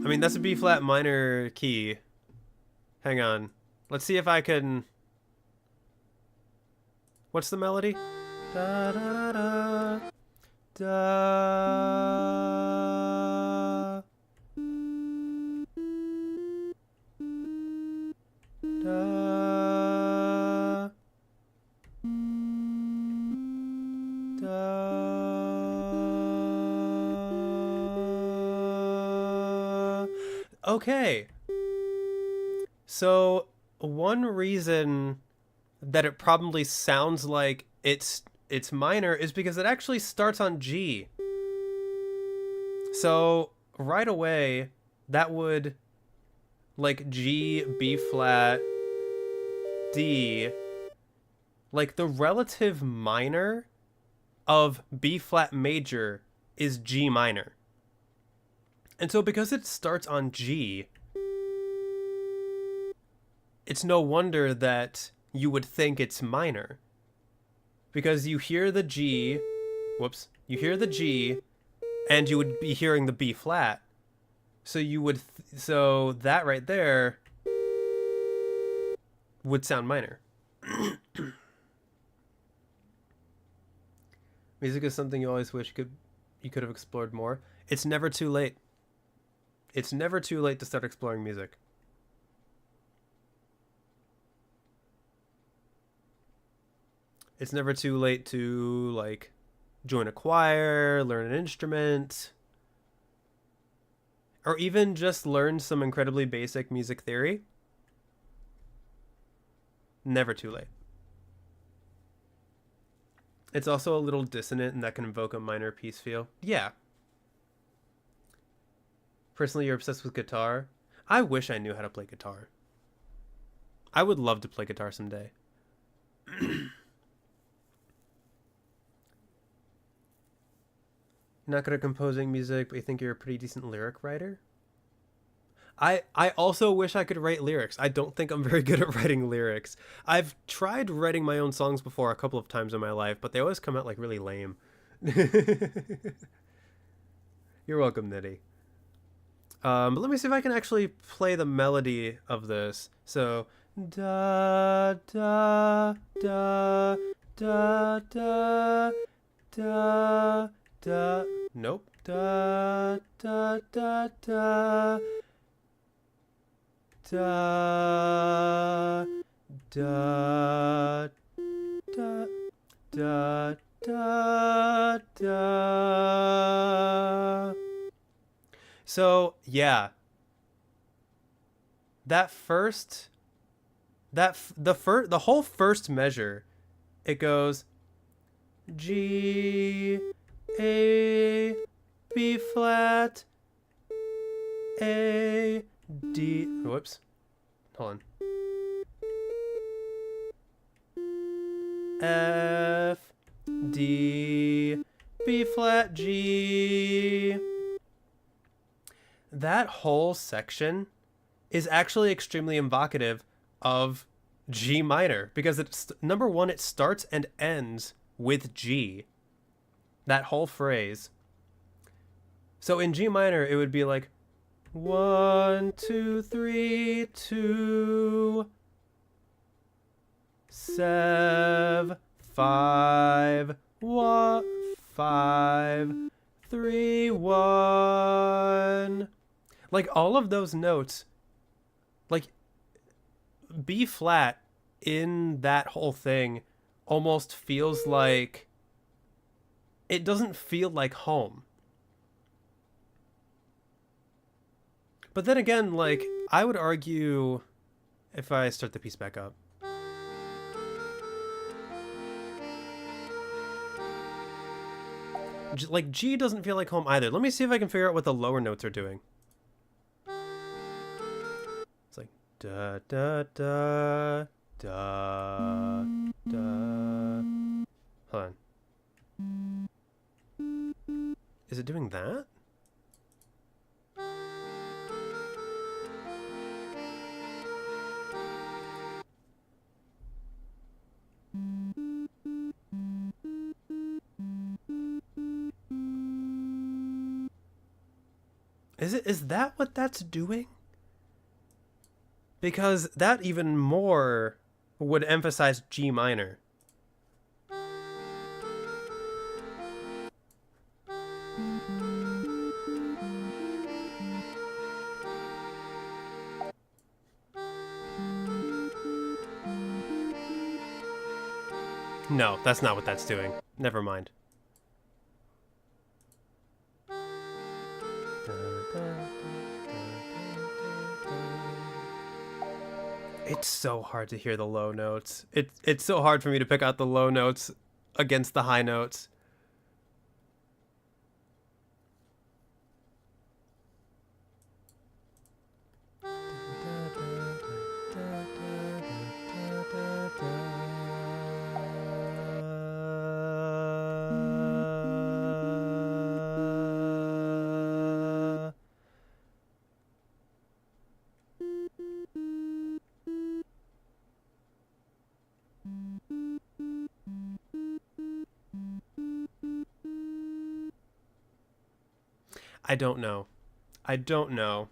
mean, that's a B flat minor key. Hang on. Let's see if I can... What's the melody? Da da da da. Da. Da. Okay. So, one reason that it probably sounds like it's minor is because it actually starts on G. So right away, that would like G, B flat, D. Like the relative minor of B flat major is G minor. And so because it starts on G, it's no wonder that you would think it's minor. Because you hear the G, you hear the G, and you would be hearing the B flat. So you would, so that right there would sound minor. Music is something you always wish you could have explored more. It's never too late. It's never too late to start exploring music. It's never too late to, like, join a choir, learn an instrument, or even just learn some incredibly basic music theory. Never too late. It's also a little dissonant, and that can invoke a minor piece feel. Yeah. Personally, you're obsessed with guitar. I wish I knew how to play guitar. I would love to play guitar someday. Not good at composing music, but you think you're a pretty decent lyric writer? I also wish I could write lyrics. I don't think I'm very good at writing lyrics. I've tried writing my own songs before a couple of times in my life, but they always come out like really lame. You're welcome, Nitty. But let me see if I can actually play the melody of this. So, da da da da da da da. Nope. Da da da da da da da da da da. So yeah, the whole first measure, it goes G, A, B flat, A, D. Whoops, hold on. F, D, B flat, G. That whole section is actually extremely evocative of G minor because it's number one, it starts and ends with G. That whole phrase. So in G minor, it would be like 1, 2, 3, 2, 7, 5, 1, 5, 3, 1. Like all of those notes, like B flat in that whole thing almost feels like, it doesn't feel like home. But then again, like, I would argue, if I start the piece back up, like, G doesn't feel like home either. Let me see if I can figure out what the lower notes are doing. It's like, da, da, da, da, da. Hold on. Is it doing that? Is that what that's doing? Because that even more would emphasize G minor. No, that's not what that's doing. Never mind. It's so hard to hear the low notes. It's so hard for me to pick out the low notes against the high notes. I don't know. I don't know.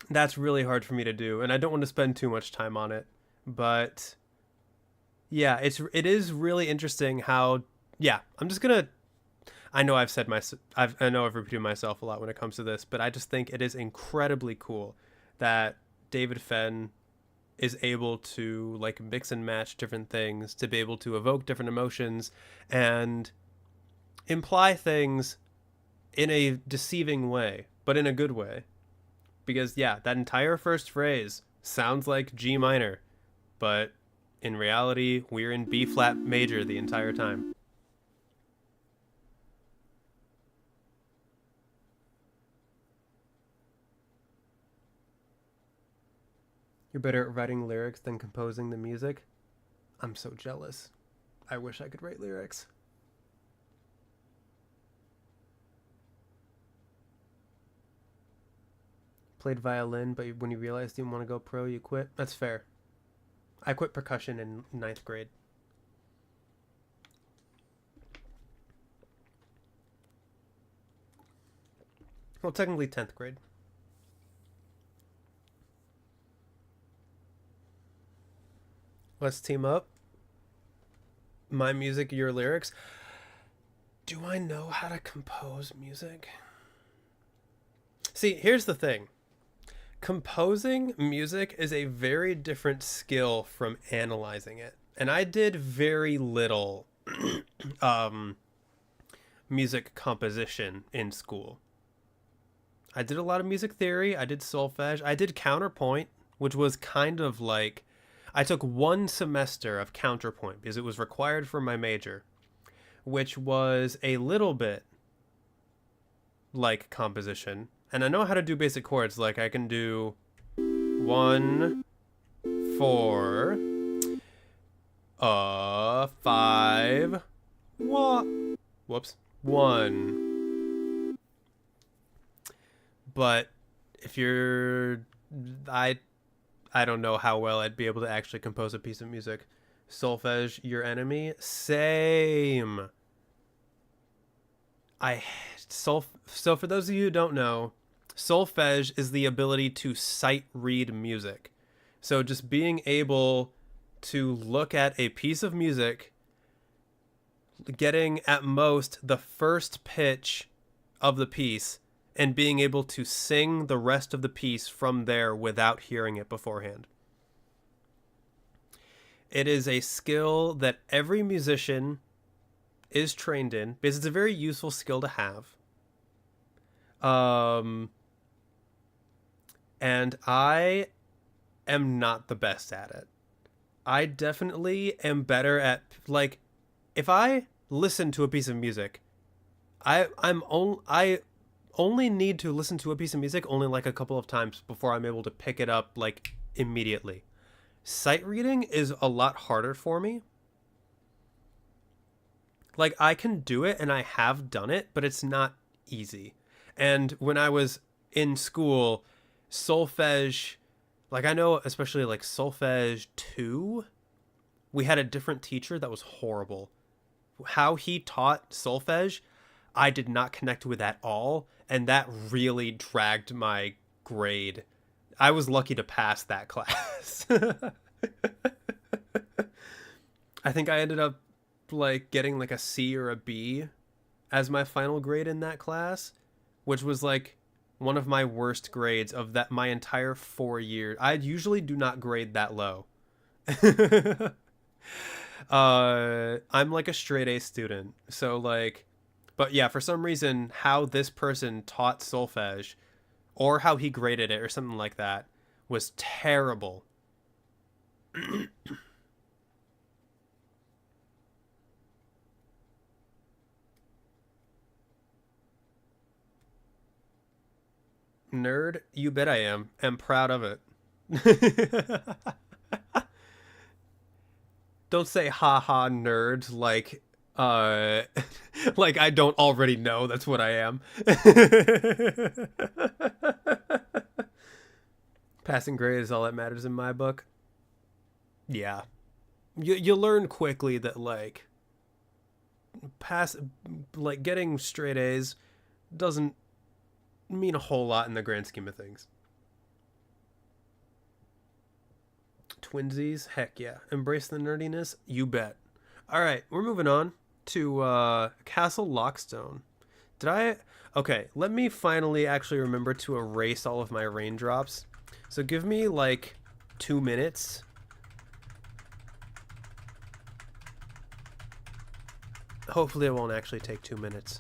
That's really hard for me to do, and I don't want to spend too much time on it. But yeah, it is really interesting how, yeah, I'm just gonna, I know I know I've repeated myself a lot when it comes to this, but I just think it is incredibly cool that David Fenn is able to like mix and match different things to be able to evoke different emotions and imply things in a deceiving way, but in a good way. Because yeah, that entire first phrase sounds like G minor, but in reality, we're in B flat major the entire time. You're better at writing lyrics than composing the music? I'm so jealous. I wish I could write lyrics. Played violin, but when you realized you didn't want to go pro, you quit? That's fair. I quit percussion in 9th grade. Well, technically 10th grade. Let's team up. My music, your lyrics. Do I know how to compose music? See, here's the thing. Composing music is a very different skill from analyzing it. And I did very little music composition in school. I did a lot of music theory. I did solfege. I did counterpoint, which was kind of like, I took one semester of counterpoint because it was required for my major, which was a little bit like composition. And I know how to do basic chords. Like I can do 1, 4. 5. What? Whoops. 1. But if you're, I, I don't know how well I'd be able to actually compose a piece of music. Solfege, your enemy. Same. So for those of you who don't know, solfege is the ability to sight read music. So just being able to look at a piece of music, getting at most the first pitch of the piece, and being able to sing the rest of the piece from there without hearing it beforehand. It is a skill that every musician is trained in because it's a very useful skill to have. And I am not the best at it. I definitely am better at, like, if I listen to a piece of music, I only need to listen to a piece of music only like a couple of times before I'm able to pick it up like immediately. Sight reading is a lot harder for me. Like, I can do it and I have done it, but it's not easy. And when I was in school, solfege, like, I know especially like solfege 2, we had a different teacher that was horrible. How he taught solfege, I did not connect with at all, and that really dragged my grade. I was lucky to pass that class. I think I ended up like getting like a C or a B as my final grade in that class, which was like one of my worst grades of that my entire 4 years. I usually do not grade that low. I'm like a straight A student, so like, but yeah, for some reason, how this person taught solfege, or how he graded it, or something like that, was terrible. Nerd, you bet I am. Am proud of it. Don't say ha ha nerd like like I don't already know that's what I am. Passing grade is all that matters in my book. Yeah. You learn quickly that like pass like getting straight A's doesn't mean a whole lot in the grand scheme of things. Twinsies, heck yeah. Embrace the nerdiness, you bet. All right, we're moving on to Castle Lockstone. Did I? Okay, let me finally actually remember to erase all of my raindrops. So give me like 2 minutes. Hopefully it won't actually take 2 minutes.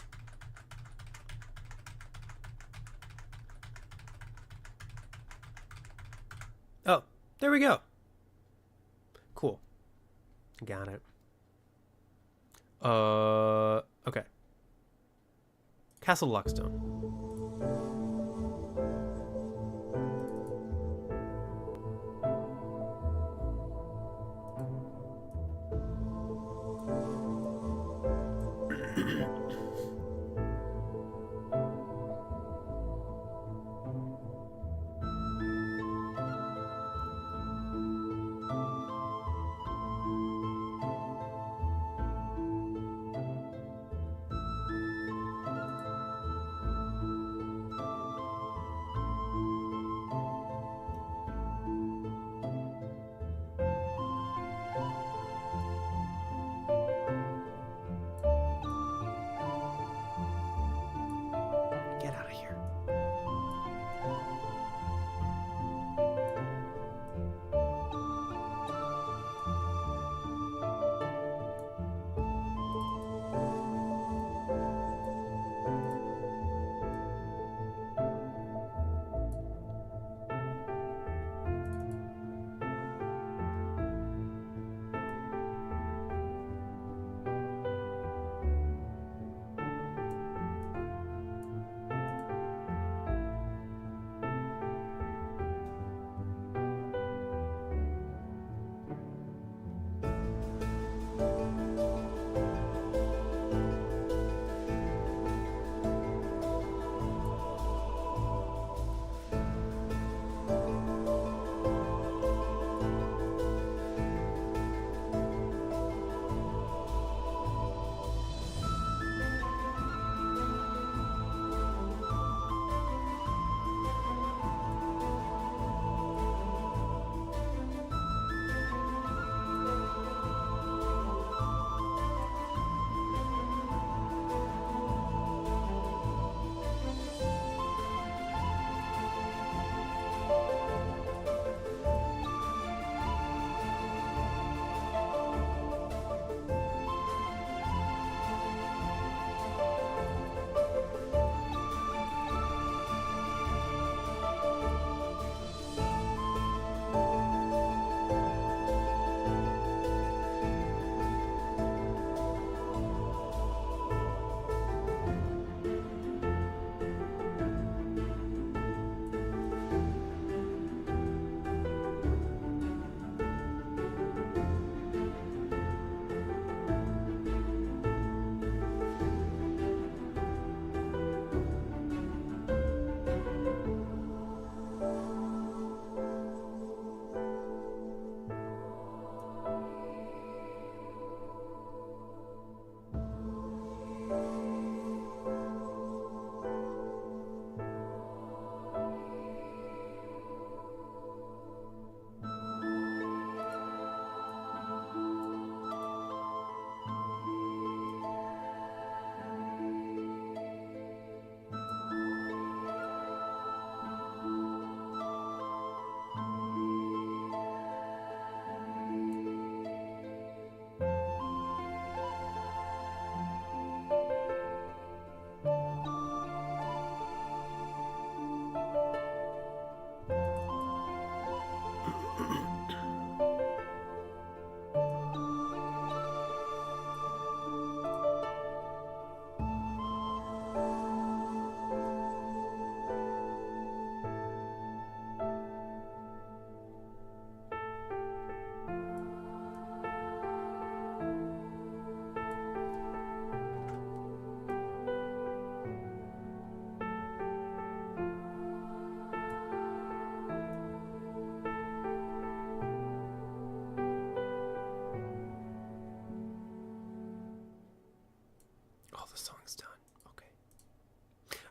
Oh, there we go. Cool. Got it. Okay. Castle Lockstone.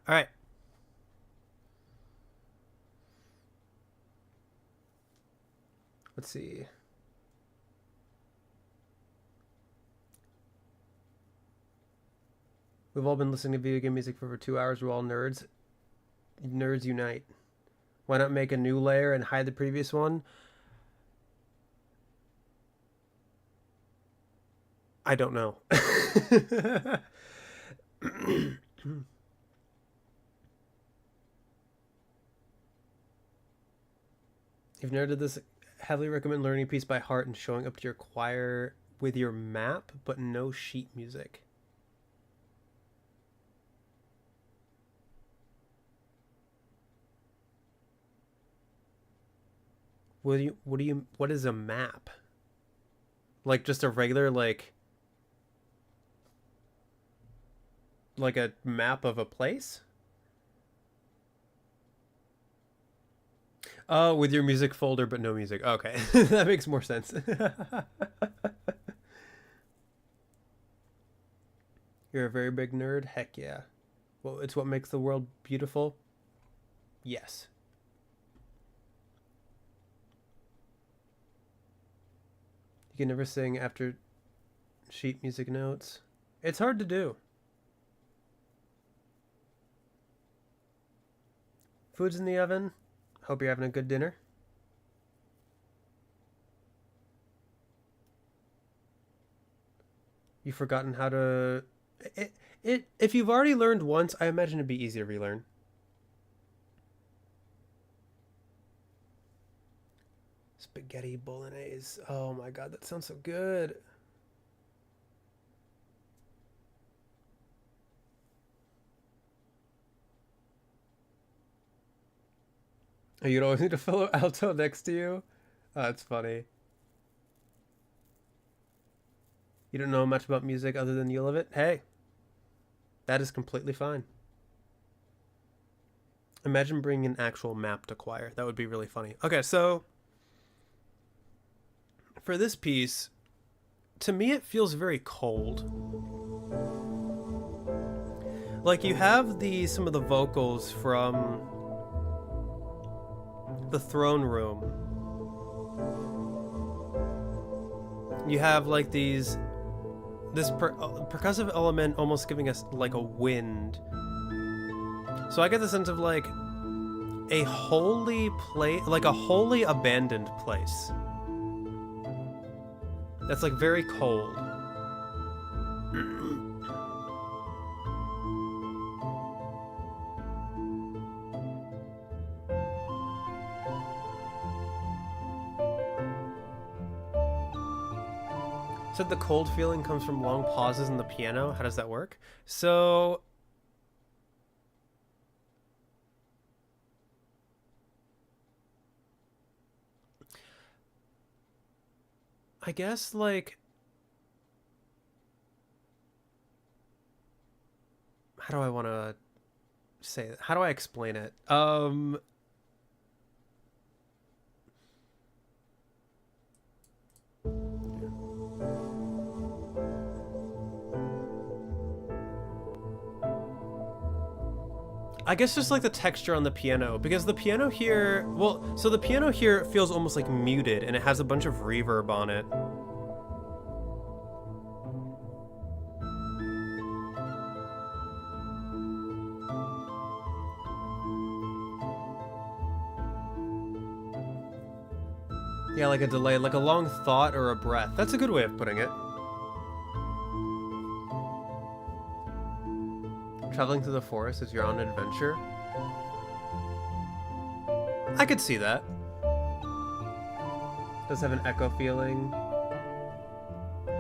All right. Let's see. We've all been listening to video game music for over 2 hours. We're all nerds. Nerds unite. Why not make a new layer and hide the previous one? I don't know. If you nerded this, heavily recommend learning a piece by heart and showing up to your choir with your map, but no sheet music. What is a map? Like just a regular like a map of a place? Oh, with your music folder but no music. Okay. That makes more sense. You're a very big nerd? Heck yeah. Well, it's what makes the world beautiful? Yes. You can never sing after sheet music notes. It's hard to do. Food's in the oven. Hope you're having a good dinner. You've forgotten how to... If you've already learned once, I imagine it'd be easy to relearn. Spaghetti bolognese. Oh my god, that sounds so good. You'd always need a fellow alto next to you? Oh, that's funny. You don't know much about music other than you love it? Hey, that is completely fine. Imagine bringing an actual map to choir. That would be really funny. Okay, so for this piece, to me it feels very cold. Like you have some of the vocals from the throne room. You have like this percussive element almost giving us like a wind. So I get the sense of like a holy place, like a wholly abandoned place. That's like very cold. So the cold feeling comes from long pauses in the piano. How does that work? So I guess like how do I want to say it? How do I explain it? I guess just like the texture on the piano, because the piano here, well, so the piano here feels almost like muted and it has a bunch of reverb on it. Yeah, like a delay, like a long thought or a breath. That's a good way of putting it. Traveling through the forest as you're on an adventure. I could see that. Does have an echo feeling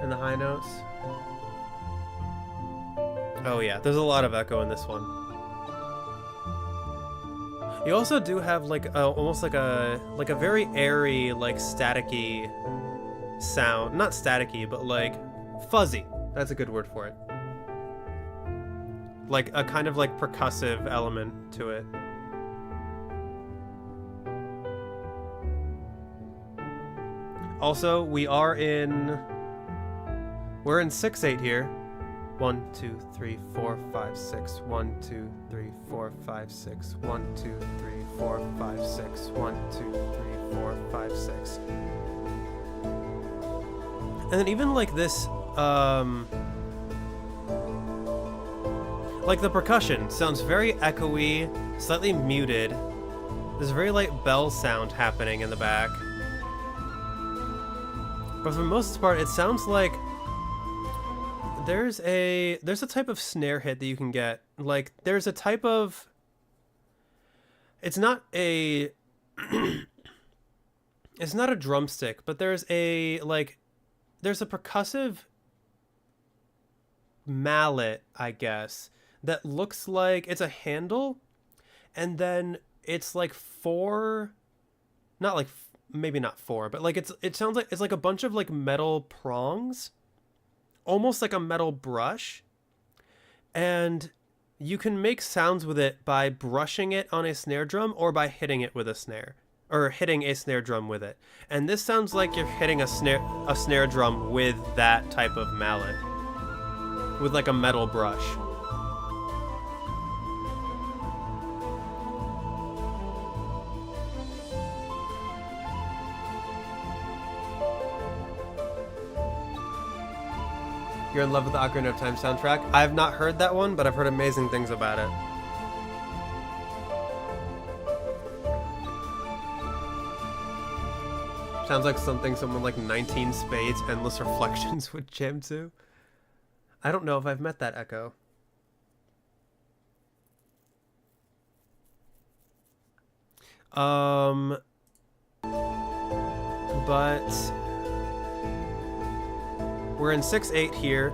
in the high notes. Oh yeah, there's a lot of echo in this one. You also do have like almost like a very airy, like staticky sound. Not staticky, but like fuzzy. That's a good word for it. Like a kind of like percussive element to it. Also, we're in 6/8 here. 1, 2, 3, 4, 5, 6. 1, 2, 3, 4, 5, 6. 1, 2, 3, 4, 5, 6. 1, 2, 3, 4, 5, 6. And then even like this, like the percussion sounds very echoey, slightly muted. There's a very light bell sound happening in the back. But for the most part, it sounds like there's a type of snare hit that you can get. Like there's a type of, it's not a it's not a drumstick, but there's a percussive mallet, I guess, that looks like it's a handle, and then it's like four, not like, maybe not four, but like it sounds like it's like a bunch of like metal prongs, almost like a metal brush, and you can make sounds with it by brushing it on a snare drum or by hitting it with a snare, or hitting a snare drum with it. And this sounds like you're hitting a snare drum with that type of mallet, with like a metal brush. You're in love with the Ocarina of Time soundtrack? I have not heard that one, but I've heard amazing things about it. Sounds like something someone like 19 Spades Endless Reflections would jam to. I don't know if I've met that echo. But we're in 6/8 here.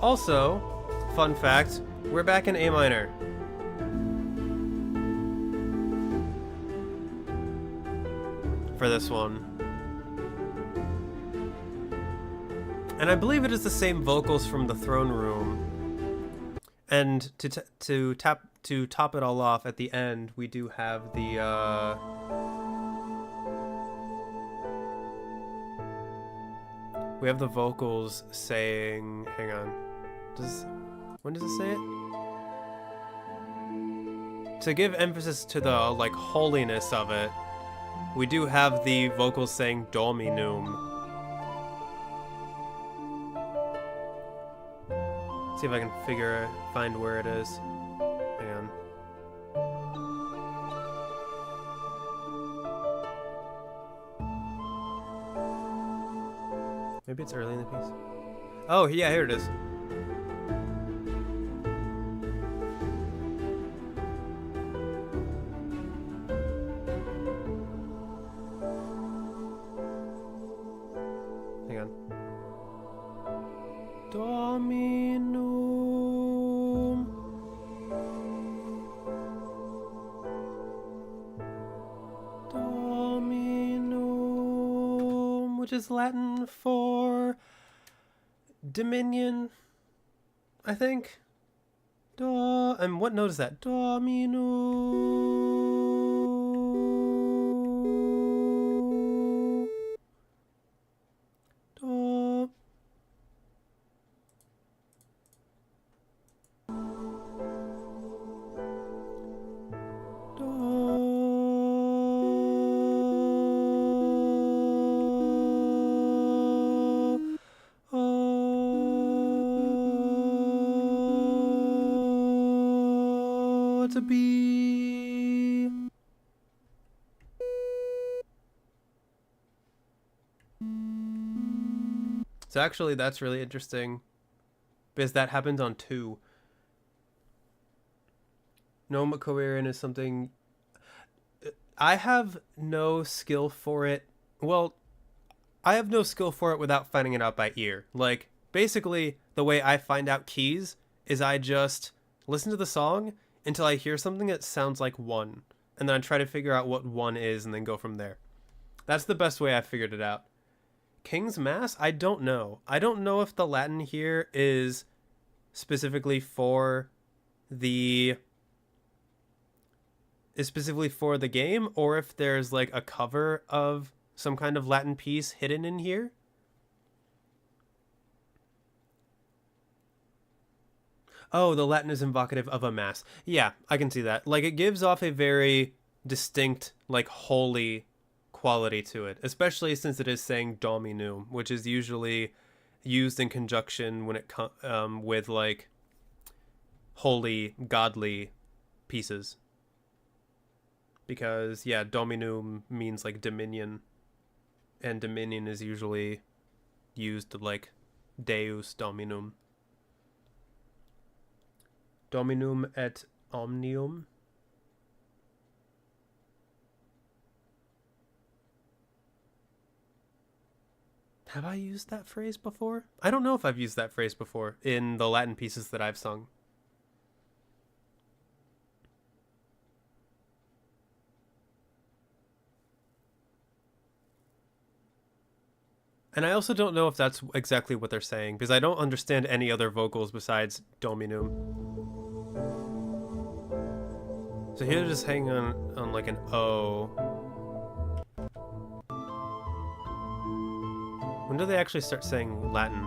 Also, fun fact, we're back in A minor. For this one. And I believe it is the same vocals from the throne room. And to top it all off at the end, we do have the we have the vocals saying, hang on. When does it say it? To give emphasis to the like holiness of it, we do have the vocals saying Dominum. See if I can find where it is. Hang on. Maybe it's early in the piece. Oh, yeah, here it is. Hang on. Dominum. Dominum, which is Latin for Dominion, I think. And what note is that? Domino. Do. To be. So actually that's really interesting because that happens on 2. No Makoirin is something I have no skill for it. Well, I have no skill for it without finding it out by ear. Like basically the way I find out keys is I just listen to the song until I hear something that sounds like 1, and then I try to figure out what 1 is and then go from there. That's the best way I figured it out. King's Mass? I don't know. I don't know if the Latin here is specifically for the game, or if there's like a cover of some kind of Latin piece hidden in here. Oh, the Latin is invocative of a mass. Yeah, I can see that. Like, it gives off a very distinct, like, holy quality to it, especially since it is saying Dominum, which is usually used in conjunction when it with like holy, godly pieces. Because yeah, Dominum means like dominion, and dominion is usually used to like Deus Dominum. Dominum et omnium. Have I used that phrase before? I don't know if I've used that phrase before in the Latin pieces that I've sung. And I also don't know if that's exactly what they're saying, because I don't understand any other vocals besides Dominum. So here they're just hanging on like an O. When do they actually start saying Latin?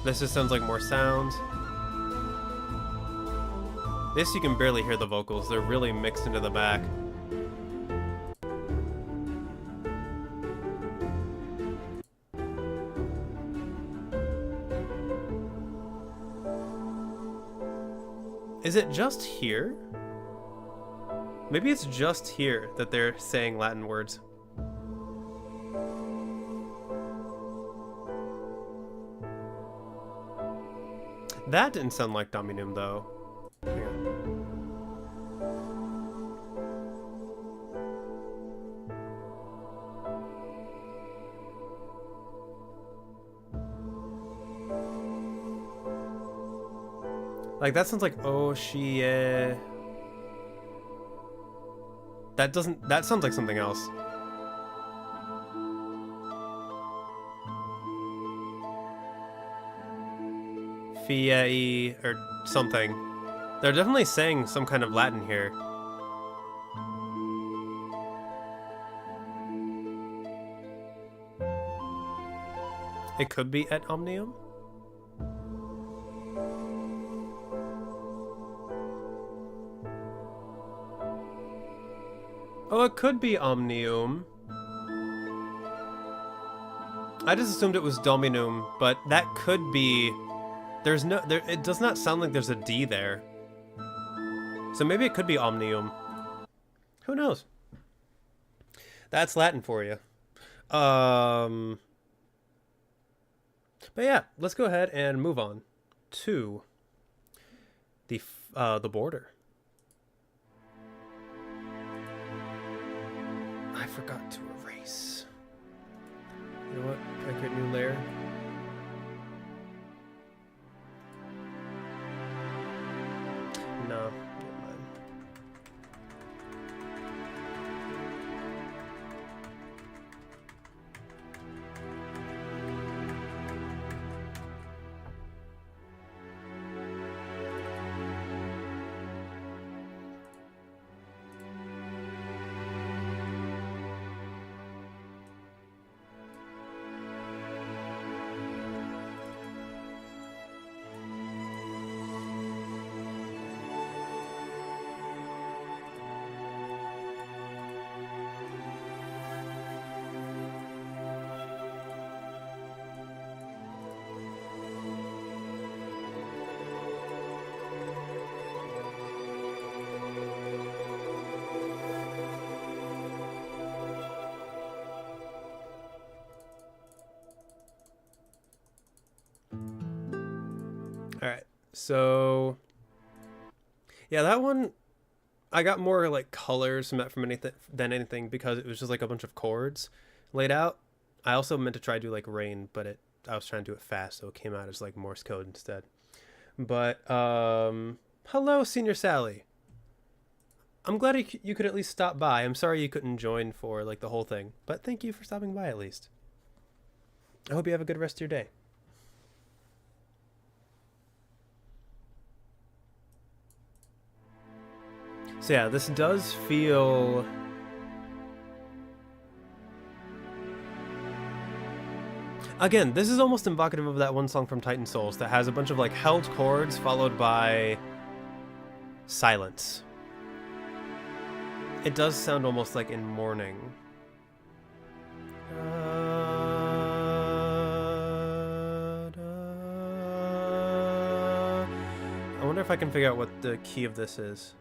This just sounds like more sounds. This you can barely hear the vocals. They're really mixed into the back. Is it just here? Maybe it's just here that they're saying Latin words. That didn't sound like Dominum, though. Here. Like, that sounds like, oh, she, That sounds like something else. Fiei, or something. They're definitely saying some kind of Latin here. It could be et omnium? Oh, it could be omnium. I just assumed it was dominum, but that could be... it does not sound like there's a D there. So maybe it could be omnium. Who knows? That's Latin for you. But yeah, let's go ahead and move on to the border. I forgot to erase. You know what? Can I create a new layer? No, never mind. Alright, so... yeah, that one... I got more, like, colors from that than anything because it was just, like, a bunch of chords laid out. I also meant to try to do, like, rain, but I was trying to do it fast, so it came out as, like, Morse code instead. But, hello, Senior Sally. I'm glad you could at least stop by. I'm sorry you couldn't join for, like, the whole thing. But thank you for stopping by, at least. I hope you have a good rest of your day. So yeah, this does feel Again, this is almost evocative of that one song from Titan Souls that has a bunch of like held chords followed by silence. It does sound almost like in mourning. I wonder if I can figure out what the key of this is.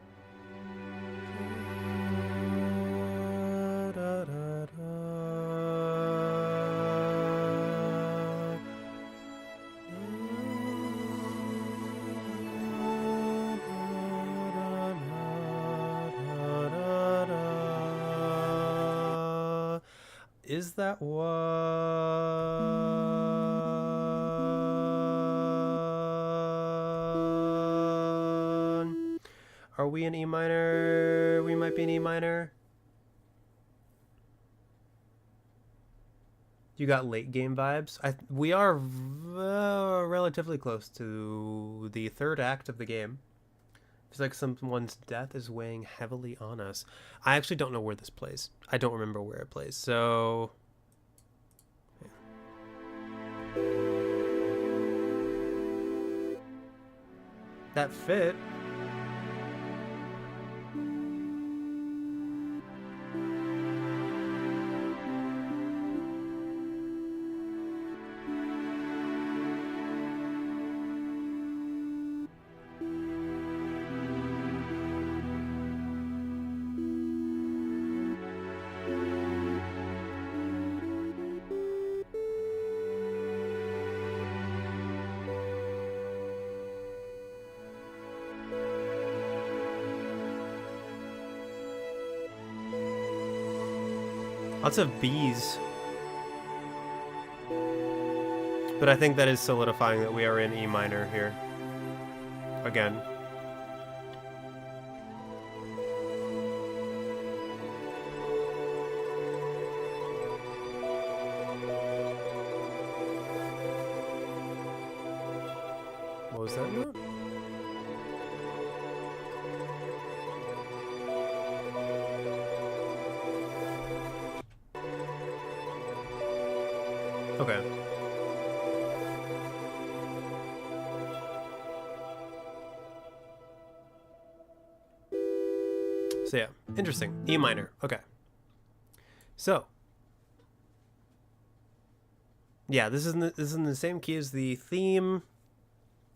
Is that one? Are we in E minor? We might be in E minor. You got late game vibes. We are relatively close to the third act of the game. It's like someone's death is weighing heavily on us. I actually don't know where this plays. I don't remember where it plays. So that fit. Lots of B's. But I think that is solidifying that we are in E minor here. Again. What was that note? Okay. So yeah, interesting. E minor. Okay. So yeah, this is in the same key as the theme.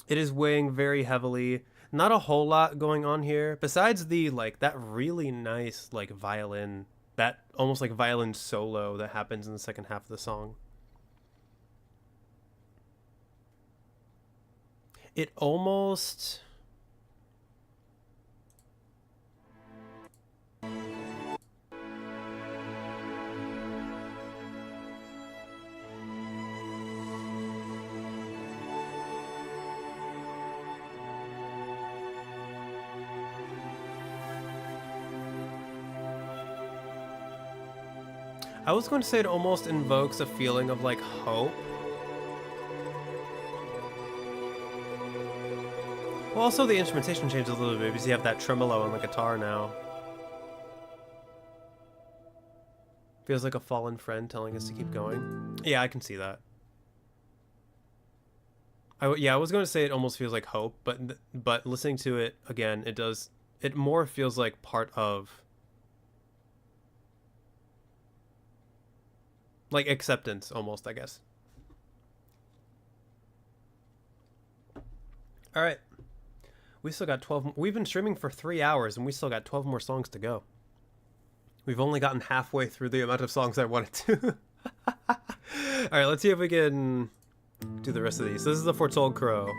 It is weighing very heavily. Not a whole lot going on here besides the like that really nice like violin, that almost like violin solo that happens in the second half of the song. It almost... I was going to say it almost invokes a feeling of like hope. Well, also the instrumentation changes a little bit because you have that tremolo on the guitar now. Feels like a fallen friend telling us to keep going. Yeah, I can see that. Yeah, I was going to say it almost feels like hope, but listening to it again, it does. It more feels like part of, like, acceptance almost, I guess. All right. We still got 12. We've been streaming for 3 hours, and we still got 12 more songs to go. We've only gotten halfway through the amount of songs I wanted to. All right, let's see if we can do the rest of these. This is the Foretold Crow.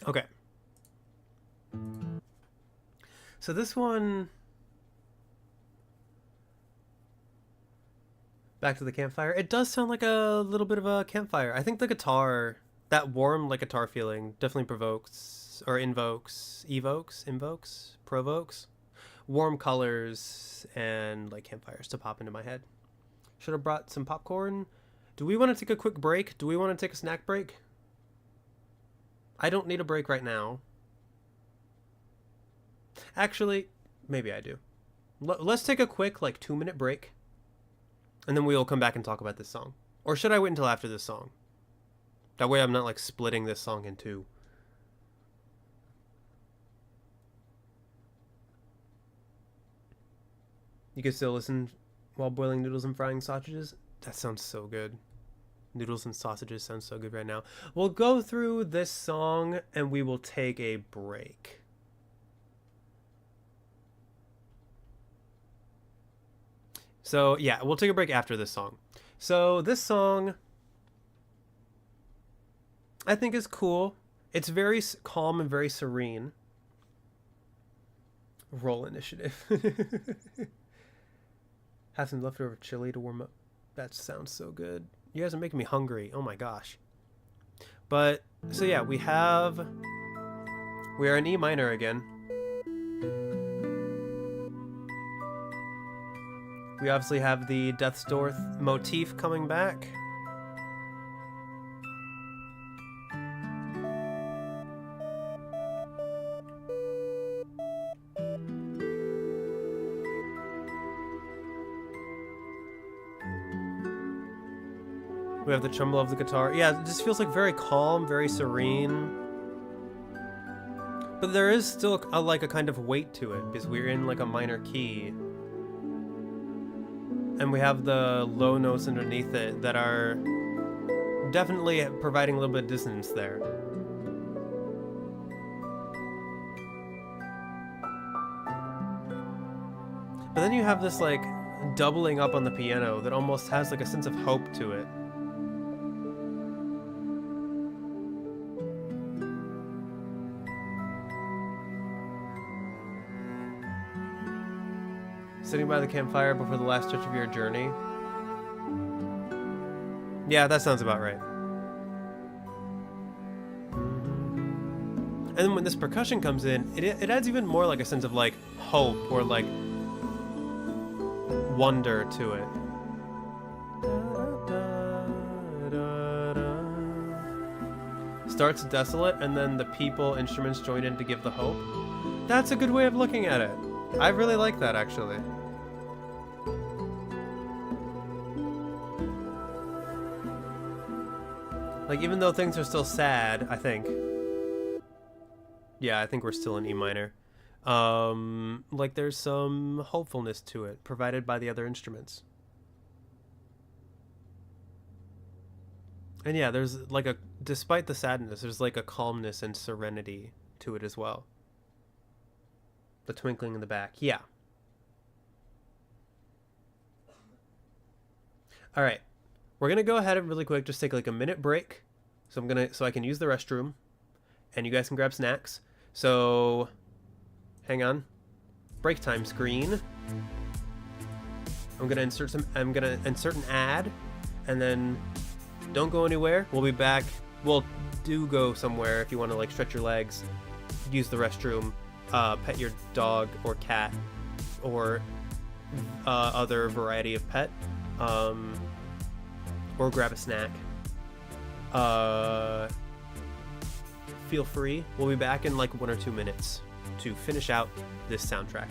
Okay. So this one... Back to the campfire. It does sound like a little bit of a campfire. I think the guitar, that warm like guitar feeling, definitely provokes or provokes warm colors and like campfires to pop into my head. Should have brought some popcorn. Do we want to take a quick break? Do we want to take a snack break? I don't need a break right now. Actually, maybe I do. Let's take a quick like 2-minute break. And then we'll come back and talk about this song. Or should I wait until after this song? That way I'm not like splitting this song in two. You can still listen while boiling noodles and frying sausages? That sounds so good. Noodles and sausages sounds so good right now. We'll go through this song and we will take a break. So, yeah, we'll take a break after this song. So, this song, I think, is cool. It's very calm and very serene. Roll initiative. Have some leftover chili to warm up. That sounds so good. You guys are making me hungry. Oh my gosh. But, so yeah, we are in E minor again. We obviously have the Death's Door motif coming back. We have the tremble of the guitar. Yeah, it just feels like very calm, very serene. But there is still like a kind of weight to it because we're in like a minor key. And we have the low notes underneath it that are definitely providing a little bit of dissonance there. But then you have this like doubling up on the piano that almost has like a sense of hope to it. Sitting by the campfire before the last stretch of your journey. Yeah, that sounds about right. And then when this percussion comes in, it adds even more like a sense of like hope or like wonder to it. Starts desolate and then the people instruments join in to give the hope. That's a good way of looking at it. I really like that actually. Like, even though things are still sad, I think. Yeah, I think we're still in E minor. Like, there's some hopefulness to it, provided by the other instruments. And yeah, there's like despite the sadness, there's like a calmness and serenity to it as well. The twinkling in the back, yeah. All right. We're gonna go ahead and really quick just take like a minute break. So I can use the restroom, and you guys can grab snacks. So, hang on. Break time screen. I'm gonna insert an ad, and then don't go anywhere. We'll be back. Well, do go somewhere if you want to like stretch your legs, use the restroom, pet your dog or cat, or other variety of pet. Or grab a snack. Feel free. We'll be back in like 1 or 2 minutes to finish out this soundtrack.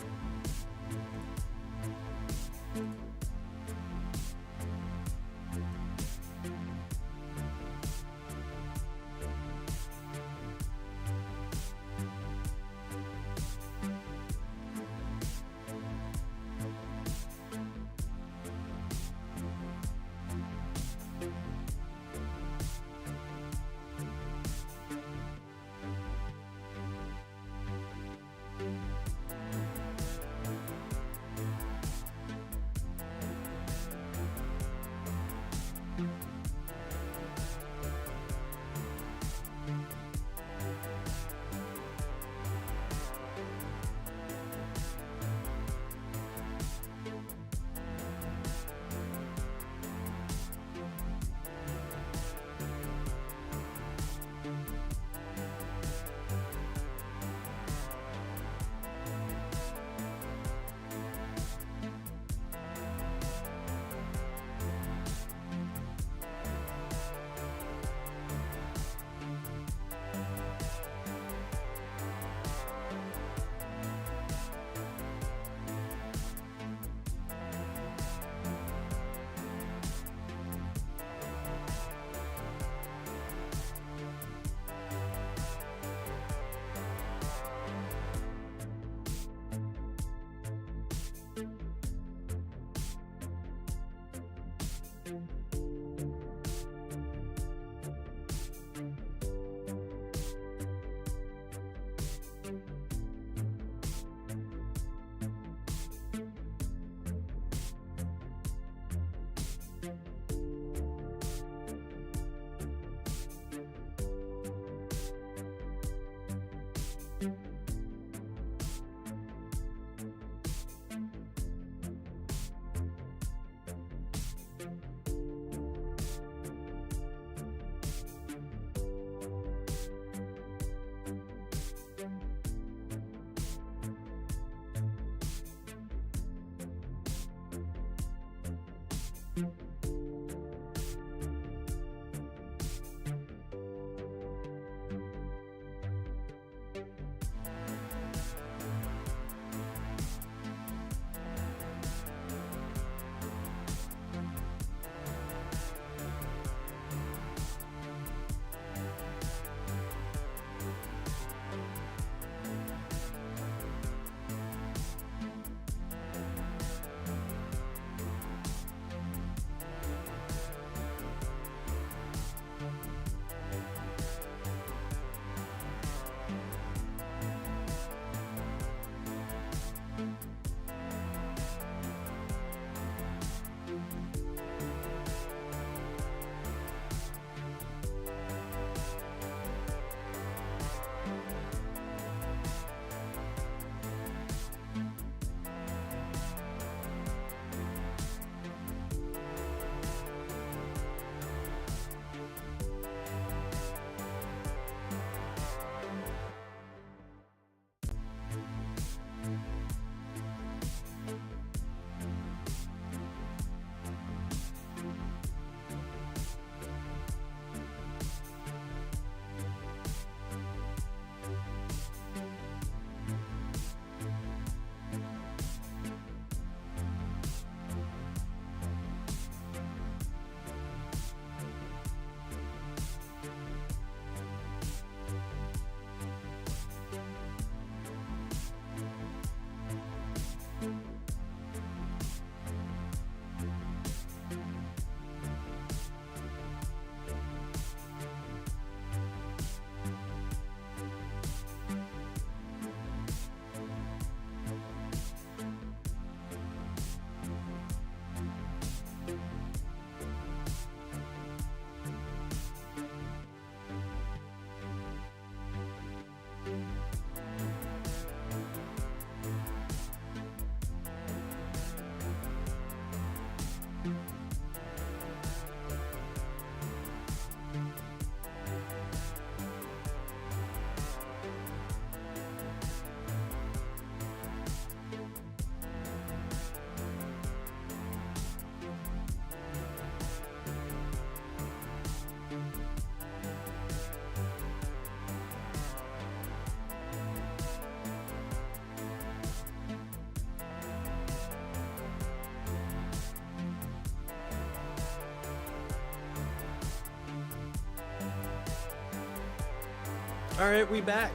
Alright, we back.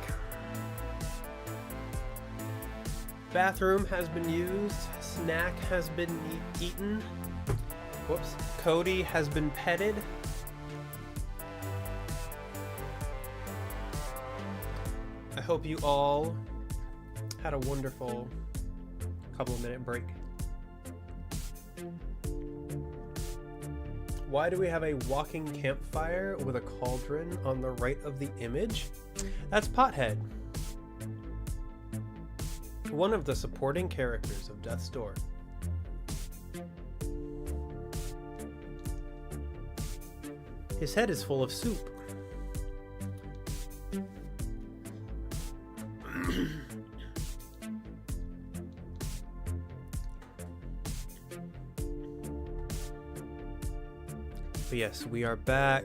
Bathroom has been used. Snack has been eaten. Whoops. Cody has been petted. I hope you all had a wonderful couple of minute break. Why do we have a walking campfire with a cauldron on the right of the image? That's Pothead, one of the supporting characters of Death's Door. His head is full of soup. But yes, we are back.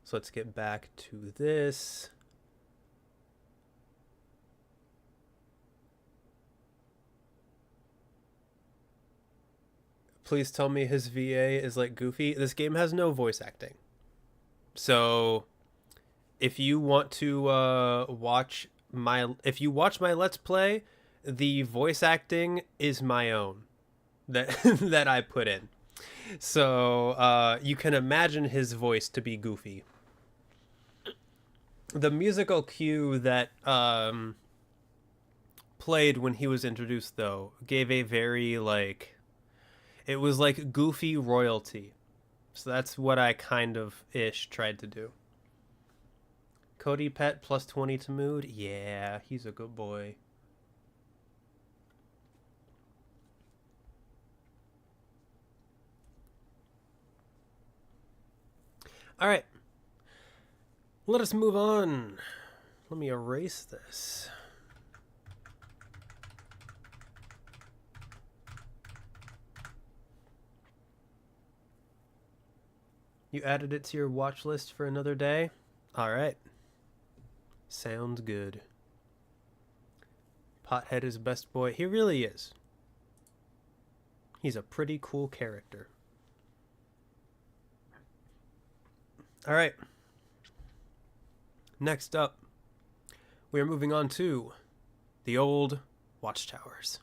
So let's get back to this. Please tell me his VA is like Goofy. This game has no voice acting. So if you want to watch my Let's Play, the voice acting is my own that that I put in. So you can imagine his voice to be Goofy. The musical cue that played when he was introduced, though, gave a very, like... It was like Goofy royalty. So that's what I kind of tried to do. Cody Pet plus 20 to mood. Yeah, he's a good boy. All right. Let us move on. Let me erase this. You added it to your watch list for another day? All right. Sounds good. Pothead is best boy. He really is. He's a pretty cool character. All right. Next up, we are moving on to the old watchtowers.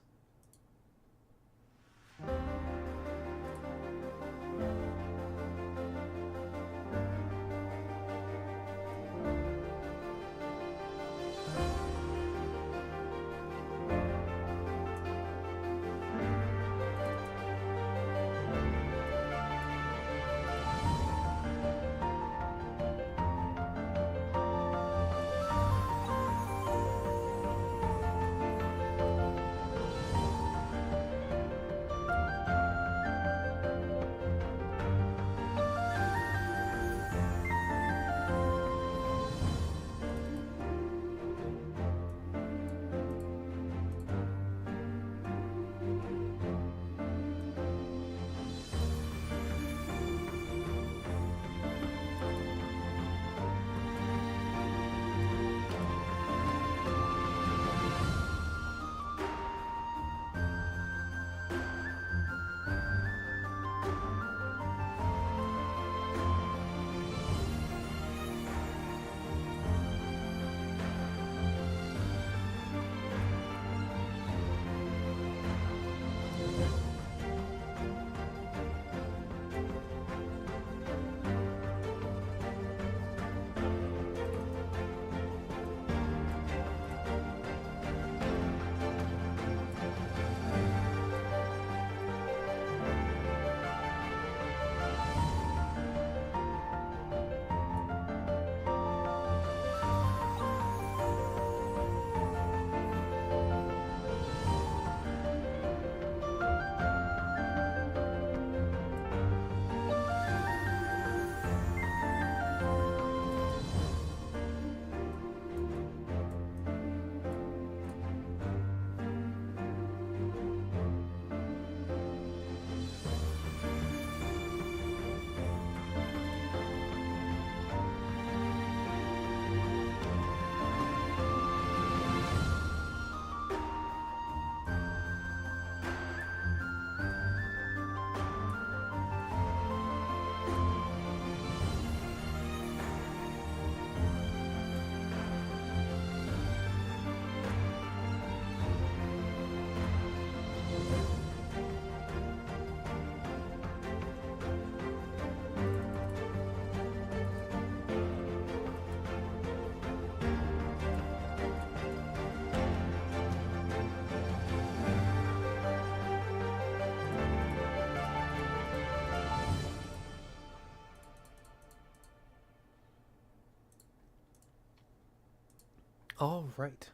All right.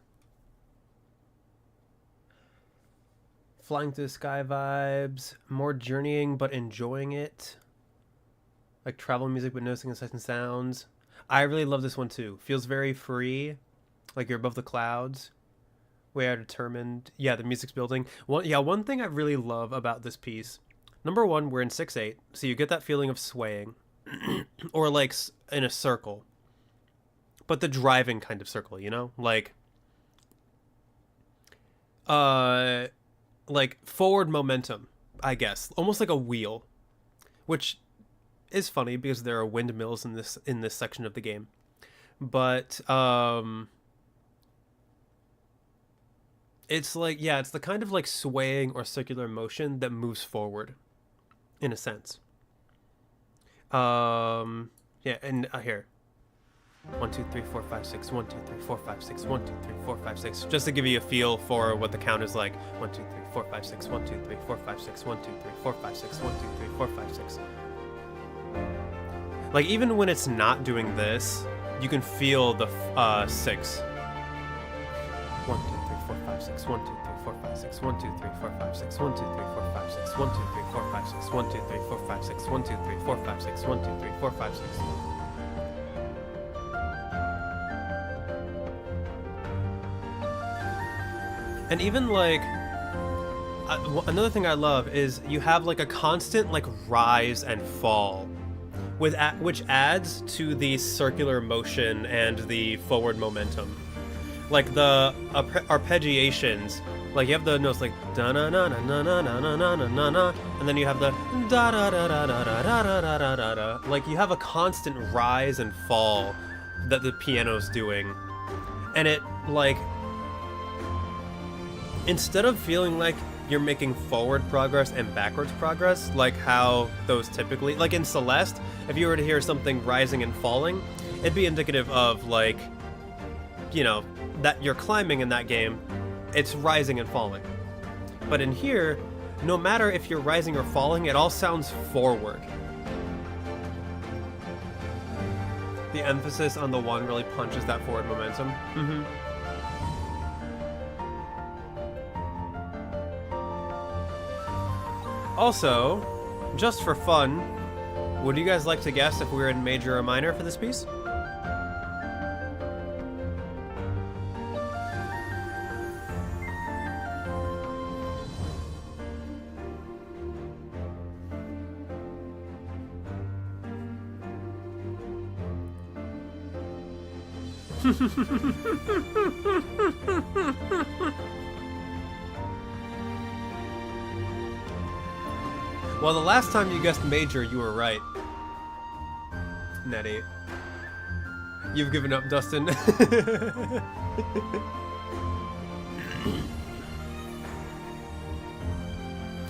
Flying through the sky vibes, more journeying but enjoying it. Like travel music but noticing the sights and sounds. I really love this one too. Feels very free, like you're above the clouds. We are determined. Yeah, the music's building. One thing I really love about this piece. Number one, we're in 6/8, so you get that feeling of swaying, or like in a circle. But the driving kind of circle, you know, like forward momentum, I guess, almost like a wheel, which is funny because there are windmills in this section of the game, but it's like, yeah, it's the kind of like swaying or circular motion that moves forward, in a sense. Yeah, and here. 1, 2, 3, 4, 5, 6. 1, 2, 3, 4, 5, 6. 1, 2, 3, 4, 5, 6. Just to give you a feel for what the count is like. 1, 2, 3, 4, 5, 6. 1, 2, 3, 4, 5, 6. 1, 2, 3, 4, 5, 6. 1, 2, 3, 4, 5, 6. Like, even when it's not doing this, you can feel the 6. 1, 2, 3, 4, 5, 6. 1, 2, 3, 4, 5, 6. 1, 2, 3, 4, 5, 6. 1, 2, 3, 4, 5, 6. 1, 2, 3, 4, 5, 6. 1, 2, 3, 4, 5, 6. 1, 2, 3, 4, 5, 6. 1, 2, 3, 4, 5, 6. And even like another thing I love is you have like a constant like rise and fall, which adds to the circular motion and the forward momentum. Like the arpeggiations, like you have the notes like da na na na na na na na na na, and then you have the da da da da da da da da da da da. Like you have a constant rise and fall that the piano's doing, and it like, instead of feeling like you're making forward progress and backwards progress, like how those typically, like in Celeste, if you were to hear something rising and falling, it'd be indicative of like, you know, that you're climbing in that game, it's rising and falling. But in here, no matter if you're rising or falling, it all sounds forward. The emphasis on the one really punches that forward momentum. Mm-hmm. Also, just for fun, would you guys like to guess if we were in major or minor for this piece? Well, the last time you guessed major, you were right. Nettie. You've given up, Dustin.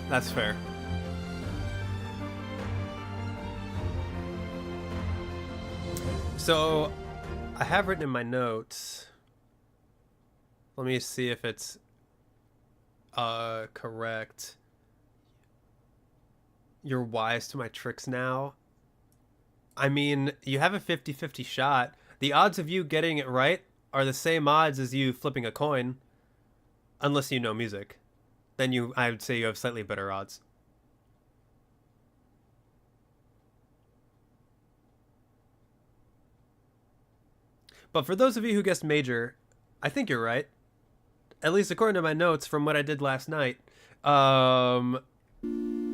That's fair. So, I have written in my notes. Let me see if it's correct. You're wise to my tricks now. I mean, you have a 50-50 shot. The odds of you getting it right are the same odds as you flipping a coin. Unless you know music. Then I would say you have slightly better odds. But for those of you who guessed major, I think you're right. At least according to my notes from what I did last night.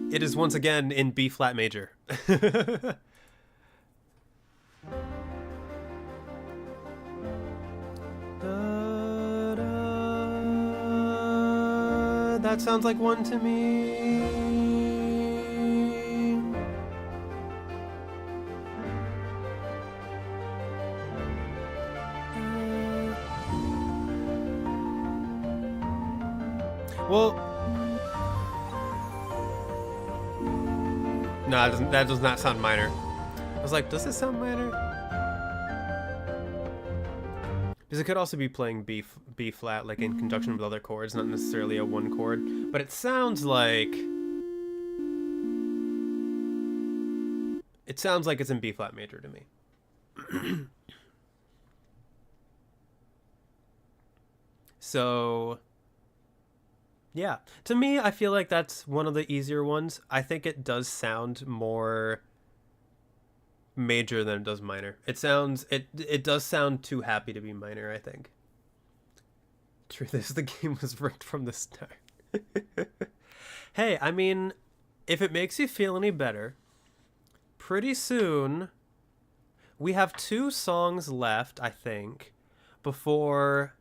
It is once again in B flat major. That sounds like one to me. Well, no, that does not sound minor. I was like, does this sound minor? Because it could also be playing B flat, like in conjunction with other chords, not necessarily a one chord. But it sounds like it's in B flat major to me. So, yeah. To me, I feel like that's one of the easier ones. I think it does sound more major than it does minor. It does sound too happy to be minor, I think. Truth is, the game was rigged from the start. Hey, I mean, if it makes you feel any better, pretty soon we have 2 songs left, I think, before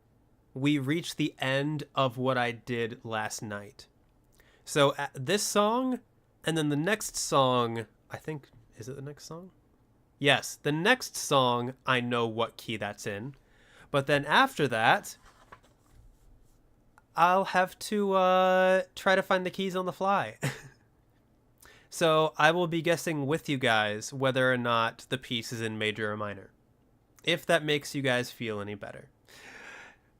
we reach the end of what I did last night. So this song, and then the next song, I think, is it the next song? Yes, the next song, I know what key that's in. But then after that, I'll have to try to find the keys on the fly. So I will be guessing with you guys whether or not the piece is in major or minor. If that makes you guys feel any better.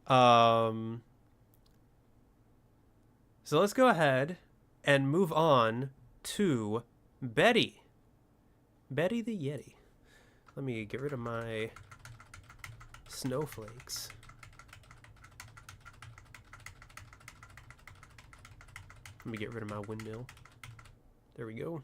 So let's go ahead and move on to Betty. Betty the Yeti. Let me get rid of my snowflakes. Let me get rid of my windmill. There we go.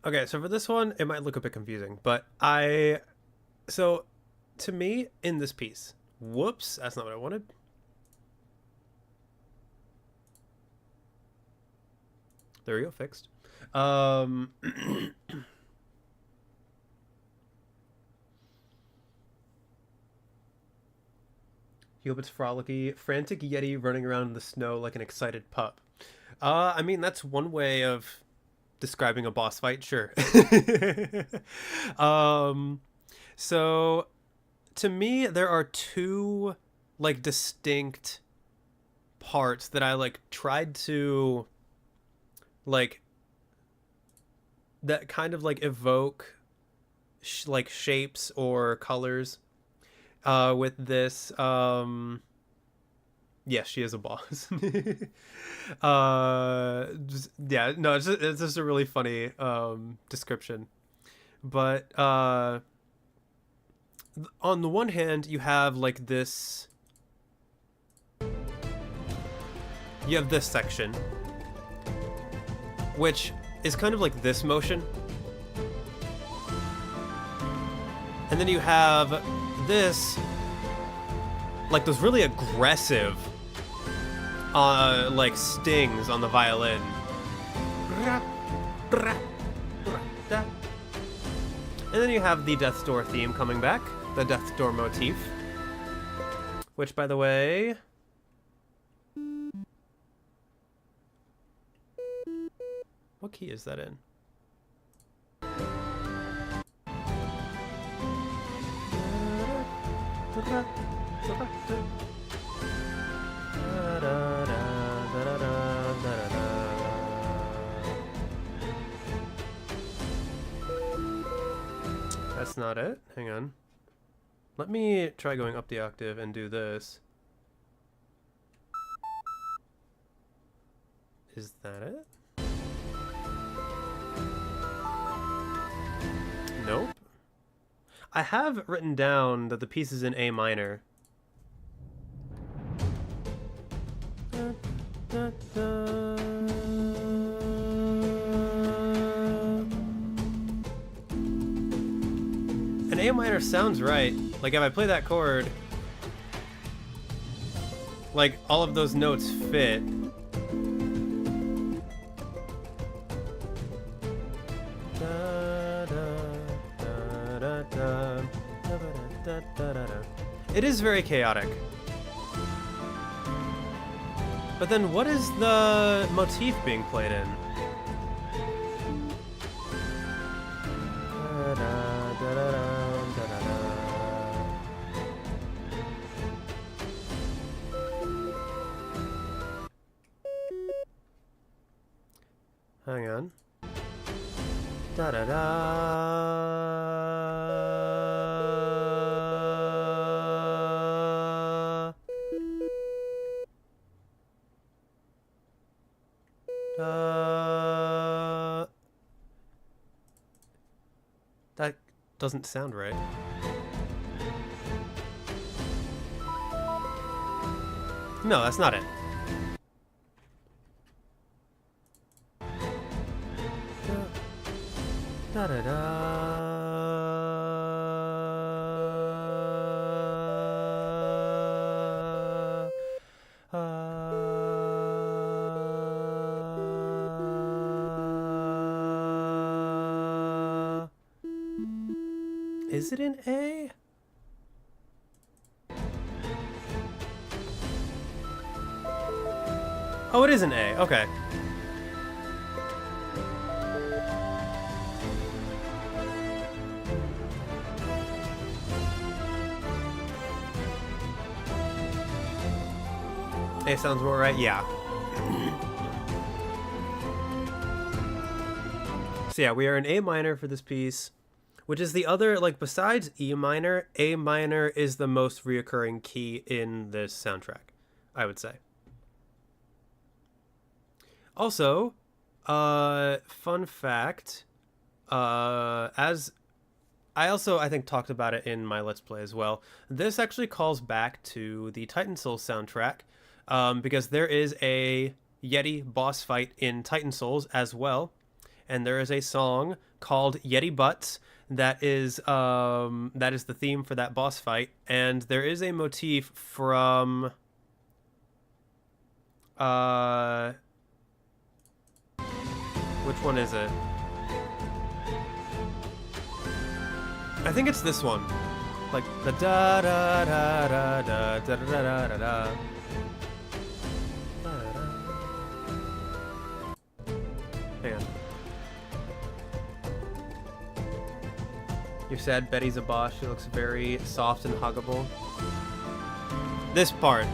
Okay, so for this one, it might look a bit confusing, but so to me, in this piece, whoops, that's not what I wanted. There we go, fixed. You hope it's frolicky. Frantic Yeti running around in the snow like an excited pup. I mean, that's one way of describing a boss fight, sure. So to me, there are two like distinct parts that I like tried to like that kind of like evoke like shapes or colors with this. Yes, she is a boss. Yeah, no, it's just a really funny description. But on the one hand, you have like this. You have this section, which is kind of like this motion. And then you have this, like those really aggressive like stings on the violin. And then you have the Death's Door theme coming back, the Death's Door motif. Which, by the way... What key is that in? That's not it. Hang on. Let me try going up the octave and do this. Is that it? Nope. I have written down that the piece is in A minor. And A minor sounds right. Like, if I play that chord, like, all of those notes fit. It is very chaotic. But then what is the motif being played in? Hang on. Da da da. That doesn't sound right. No, that's not it. Da da da. Is it in A? Oh, it is an A. Okay. A sounds more right. Yeah. So yeah, we are in A minor for this piece, which is the other, like, besides E minor, A minor is the most reoccurring key in this soundtrack, I would say. Also, fun fact, as I think talked about it in my Let's Play as well, this actually calls back to the Titan Souls soundtrack, because there is a Yeti boss fight in Titan Souls as well, and there is a song called Yeti Butts that is the theme for that boss fight, and there is a motif from which one is it? I think it's this one. Like the da da da da da da da da da. Hang on. You said Betty's a boss. She looks very soft and huggable. This part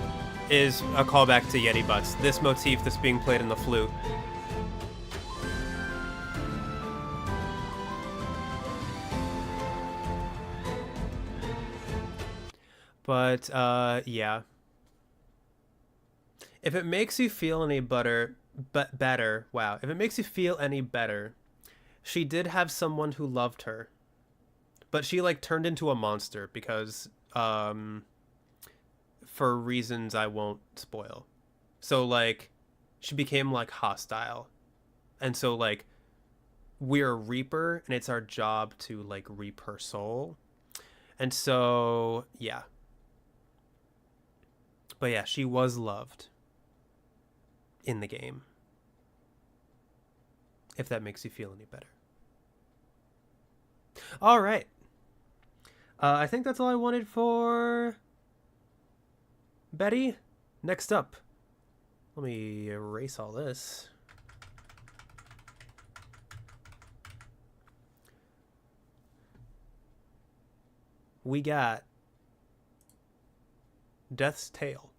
is a callback to Yeti Butts. This motif that's being played in the flute. But, yeah. If it makes you feel any better, wow. If it makes you feel any better, she did have someone who loved her. But she, like, turned into a monster because, for reasons I won't spoil. So, like, she became, like, hostile. And so, like, we're a reaper, and it's our job to, like, reap her soul. And so, yeah. But yeah, she was loved in the game. If that makes you feel any better. All right. I think that's all I wanted for Betty. Next up, let me erase all this. We got Death's Tale.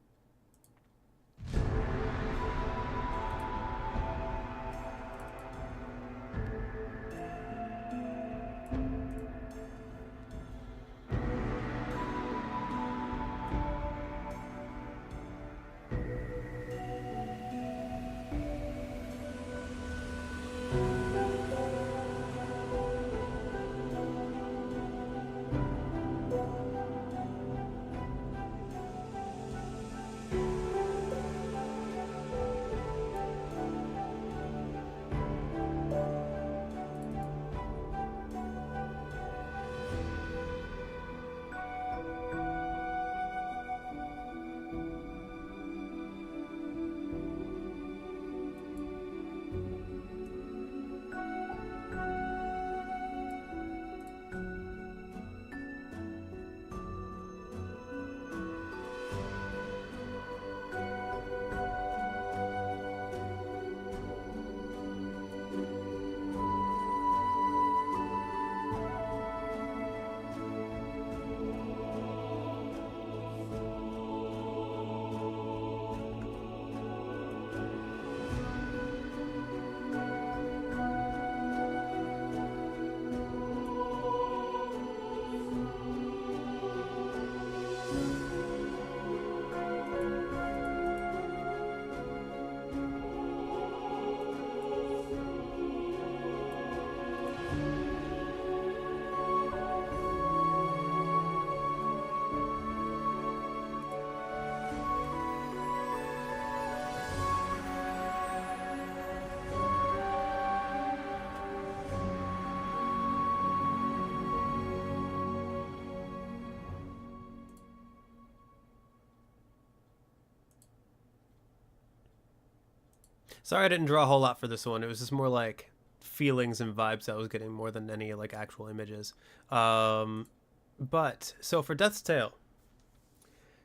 Sorry I didn't draw a whole lot for this one. It was just more like feelings and vibes I was getting more than any like actual images. But so for Death's Tale,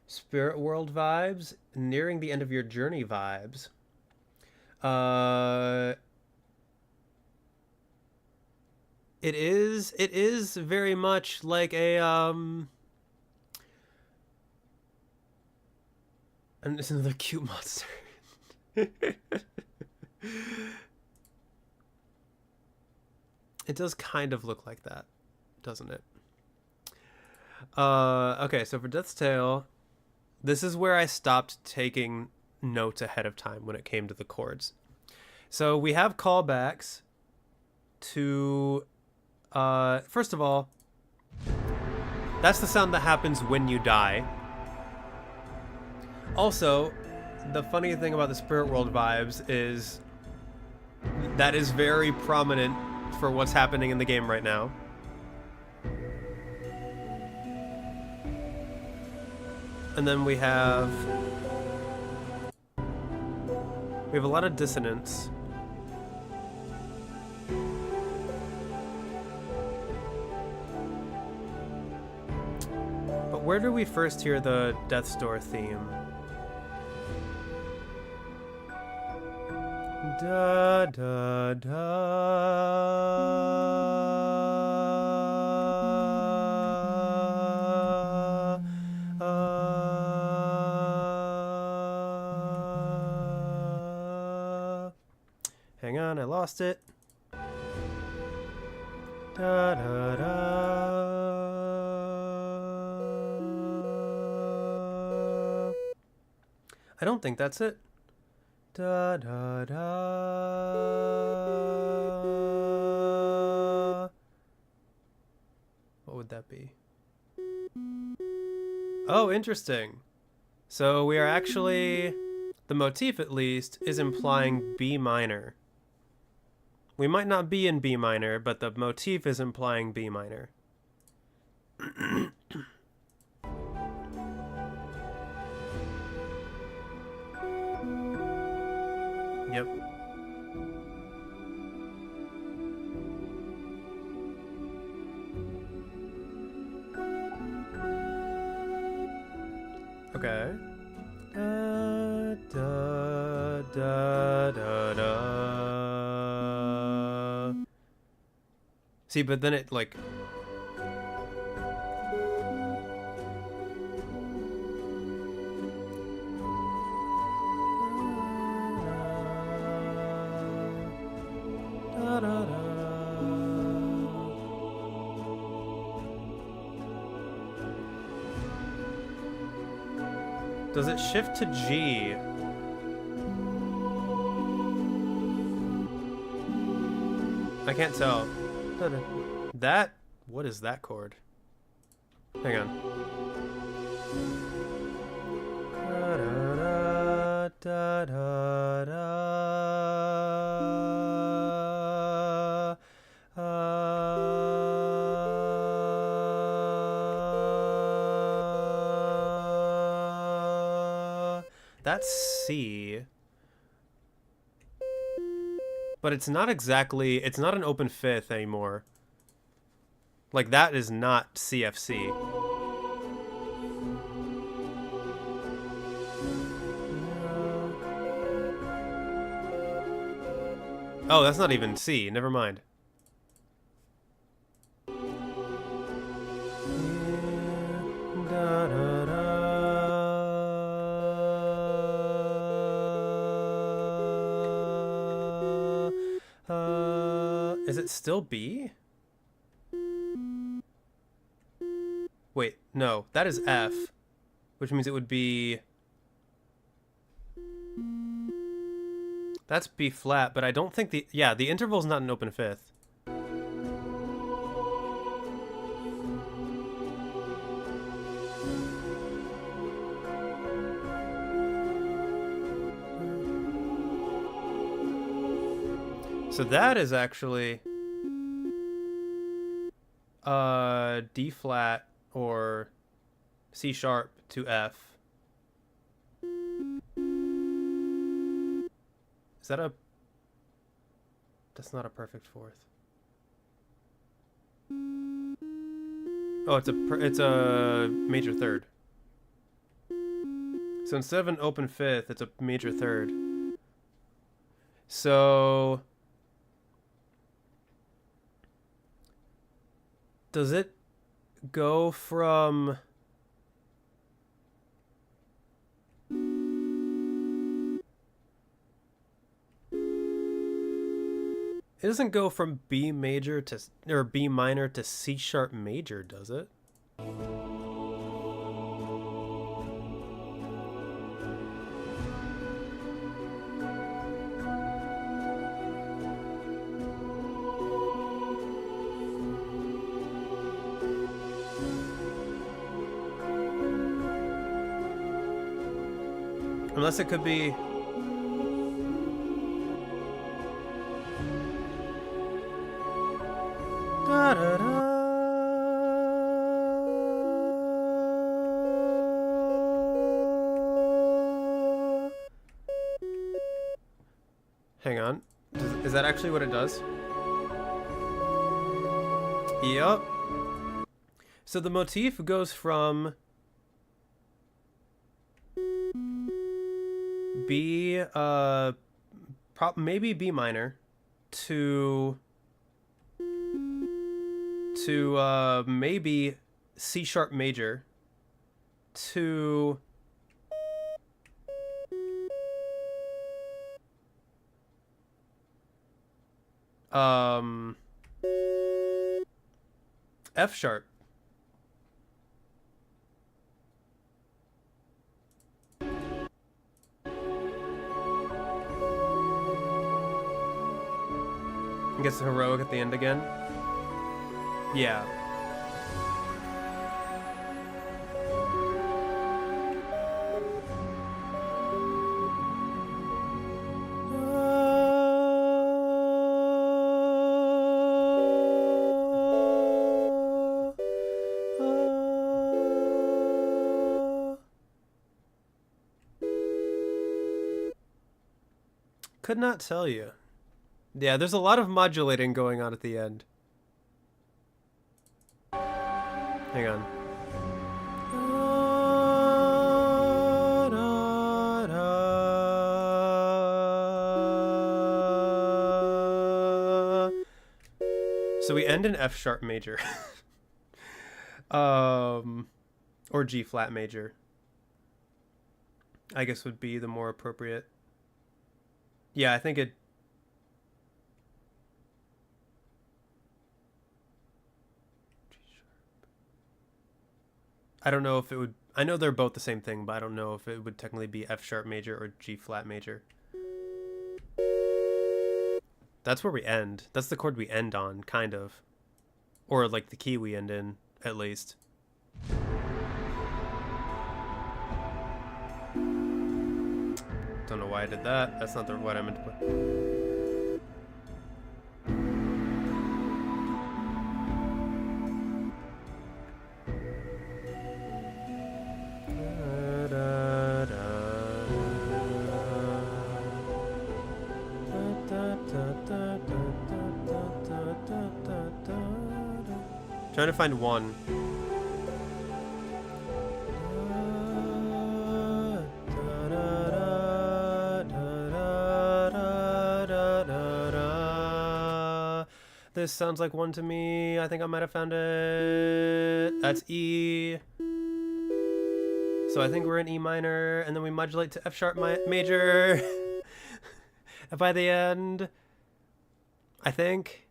spirit world vibes, nearing the end of your journey vibes. Uh it is very much like a and it's another cute monster. It does kind of look like that, doesn't it? Okay, so for Death's Tale, this is where I stopped taking notes ahead of time when it came to the chords. So we have callbacks to first of all, that's the sound that happens when you die. Also, the funny thing about the spirit world vibes is that is very prominent for what's happening in the game right now. And then we have a lot of dissonance. But where do we first hear the Death's Door theme? Da da da. Hang on, I lost it. Da da da. I don't think that's it. Da da da. What would that be? Oh, interesting. So we are actually, the motif at least, is implying B minor. We might not be in B minor, but the motif is implying B minor. Yep. Okay. Da, da, da, da, da. See, but then it like... Da, da, da. Does it shift to G? I can't tell. That... What is that chord? Hang on. Da, da, da, that's C. But it's not exactly... It's not an open fifth anymore. Like, that is not CFC. Oh, that's not even C. Never mind. Is it still B? Wait, no. That is F. Which means it would be... That's B flat, but I don't think the... Yeah, the interval's not an open fifth. So that is actually... D flat or C sharp to F. Is that a... That's not a perfect fourth. Oh, it's a major third. So instead of an open fifth, it's a major third. So does it go from... It doesn't go from B major to, or B minor to C sharp major, does it? Unless it could be... Da, da, da. Hang on. Is that actually what it does? Yep. So the motif goes from B, maybe B minor to maybe C sharp major to F sharp. Gets heroic at the end again. Yeah. Could not tell you. Yeah, there's a lot of modulating going on at the end. Hang on. So we end in F sharp major. Or G flat major, I guess, would be the more appropriate. Yeah, I think it... I don't know if it would... I know they're both the same thing, but I don't know if it would technically be F sharp major or G flat major. That's where we end. That's the chord we end on, kind of. Or like the key we end in, at least. Don't know why I did that. That's not what I meant to play. Trying to find one. This sounds like one to me. I think I might have found it. That's E. So I think we're in E minor, and then we modulate to F sharp major by the end, I think.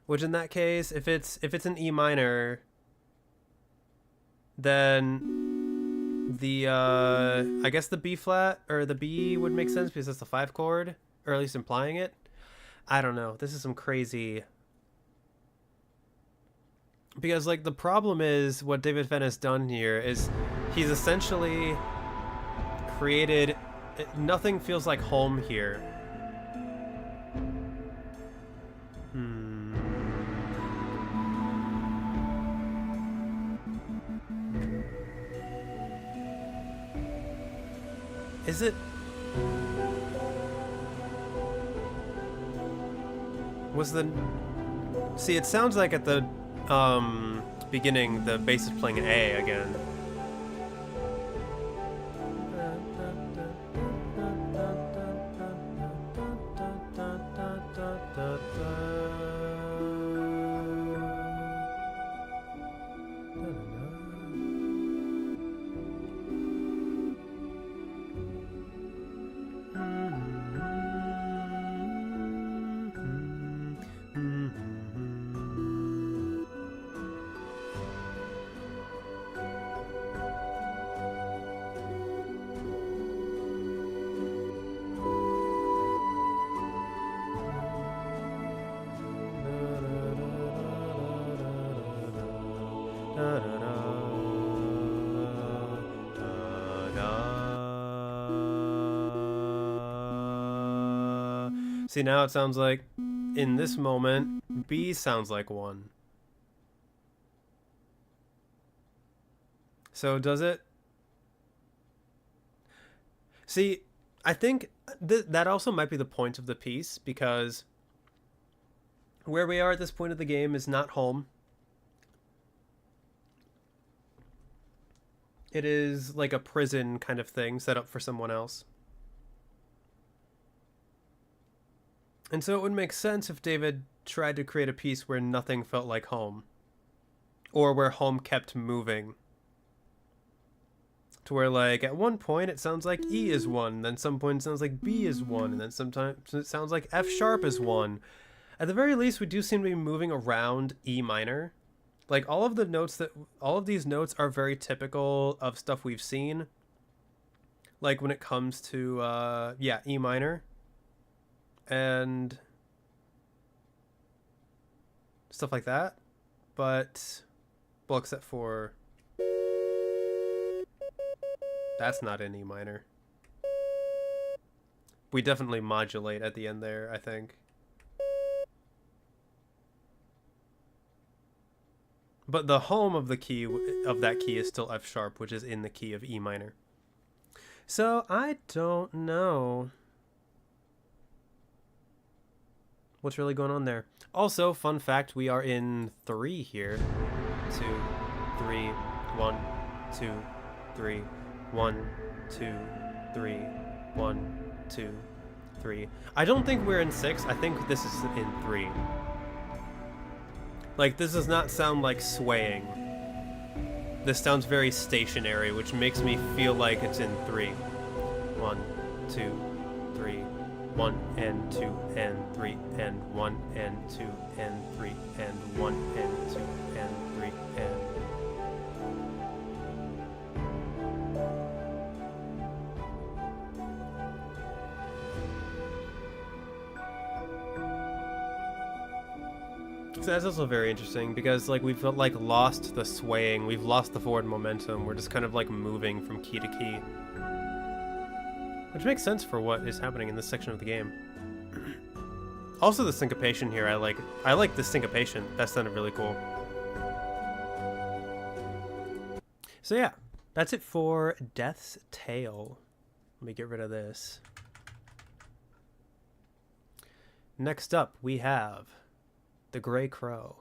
Which in that case, if it's an E minor, then the I guess the B flat or the B would make sense because that's the 5 chord, or at least implying it. I don't know. This is some crazy... Because like the problem is what David Fenn has done here is he's essentially created... Nothing feels like home here. Is it... Was the... See, it sounds like at the beginning the bass is playing an A again. See, now it sounds like, in this moment, B sounds like 1. So does it? See, I think that also might be the point of the piece, because where we are at this point of the game is not home. It is like a prison kind of thing set up for someone else. And so it would make sense if David tried to create a piece where nothing felt like home. Or where home kept moving. To where, like, at one point it sounds like E is 1, then some point it sounds like B is 1, and then sometimes it sounds like F sharp is 1. At the very least, we do seem to be moving around E minor. Like, all of these notes are very typical of stuff we've seen. Like, when it comes to, E minor. And stuff like that. But, well, except for... That's not in E minor. We definitely modulate at the end there, I think. But the home of the key of that key is still F sharp, which is in the key of E minor. So I don't know what's really going on there. Also, fun fact, we are in 3 here. 2, 3, 1, 2, 3, 1, 2, 3, 1, 2, 3. I don't think we're in 6. I think this is in 3. Like, this does not sound like swaying. This sounds very stationary, which makes me feel like it's in 3. 1, 2, 3, 1 and 2 and 3 and 1 and 2 and 3 and 1 and 2 and 3 and... So that's also very interesting, because like we've like lost the swaying, we've lost the forward momentum, we're just kind of like moving from key to key. Which makes sense for what is happening in this section of the game. Also the syncopation here, I like the syncopation. That sounded really cool. So yeah, that's it for Death's Tale. Let me get rid of this. Next up we have The Grey Crow.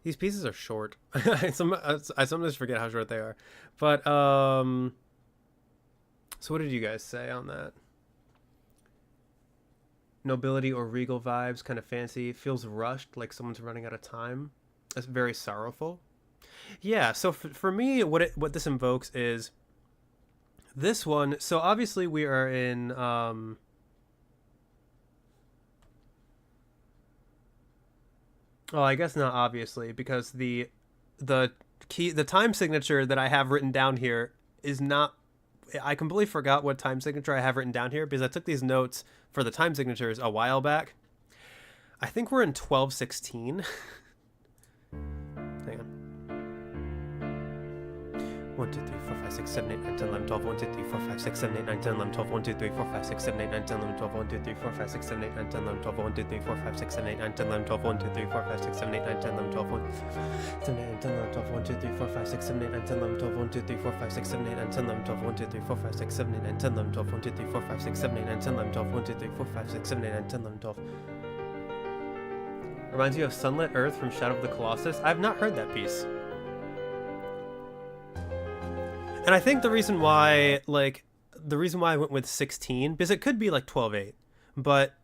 These pieces are short. I sometimes forget how short they are. But so what did you guys say on that? Nobility or regal vibes, kind of fancy. Feels rushed, like someone's running out of time. It's very sorrowful. Yeah. So for me, what this invokes is this one. So obviously we are in. Oh, I guess not obviously because the time signature that I have written down here is not. I completely forgot what time signature I have written down here because I took these notes for the time signatures a while back. I think we're in 1216. Hang on. 1, 2, 3, 4, 5, 6, 7, 8, 9, 10, 11, 12, 1, 2, 3, 4, 5, 6, 7, 8, 9, 10, 11, 12, 1, 2, 3, 4, 5, 6, 7, 8, 9, 10, 11, 12, 1, 2, 3, 4, 5, 6, 7, 8, 9, 10, 11, 12, 1, 2, 3, 4, 5, 6, 7, 8, 9, 10, 11, 12, 1, 2, 3, 4, 5, 6, 7, 8, 9, 10, 11, 12, 1, 7, 8, 9, 10, 11, 12, 1, 2, 3, 4, 5, 6, 7, 8, 9, 10, 11, 12, 1, 2, 3, 4, 5, 6, 7, 8, 9, 10, 11, 12, 1, 2, 3, 4, 5, 6, 7, 8, 9, 10, 11, 12, 1, 2, 3, 4, 5, 6, 7, 8, 9, 10, 11, 12, 1, 2, 3, 4, 5, 6, 7, 8, 9, 10, 11, 12. Reminds you of Sunlit Earth from Shadow of the Colossus. I've not heard that piece. And I think the reason why I went with 16, because it could be like 12/8, but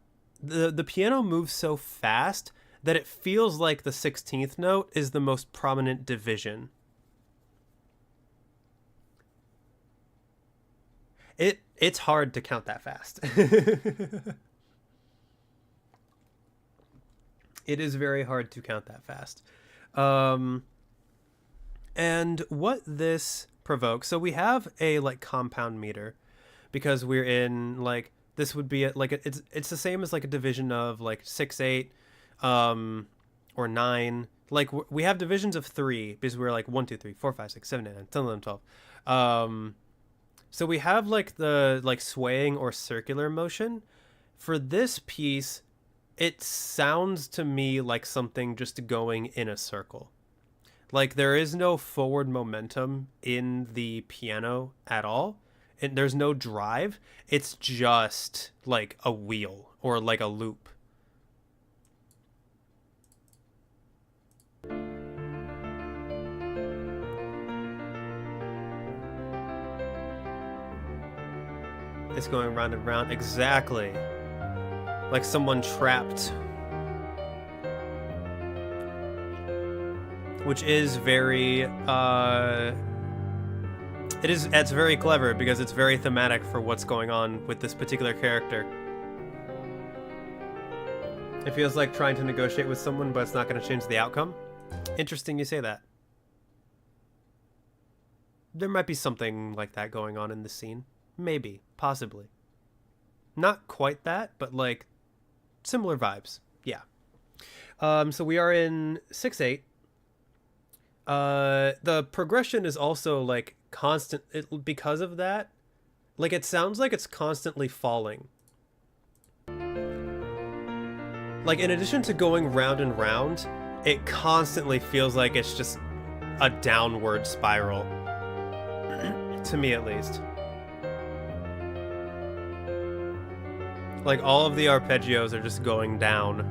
the piano moves so fast that it feels like the 16th note is the most prominent division. It's hard to count that fast. It is very hard to count that fast. And what this provokes, so we have a like compound meter because we're in like this would be it's the same as like a division of like 6/8 or 9. Like we have divisions of 3 because we're like 1 2 3 4 5 6 7 8 9 10 11 12. So we have like the like swaying or circular motion. For this piece, it sounds to me like something just going in a circle. Like there is no forward momentum in the piano at all. And there's no drive. It's just like a wheel or like a loop. It's going round and round. Exactly. Like someone trapped. Which is very it's very clever because it's very thematic for what's going on with this particular character. It feels like trying to negotiate with someone, but it's not going to change the outcome. Interesting you say that. There might be something like that going on in this scene. Maybe, possibly. Not quite that, but like similar vibes. Yeah. So we are in 6/8. The progression is also like constant because of that. Like it sounds like it's constantly falling. Like in addition to going round and round, it constantly feels like it's just a downward spiral. To me at least. Like all of the arpeggios are just going down.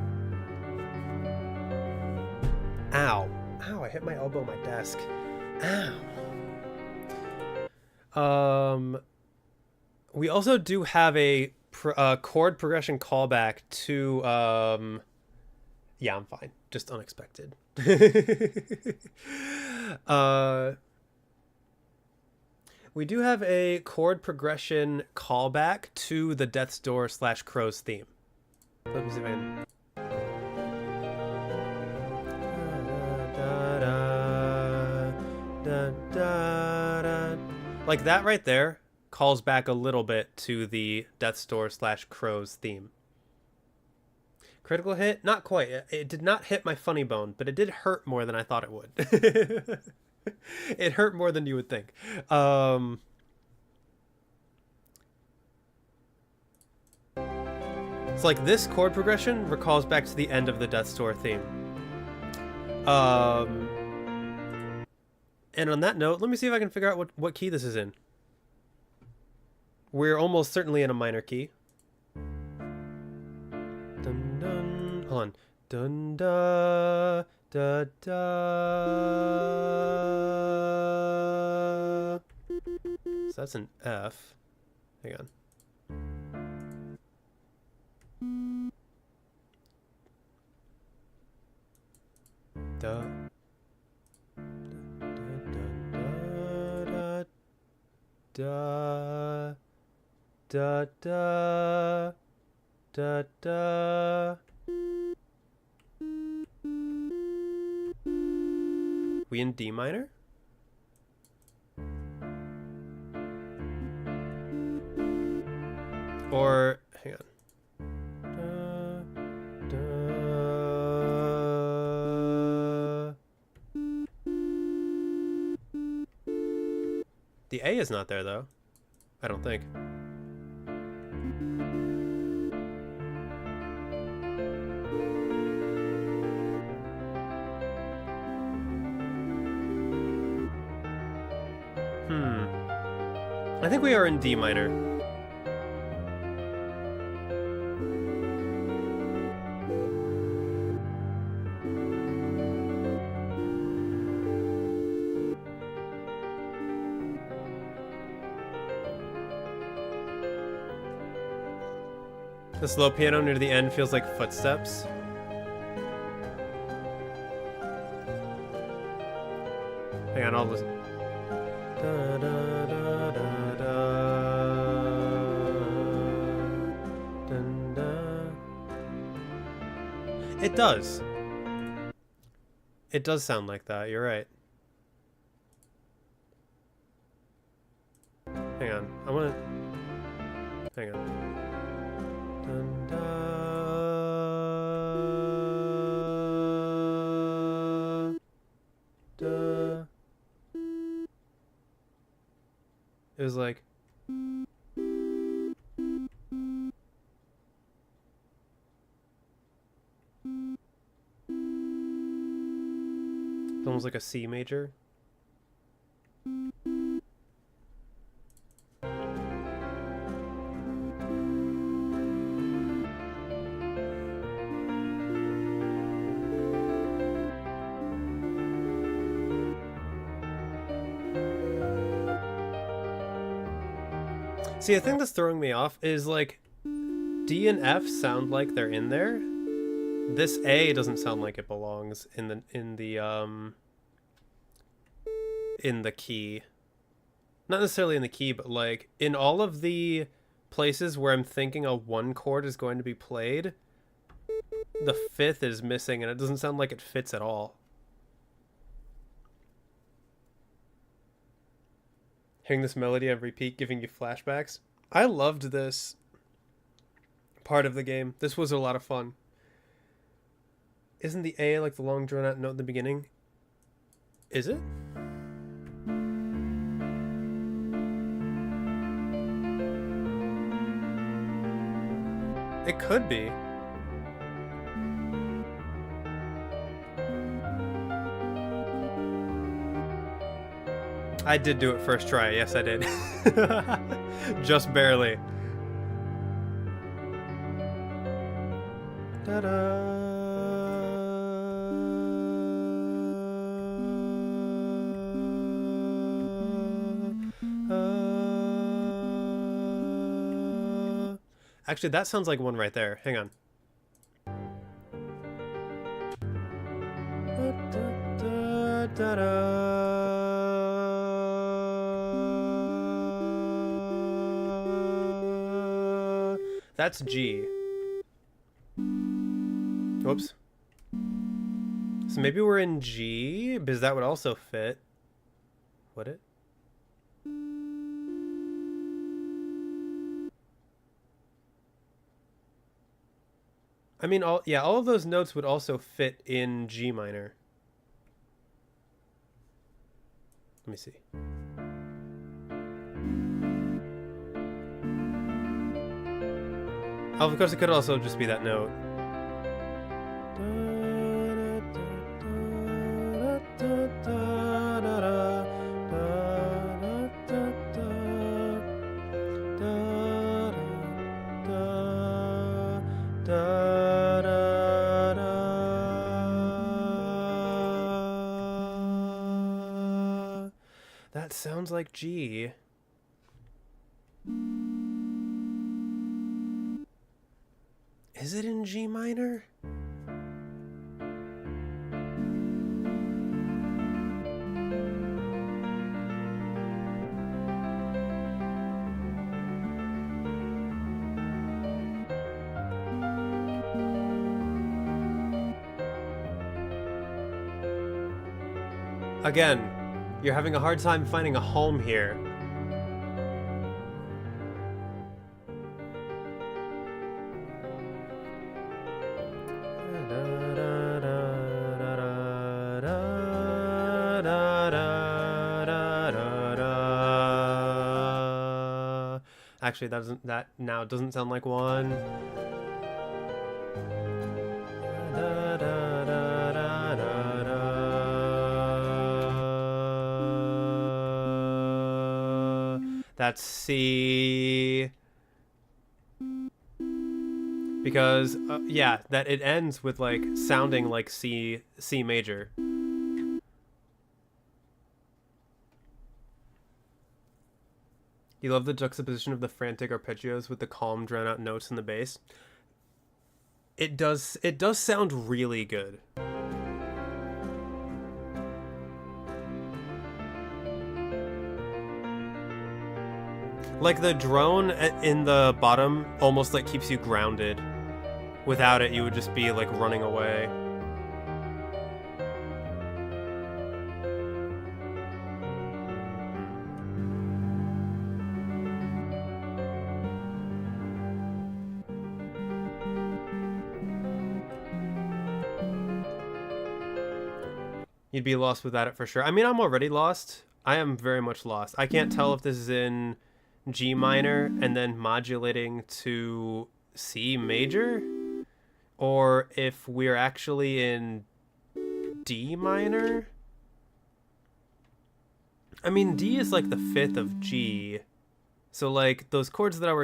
Ow. Ow, I hit my elbow on my desk. Ow. We also do have a chord progression callback to yeah, I'm fine. Just unexpected. We do have a chord progression callback to the Death's Door / Crow's theme. Let me see if I can... Like that right there calls back a little bit to the Death's Door / Crow's theme. Critical hit? Not quite. It did not hit my funny bone, but it did hurt more than I thought it would. It hurt more than you would think. It's like this chord progression recalls back to the end of the Death's Door theme. And on that note, let me see if I can figure out what key this is in. We're almost certainly in a minor key. Dun dun. Hold on. Dun da Da da. So that's an F. Hang on. Da. Da da da da da. We in D minor? Or hang on. Da, da. The A is not there though. I don't think. I think we are in D minor. The slow piano near the end feels like footsteps. Hang on, I'll listen. Da, da, da, da, da. Dun, da. It does. It does sound like that, you're right. Hang on, I wanna... Hang on. Dun, da. Da. It was like... It's almost like a C major. See, the thing that's throwing me off is like D and F sound like they're in there. This A doesn't sound like it belongs in the key. Not necessarily in the key, but like in all of the places where I'm thinking a one chord is going to be played, the fifth is missing and it doesn't sound like it fits at all. Hearing this melody on repeat, giving you flashbacks. I loved this part of the game. This was a lot of fun. Isn't the A like the long drawn out note in the beginning? Is it? It could be. I did do it first try. Yes, I did. Just barely. Ta-da. Actually, that sounds like one right there. Hang on. That's G. Whoops. So maybe we're in G, because that would also fit. Would it? I mean, all of those notes would also fit in G minor. Let me see. Oh, of course, it could also just be that note. That sounds like G. Is it in G minor? Again, you're having a hard time finding a home here. Actually, that now doesn't sound like one. That's C. Because yeah, that it ends with like sounding like C major. You love the juxtaposition of the frantic arpeggios with the calm, drawn-out notes in the bass. It does sound really good. Like the drone in the bottom almost like keeps you grounded. Without it, you would just be like running away. You'd be lost without it for sure. I mean, I'm already lost. I am very much lost. I can't tell if this is in G minor and then modulating to C major, or if we're actually in D minor. I mean, D is like the fifth of G, so like those chords that I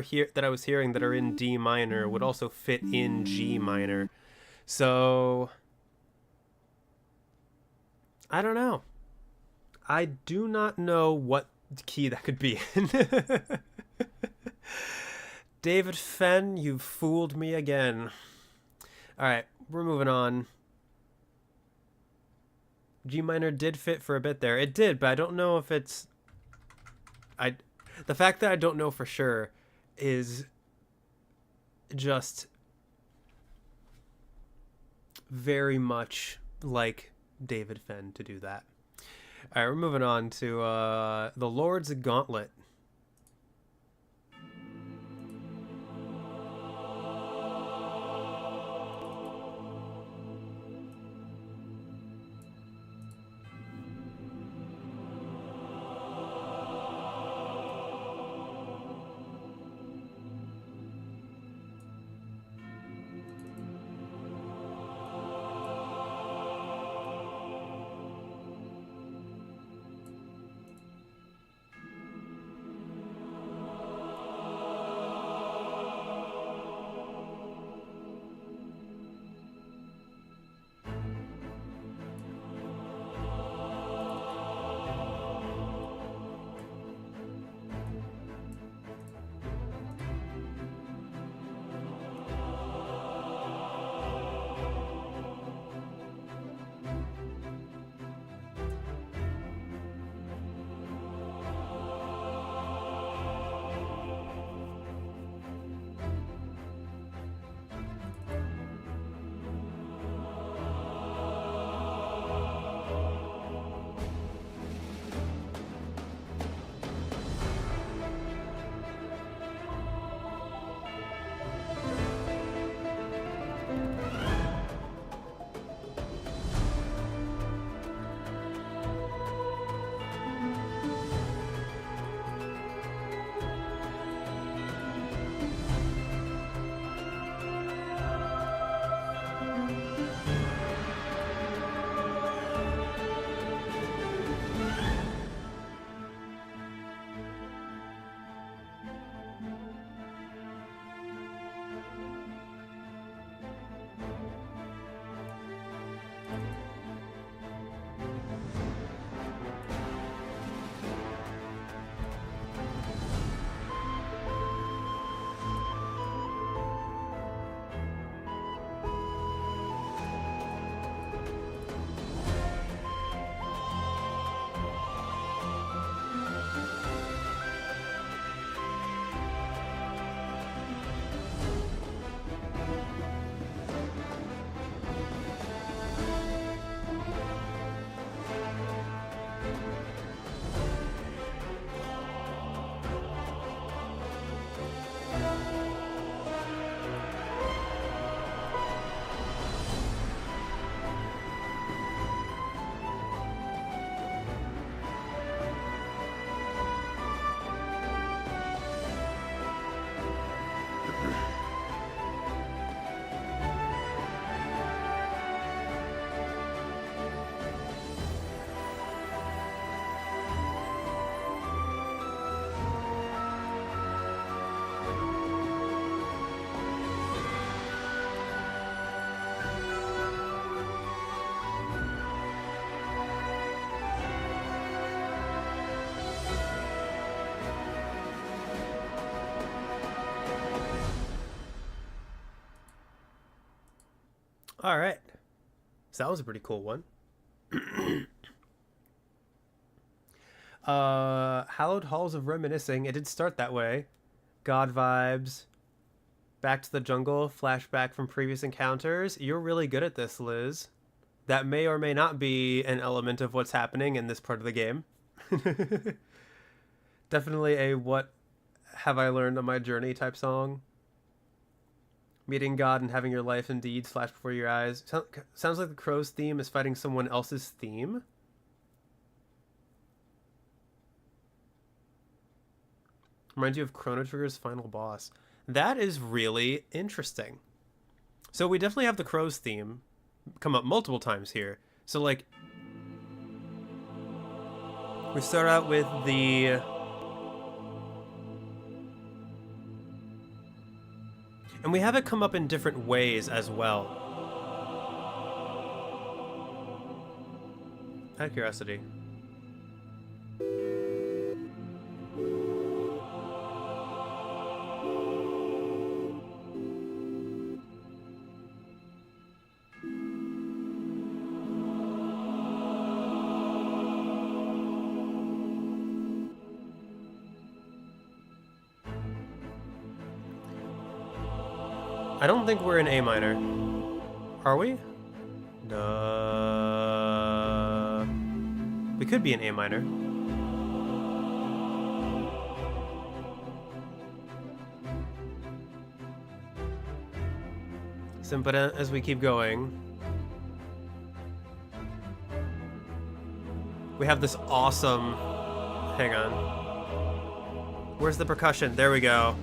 was hearing that are in D minor would also fit in G minor. So I don't know. I do not know what key that could be in. David Fenn, you've fooled me again. Alright, we're moving on. G minor did fit for a bit there. It did, but I don't know if it's... The fact that I don't know for sure is just very much like David Fenn to do that. All right, we're moving on to the Lord's Gauntlet. All right. So that was a pretty cool one. Hallowed Halls of Reminiscing. It did start that way. God vibes. Back to the jungle. Flashback from previous encounters. You're really good at this, Liz. That may or may not be an element of what's happening in this part of the game. Definitely a what have I learned on my journey type song. Meeting God and having your life and deeds flash before your eyes. Sounds like the Crow's theme is fighting someone else's theme. Reminds you of Chrono Trigger's final boss. That is really interesting. So we definitely have the Crow's theme come up multiple times here. So like, we start out with the... And we have it come up in different ways as well. Out of curiosity. I don't think we're in A minor. Are we? We could be in A minor. But as we keep going, we have this awesome... Hang on. Where's the percussion? There we go.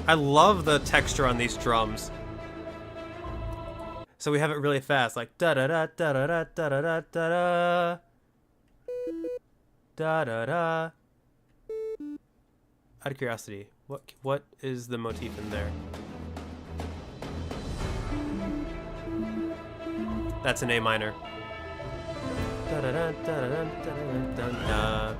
I love the texture on these drums. So we have it really fast, like da da da da da da da da da da da da. Out of curiosity, what is the motif in there? That's an A minor. Da da da da da da da da.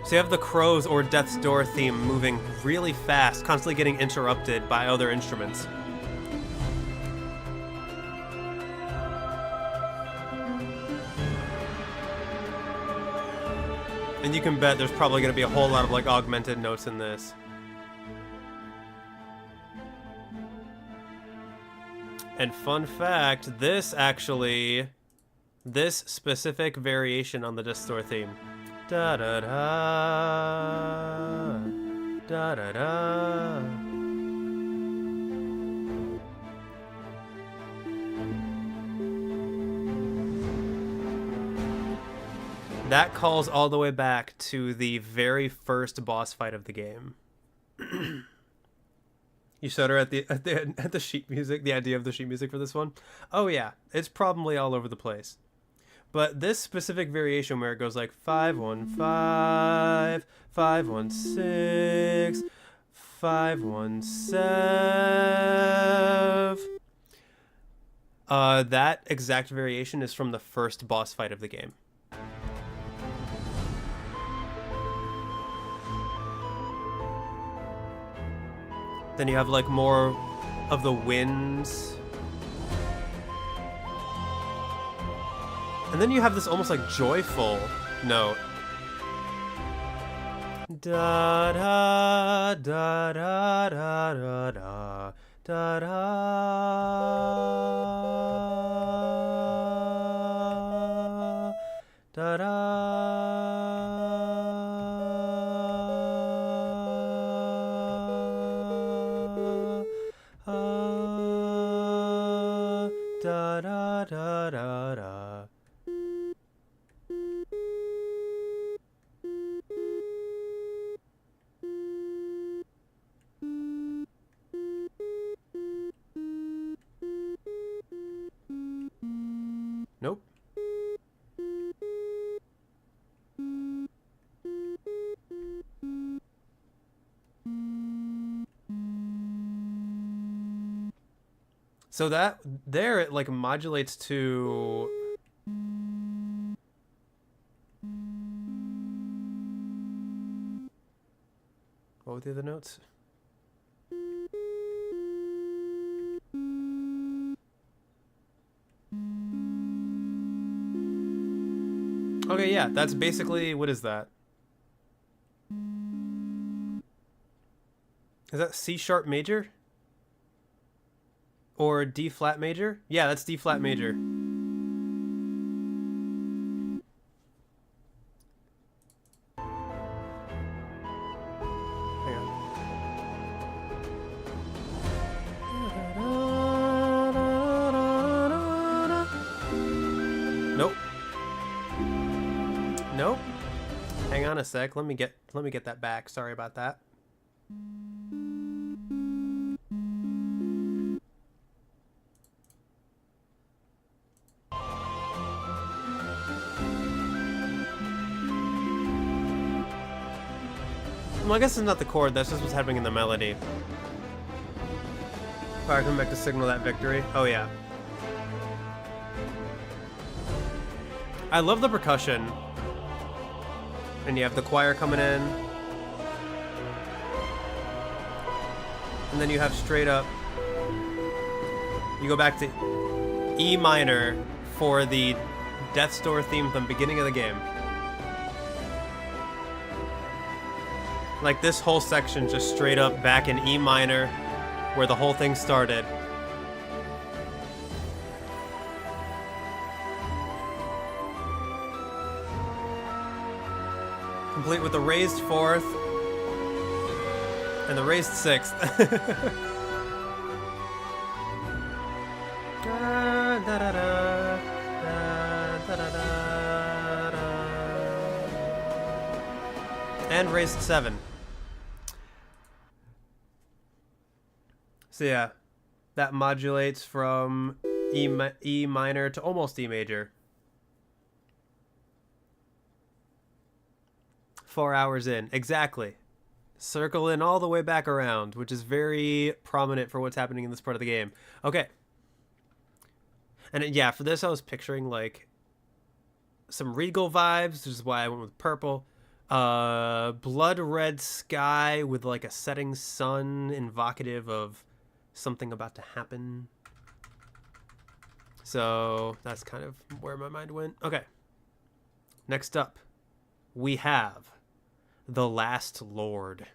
So you have the Crows or Death's Door theme moving really fast, constantly getting interrupted by other instruments. And you can bet there's probably going to be a whole lot of like augmented notes in this. And fun fact, this specific variation on the Death's Door theme. Da da da da da da. That calls all the way back to the very first boss fight of the game. You shudder at the sheet music, the idea of the sheet music for this one. Oh yeah, it's probably all over the place. But this specific variation where it goes like 515, 516, 517. That exact variation is from the first boss fight of the game. Then you have like more of the winds. And then you have this almost like joyful note. Da da da da da da da da da da da da da da da. Nope. So that there it like modulates to what were the other notes? Okay, yeah, that's basically, what is that? Is that C sharp major? Or D flat major? Yeah, that's D flat major. Hang on. Nope. Nope. Hang on a sec. Let me get that back. Sorry about that. Well, I guess it's not the chord. That's just what's happening in the melody. Alright, come back to signal that victory. Oh, yeah. I love the percussion. And you have the choir coming in. And then you have straight up... You go back to E minor for the Death's Door theme from the beginning of the game. Like, this whole section just straight up back in E minor, where the whole thing started. Complete with the raised fourth and the raised sixth. And raised seven. So yeah, that modulates from E minor to almost E major. 4 hours in, exactly. Circle in all the way back around, which is very prominent for what's happening in this part of the game. Okay. And yeah, for this I was picturing like some regal vibes, which is why I went with purple. Blood red sky with like a setting sun, invocative of something about to happen. So that's kind of where my mind went. Okay. Next up, we have The Last Lord.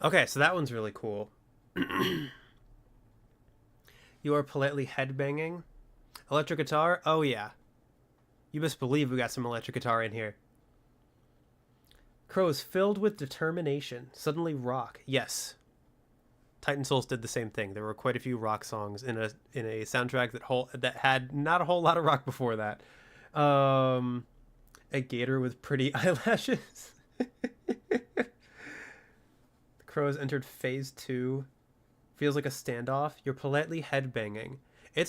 Okay, so that one's really cool. You are politely headbanging. Electric guitar? Oh yeah. You best believe we got some electric guitar in here. Crow is filled with determination. Suddenly rock. Yes. Titan Souls did the same thing. There were quite a few rock songs in a soundtrack that had not a whole lot of rock before that. A gator with pretty eyelashes. Crow has entered phase 2. Feels like a standoff. You're politely headbanging.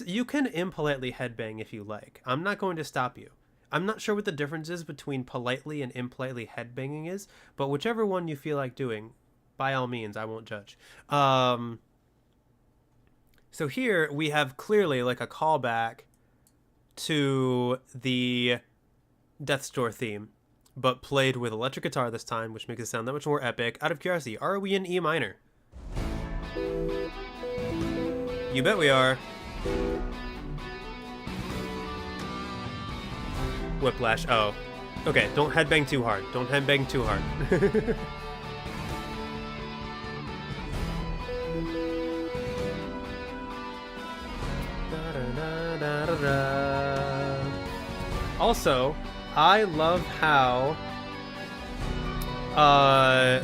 You can impolitely headbang if you like. I'm not going to stop you. I'm not sure what the difference is between politely and impolitely headbanging is, but whichever one you feel like doing, by all means, I won't judge. So here we have clearly like a callback to the Death's Door theme, but played with electric guitar this time, which makes it sound that much more epic. Out of curiosity, are we in E minor? You bet we are. Whiplash. Oh. Okay, don't headbang too hard. Don't headbang too hard. Also, I love how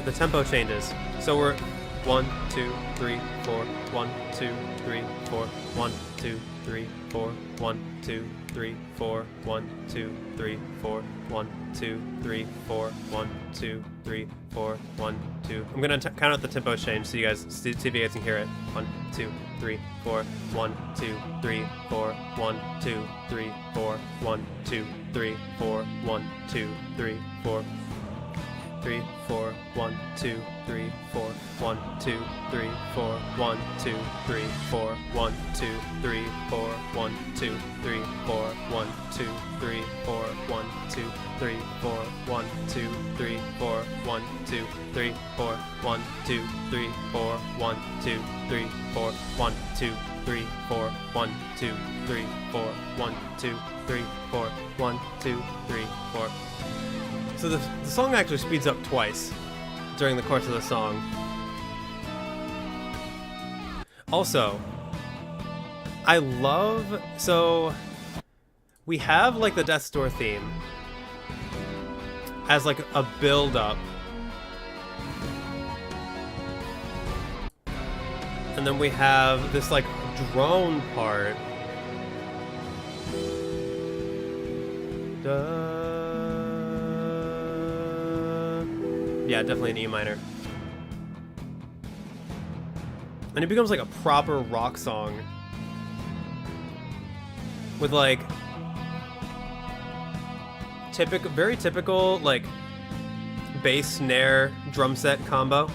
the tempo changes. So we're 1, 2, 3, 4, 1, 2, 3, 4, 1, 2, 3, 4, 1, 2, 3, 4, 1, 2, 3, 4, 1, 2, 3, 4, 1, 2, 3, 4, 1, 2. I'm gonna count out the tempo change so you guys see if you guys can hear it. 1, 2, 3, 4, 1, 2, 3, 4, 1, 2, 3, 4, 1, 2, 3, 4, 1, 2, 3, 4. 3, 4, 1, 2, 3, 4, 1, 2, 3, 4, 1, 2, 3, 4, 1, 2, 3, 4, 1, 2, 3, 4, 1, 2, 3, 4, 1, 2, 3, 4, 1, 2, 3, 4, 1, 2, 3, 4, 1, 2, 3, 4, 1, 2, 3, 4, 1, 2, 3, 4, 1, 2, 3, 4, 1, 2, 3, 4, 1, 2, 3, 4. So the song actually speeds up twice during the course of the song. Also, I love... So, we have, like, the Death's Door theme as, like, a build-up. And then we have this, like, drone part. Yeah, definitely an E minor. And it becomes like a proper rock song. With like... very typical, like, bass, snare, drum set combo.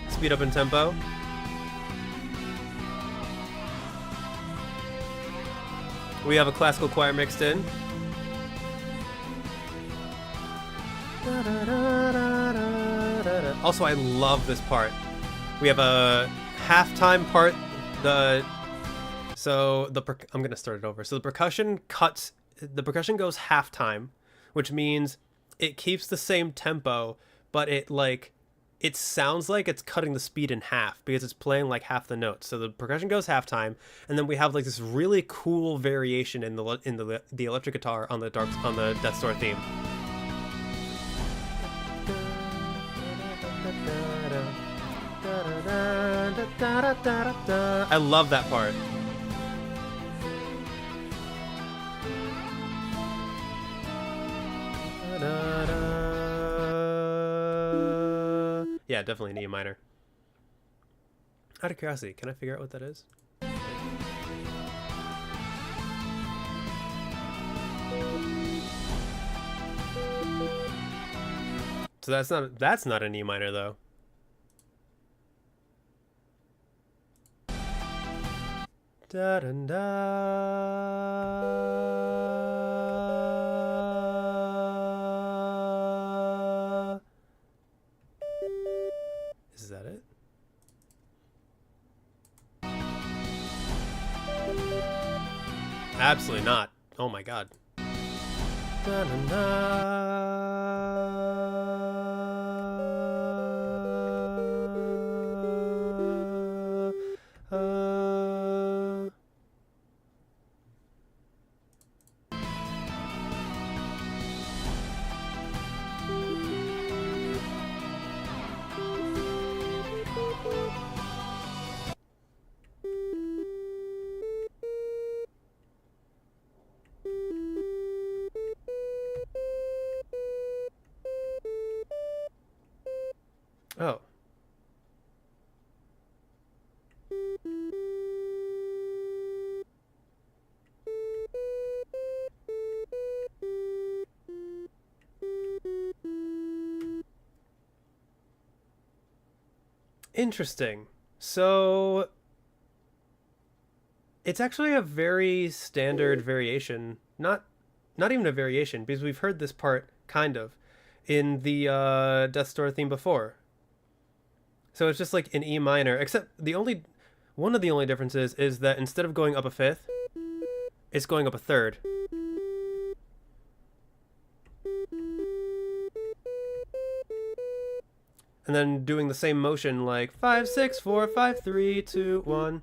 Speed up in tempo. We have a classical choir mixed in. Also, I love this part. We have a halftime part. I'm gonna start it over. So the percussion goes halftime, which means it keeps the same tempo, but it sounds like it's cutting the speed in half because it's playing like half the notes. So the percussion goes halftime, and then we have like this really cool variation in the electric guitar on the Death's Door theme. I love that part. Yeah, definitely an E minor. Out of curiosity, can I figure out what that is? So that's not an E minor though. Da da da. Is that it? Absolutely not. Oh my god. Na, na, na. Oh. Interesting. So it's actually a very standard variation. Not even a variation, because we've heard this part kind of in the Death Door theme before. So it's just like in E minor, except one of the only differences is that instead of going up a fifth, it's going up a third. And then doing the same motion like 5, 6, 4, 5, 3, 2, 1.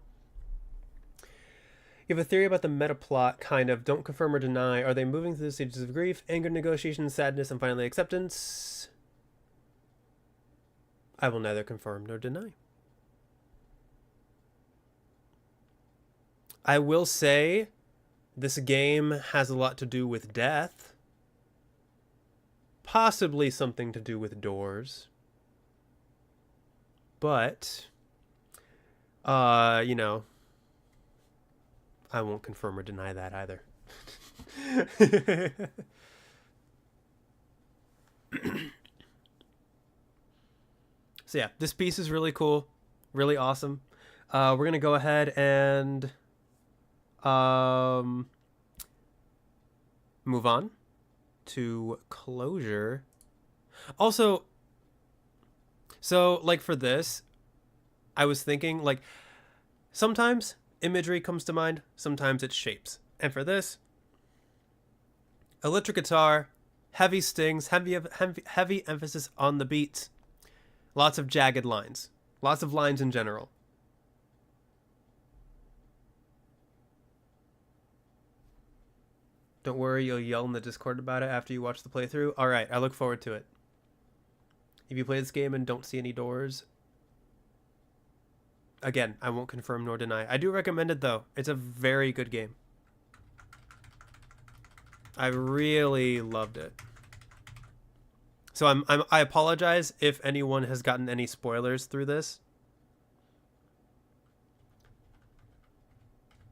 You have a theory about the meta plot, kind of. Don't confirm or deny. Are they moving through the stages of grief, anger, negotiation, sadness, and finally acceptance? I will neither confirm nor deny. I will say this game has a lot to do with death. Possibly something to do with doors. But, you know, I won't confirm or deny that either. So yeah, this piece is really cool, really awesome. We're going to go ahead and move on to closure. Also, so like for this, I was thinking like sometimes imagery comes to mind, sometimes it's shapes. And for this, electric guitar, heavy stings, heavy emphasis on the beats, lots of jagged lines, lots of lines in general. Don't worry, you'll yell in the Discord about it after you watch the playthrough. All right, I look forward to it. If you play this game and don't see any doors, again, I won't confirm nor deny. I do recommend it though. It's a very good game. I really loved it. So I apologize if anyone has gotten any spoilers through this.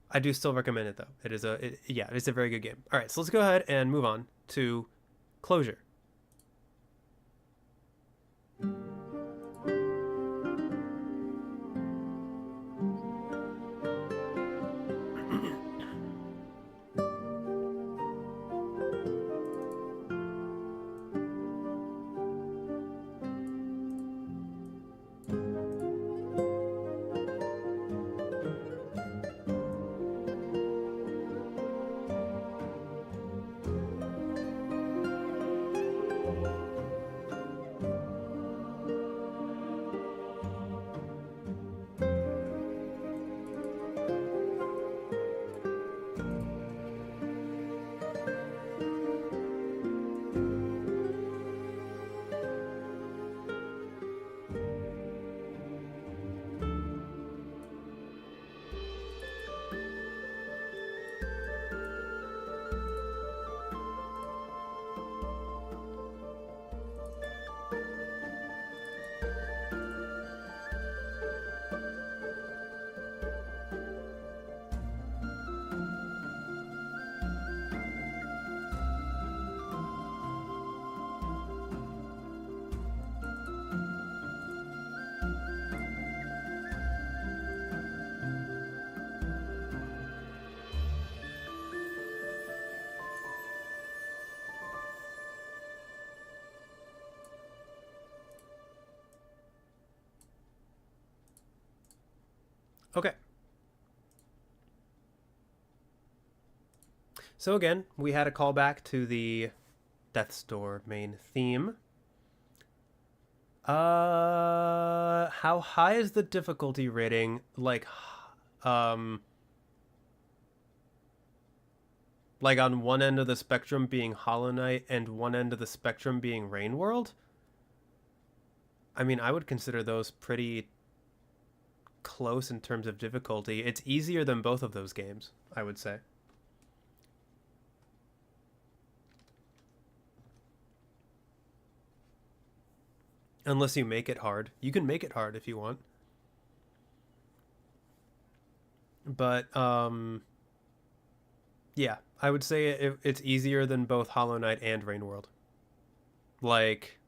I do still recommend it though. It's a very good game. All right, so let's go ahead and move on to closure. Okay. So again, we had a callback to the Death's Door main theme. How high is the difficulty rating? Um, like on one end of the spectrum being Hollow Knight and one end of the spectrum being Rain World? I mean, I would consider those pretty close in terms of difficulty. It's easier than both of those games, I would say. Unless you make it hard. You can make it hard if you want. But, yeah, I would say it's easier than both Hollow Knight and Rain World. Like,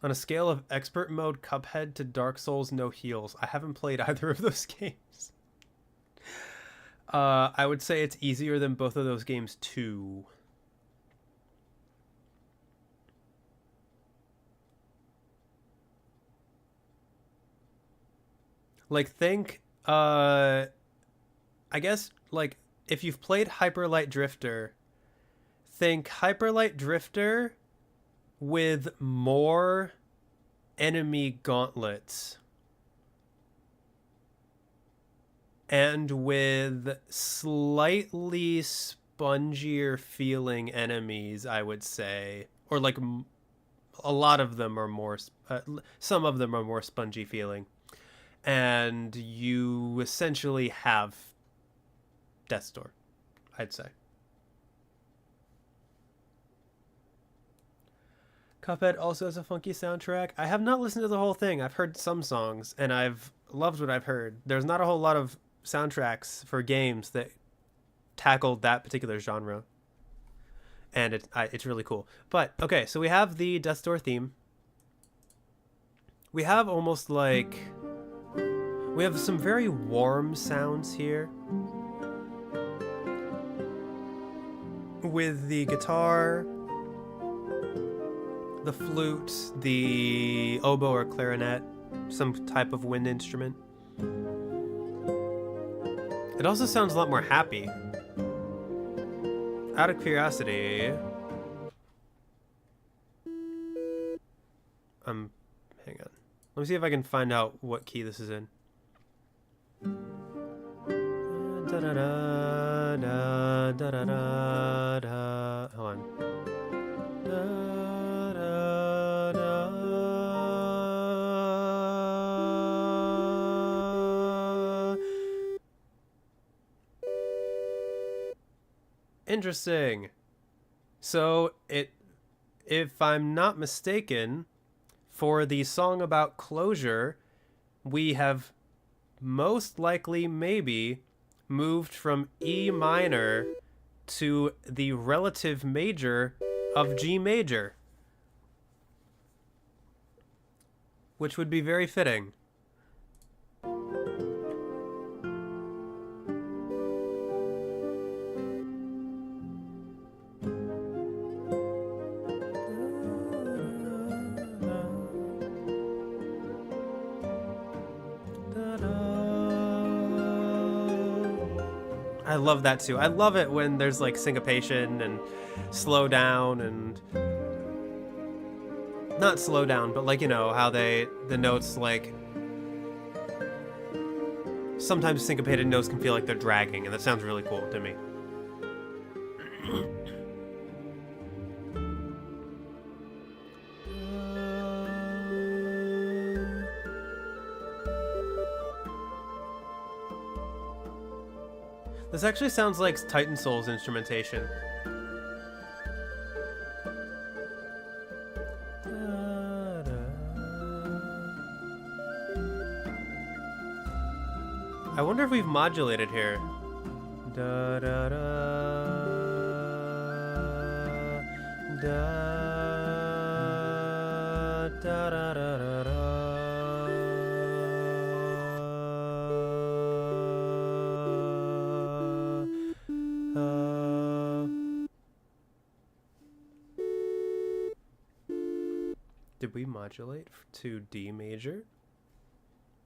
on a scale of expert mode Cuphead to Dark Souls no heals, I haven't played either of those games. I would say it's easier than both of those games too. Like, think, I guess, like, if you've played Hyper Light Drifter, think Hyper Light Drifter with more enemy gauntlets and with slightly spongier feeling enemies, I would say. Or, like, a lot of them are more, some of them are more spongy feeling. And you essentially have Death's Door, I'd say. Cuphead also has a funky soundtrack. I have not listened to the whole thing. I've heard some songs, and I've loved what I've heard. There's not a whole lot of soundtracks for games that tackled that particular genre. And it's really cool. But, okay, so we have the Death's Door theme. We have almost like... We have some very warm sounds here. With the guitar, the flute, the oboe or clarinet, some type of wind instrument. It also sounds a lot more happy. Out of curiosity, hang on. Let me see if I can find out what key this is in. Da da da da da da da da. Hold on. Da, da, da. Interesting. So if I'm not mistaken, for the song about closure, we have most likely maybe moved from E minor to the relative major of G major, which would be very fitting. I love that too. I love it when there's like syncopation and slow down and not slow down, but like, you know, how the notes, like, sometimes syncopated notes can feel like they're dragging, and that sounds really cool to me. This actually sounds like Titan Soul's instrumentation. I wonder if we've modulated here. Da da da da da da da da. Did we modulate to D major?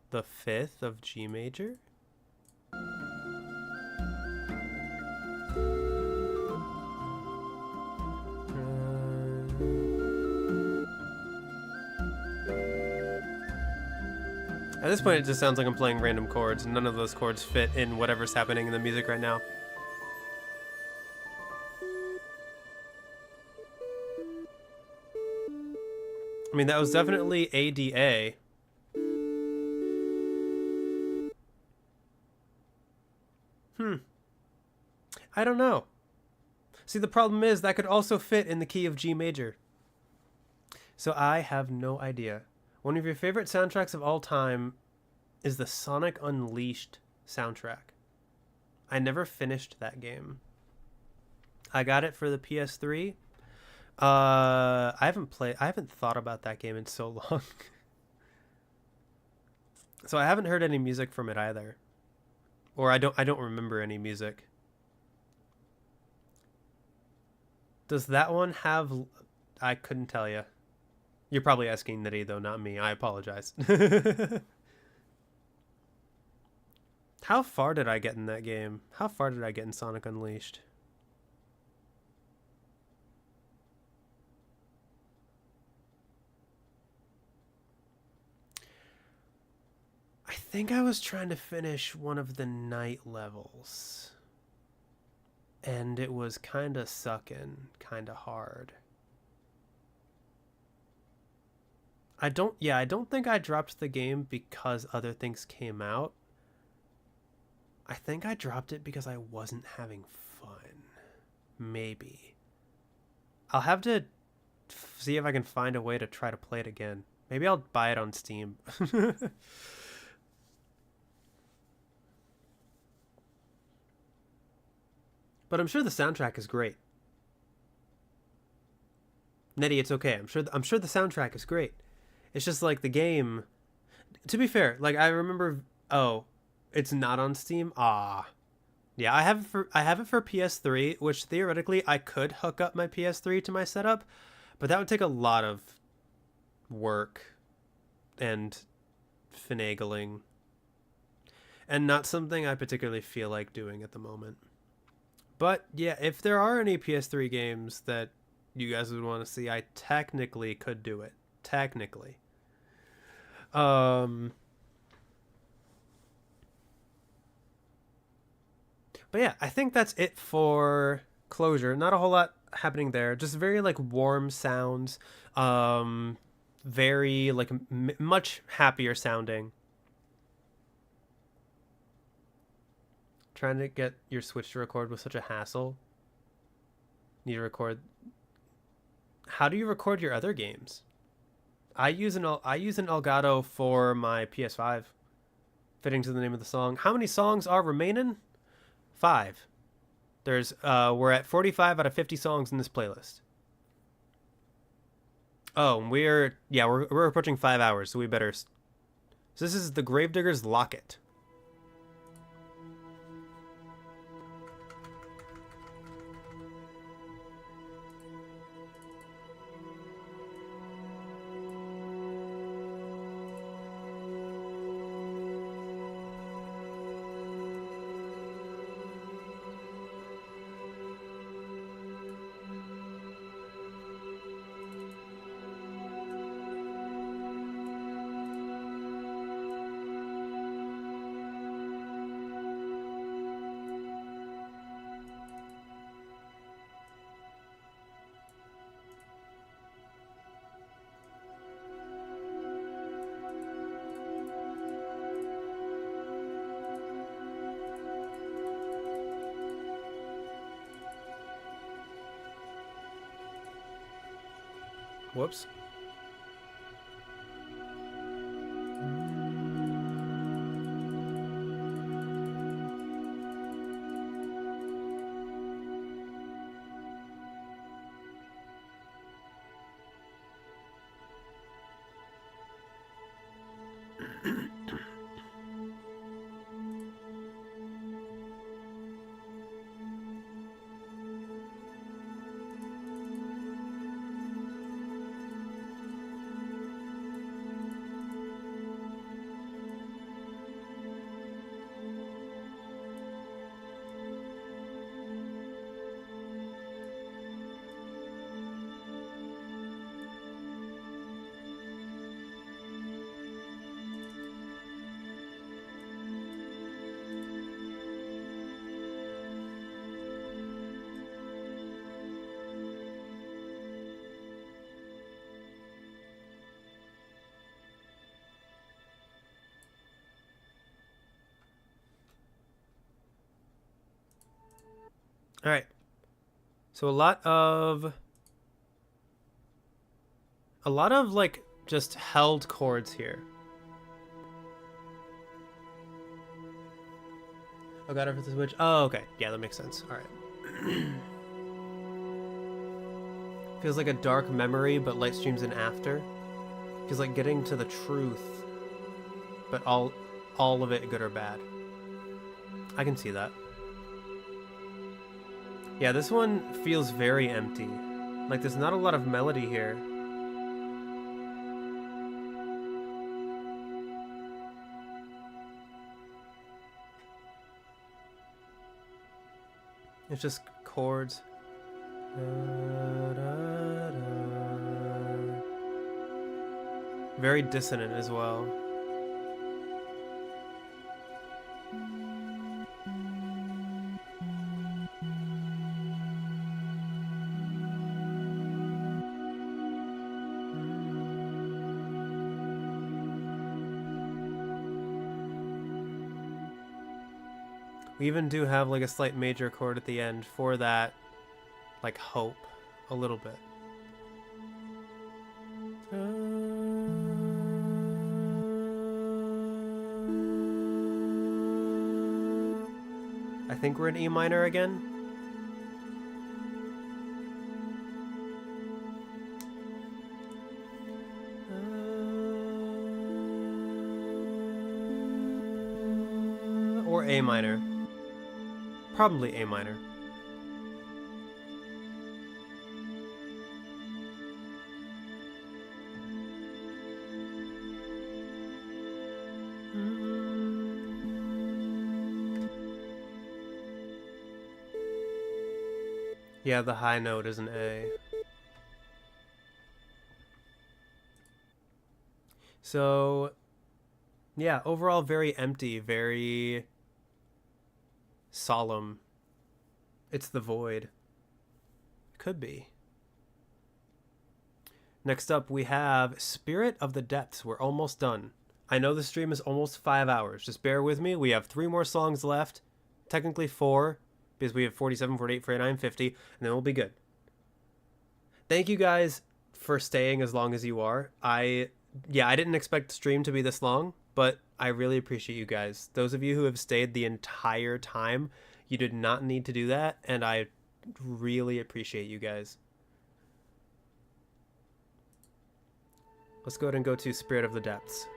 The fifth of G major? At this point, it just sounds like I'm playing random chords, and none of those chords fit in whatever's happening in the music right now. I mean, that was definitely ADA. I don't know. See, the problem is that could also fit in the key of G major. So I have no idea. One of your favorite soundtracks of all time is the Sonic Unleashed soundtrack. I never finished that game. I got it for the PS3. I haven't thought about that game in so long. So I haven't heard any music from it either. Or I don't remember any music. Does that one have... I couldn't tell you. You're probably asking Nitty, though, not me. I apologize. How far did I get in that game? How far did I get in Sonic Unleashed? I think I was trying to finish one of the night levels. And it was kind of sucking, kind of hard. I don't think I dropped the game because other things came out. I think I dropped it because I wasn't having fun. Maybe. I'll have to see if I can find a way to try to play it again. Maybe I'll buy it on Steam. But I'm sure the soundtrack is great. Nettie, it's okay. I'm sure the soundtrack is great. It's just like the game. To be fair, like I remember. Oh, it's not on Steam. Ah, yeah. I have it for PS3, which theoretically I could hook up my PS3 to my setup, but that would take a lot of work and finagling, and not something I particularly feel like doing at the moment. But yeah, if there are any PS3 games that you guys would want to see, I technically could do it. Technically. But yeah, I think that's it for Closure. Not a whole lot happening there. Just very like warm sounds. Very like much happier sounding. Trying to get your Switch to record was such a hassle. Need to record. How do you record your other games? I use an Elgato for my PS5. Fitting to the name of the song. How many songs are remaining? 5. There's we're at 45 out of 50 songs in this playlist. Oh, we're approaching 5 hours, so we better. So this is the Gravedigger's Locket. Whoops. All right. So a lot of like just held chords here. Oh, got it for the Switch. Oh, okay. Yeah, that makes sense. All right. Feels like a dark memory, but light streams in after. Feels like getting to the truth, but all of it good or bad. I can see that. Yeah, this one feels very empty. Like there's not a lot of melody here. It's just chords. Very dissonant as well. We even do have like a slight major chord at the end for that, like, hope a little bit. I think we're in E minor again. Or A minor. Probably A minor. Yeah, the high note is an A. So, yeah, overall very empty, very solemn. It's the void. Could be. Next up, we have Spirit of the Depths. We're almost done. I know the stream is almost 5 hours. Just bear with me. We have 3 more songs left. Technically 4, because we have 47, 48, 49, 50, and then we'll be good. Thank you guys for staying as long as you are. I didn't expect the stream to be this long, but I really appreciate you guys. Those of you who have stayed the entire time, you did not need to do that, and I really appreciate you guys. Let's go ahead and go to Spirit of the Depths.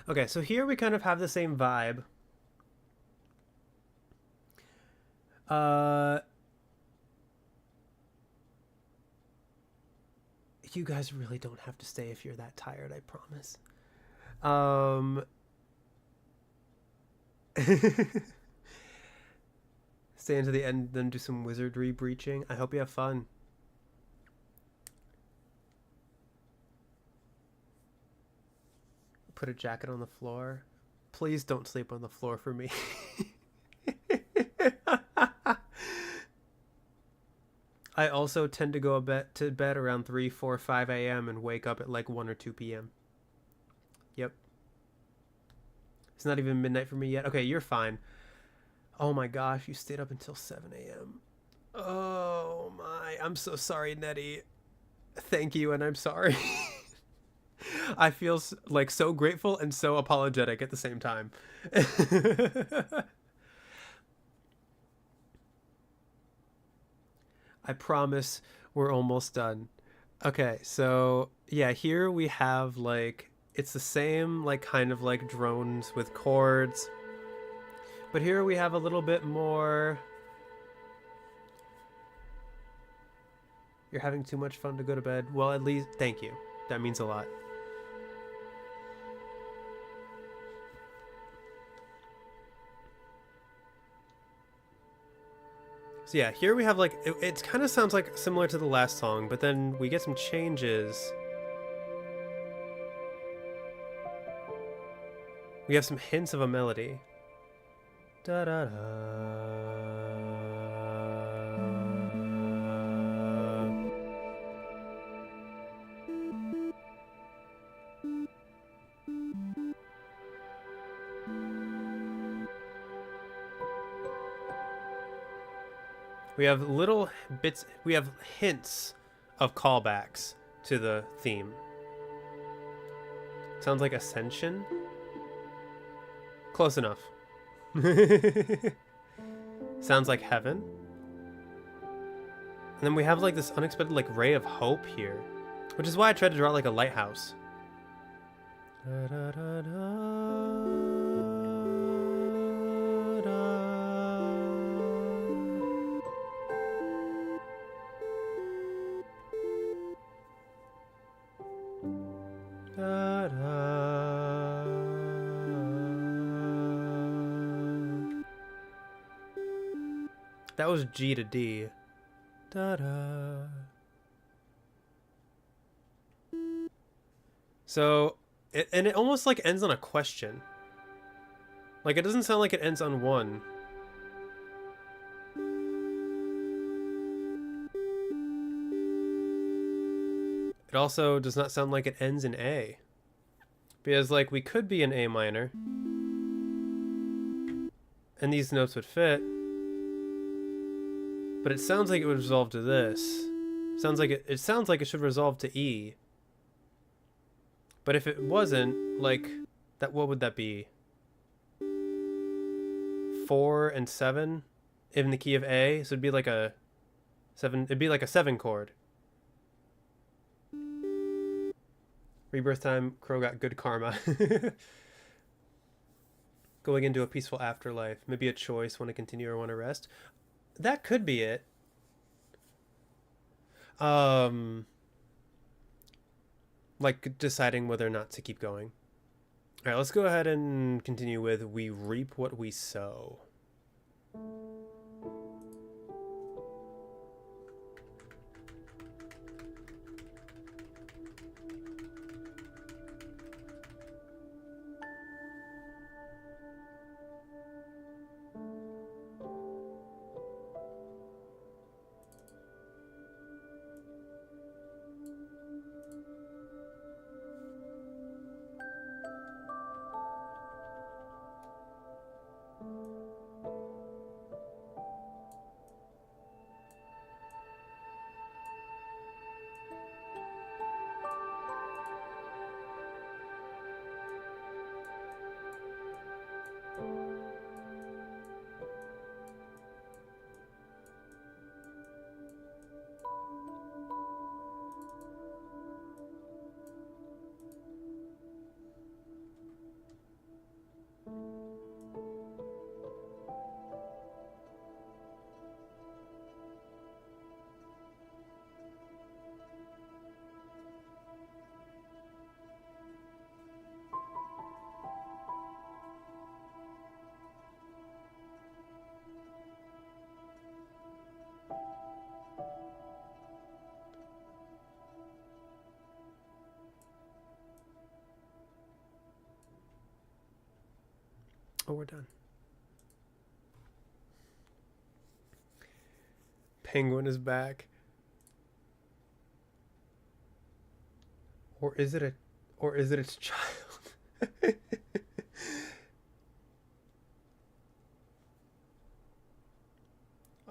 Okay, so here we kind of have the same vibe. You guys really don't have to stay if you're that tired, I promise. Um, stay into the end, then do some wizardry breaching. I hope you have fun. Put a jacket on the floor. Please don't sleep on the floor for me. I also tend to go to bed around 3, 4, 5 a.m. and wake up at like 1 or 2 p.m. Yep. It's not even midnight for me yet. Okay, you're fine. Oh my gosh, you stayed up until 7 a.m. Oh my, I'm so sorry, Nettie. Thank you, and I'm sorry. I feel like so grateful and so apologetic at the same time. I promise we're almost done. Okay, so yeah, here we have like it's the same like kind of like drones with chords. But here we have a little bit more. You're having too much fun to go to bed. Well, at least thank you. That means a lot. So yeah, here we have like it kind of sounds like similar to the last song, but then we get some changes. We have some hints of a melody. Da da da. We have little bits, we have hints of callbacks to the theme. Sounds like Ascension. Close enough. Sounds like Heaven. And then we have like this unexpected like ray of hope here, which is why I tried to draw like a lighthouse. Da, da, da, da. Da, da. That was G to D. Da, da. So, and it almost like ends on a question. Like it doesn't sound like it ends on one. It also does not sound like it ends in A. Because, like, we could be in A minor. And these notes would fit. But it sounds like it would resolve to this. Sounds like it sounds like it should resolve to E. But if it wasn't, like, that, what would that be? 4 and 7 in the key of A. So it'd be like a 7. It'd be like a 7 chord. Rebirth time, Crow got good karma. Going into a peaceful afterlife. Maybe a choice, want to continue or want to rest. That could be it. Like deciding whether or not to keep going. All right, let's go ahead and continue with We Reap What We Sow. Oh, we're done. Penguin is back. Or is it its child?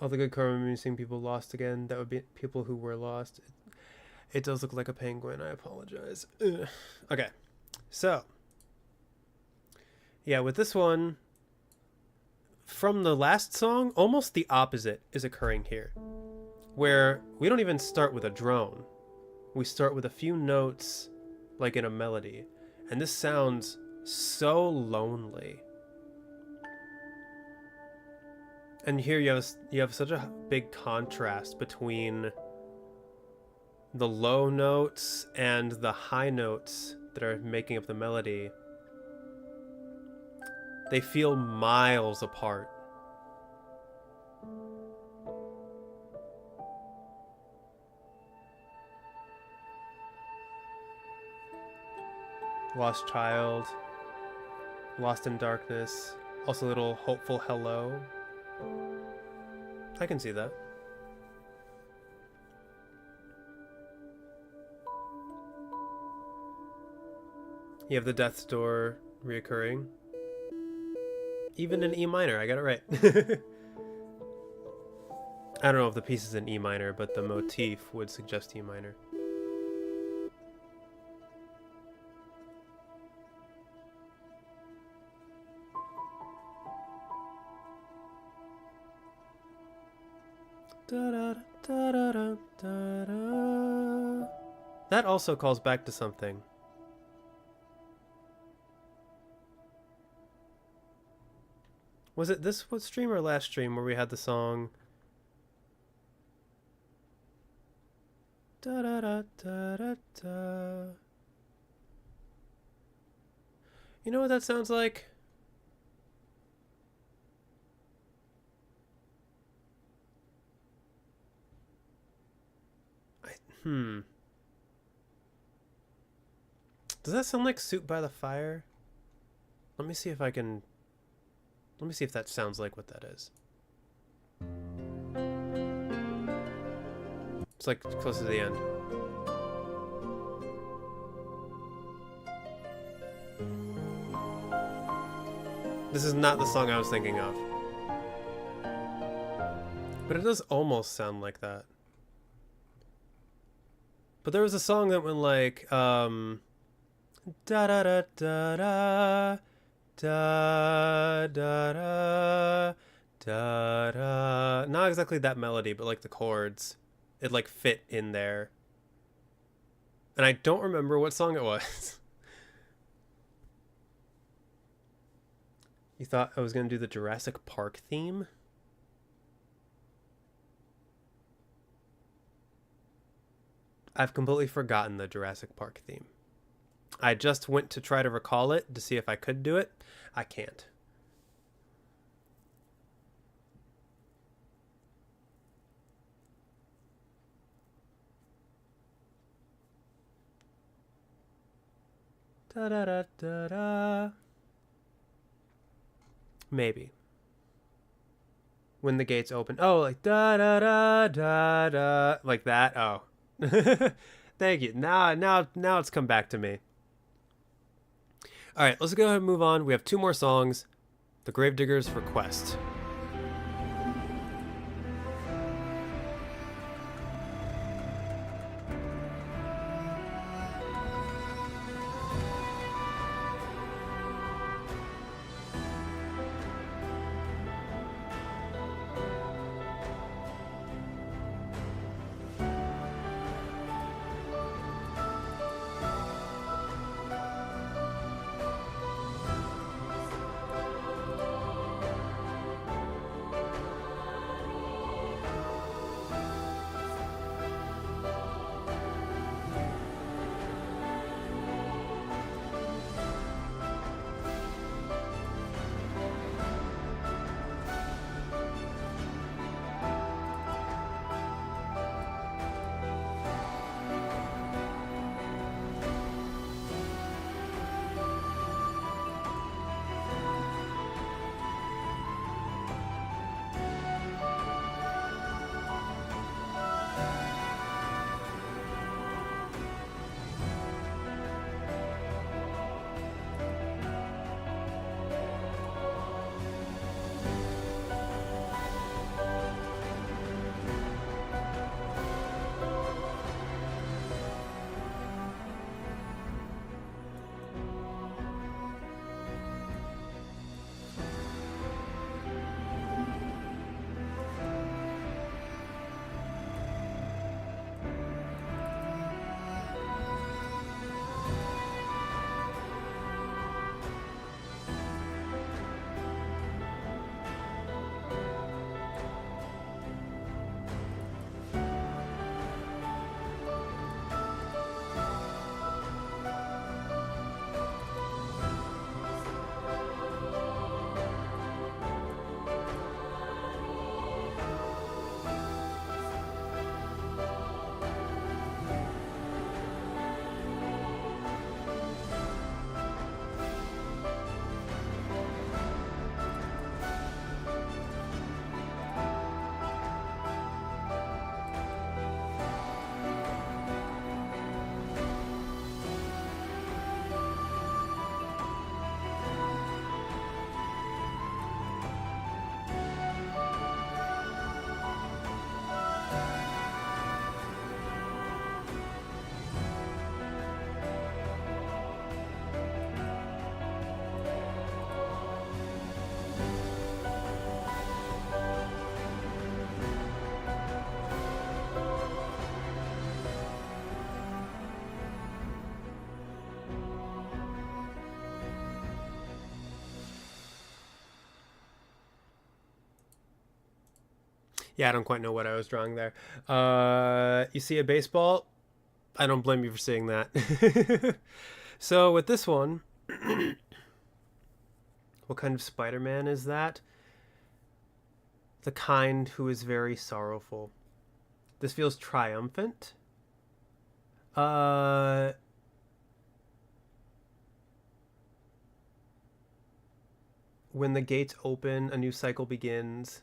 All the good karma means seeing people lost again. That would be people who were lost. It does look like a penguin. I apologize. Ugh. Okay. So. Yeah, with this one, from the last song, almost the opposite is occurring here. Where we don't even start with a drone. We start with a few notes, like in a melody. And this sounds so lonely. And here you have such a big contrast between the low notes and the high notes that are making up the melody. They feel miles apart. Lost child, lost in darkness, also a little hopeful hello. I can see that. You have the death's door reoccurring. Even in E minor, I got it right. I don't know if the piece is in E minor, but the motif would suggest E minor. That also calls back to something. Was it this stream or last stream where we had the song? Da da da da da da. You know what that sounds like? Does that sound like Soup by the Fire? Let me see if I can... Let me see if that sounds like what that is. It's like close to the end. This is not the song I was thinking of. But it does almost sound like that. But there was a song that went like, da da da da da, da da da da da. Not exactly that melody, but like the chords. It like fit in there. And I don't remember what song it was. You thought I was going to do the Jurassic Park theme? I've completely forgotten the Jurassic Park theme. I just went to try to recall it to see if I could do it. I can't. Da da da da da. Maybe. When the gates open. Oh, like da da da da da. Like that. Oh. Thank you. Now it's come back to me. All right, let's go ahead and move on. We have 2 more songs. The Gravedigger's Request. Yeah, I don't quite know what I was drawing there. You see a baseball? I don't blame you for seeing that. So with this one, what kind of Spider-Man is that? The kind who is very sorrowful. This feels triumphant. Uh, when the gates open, a new cycle begins.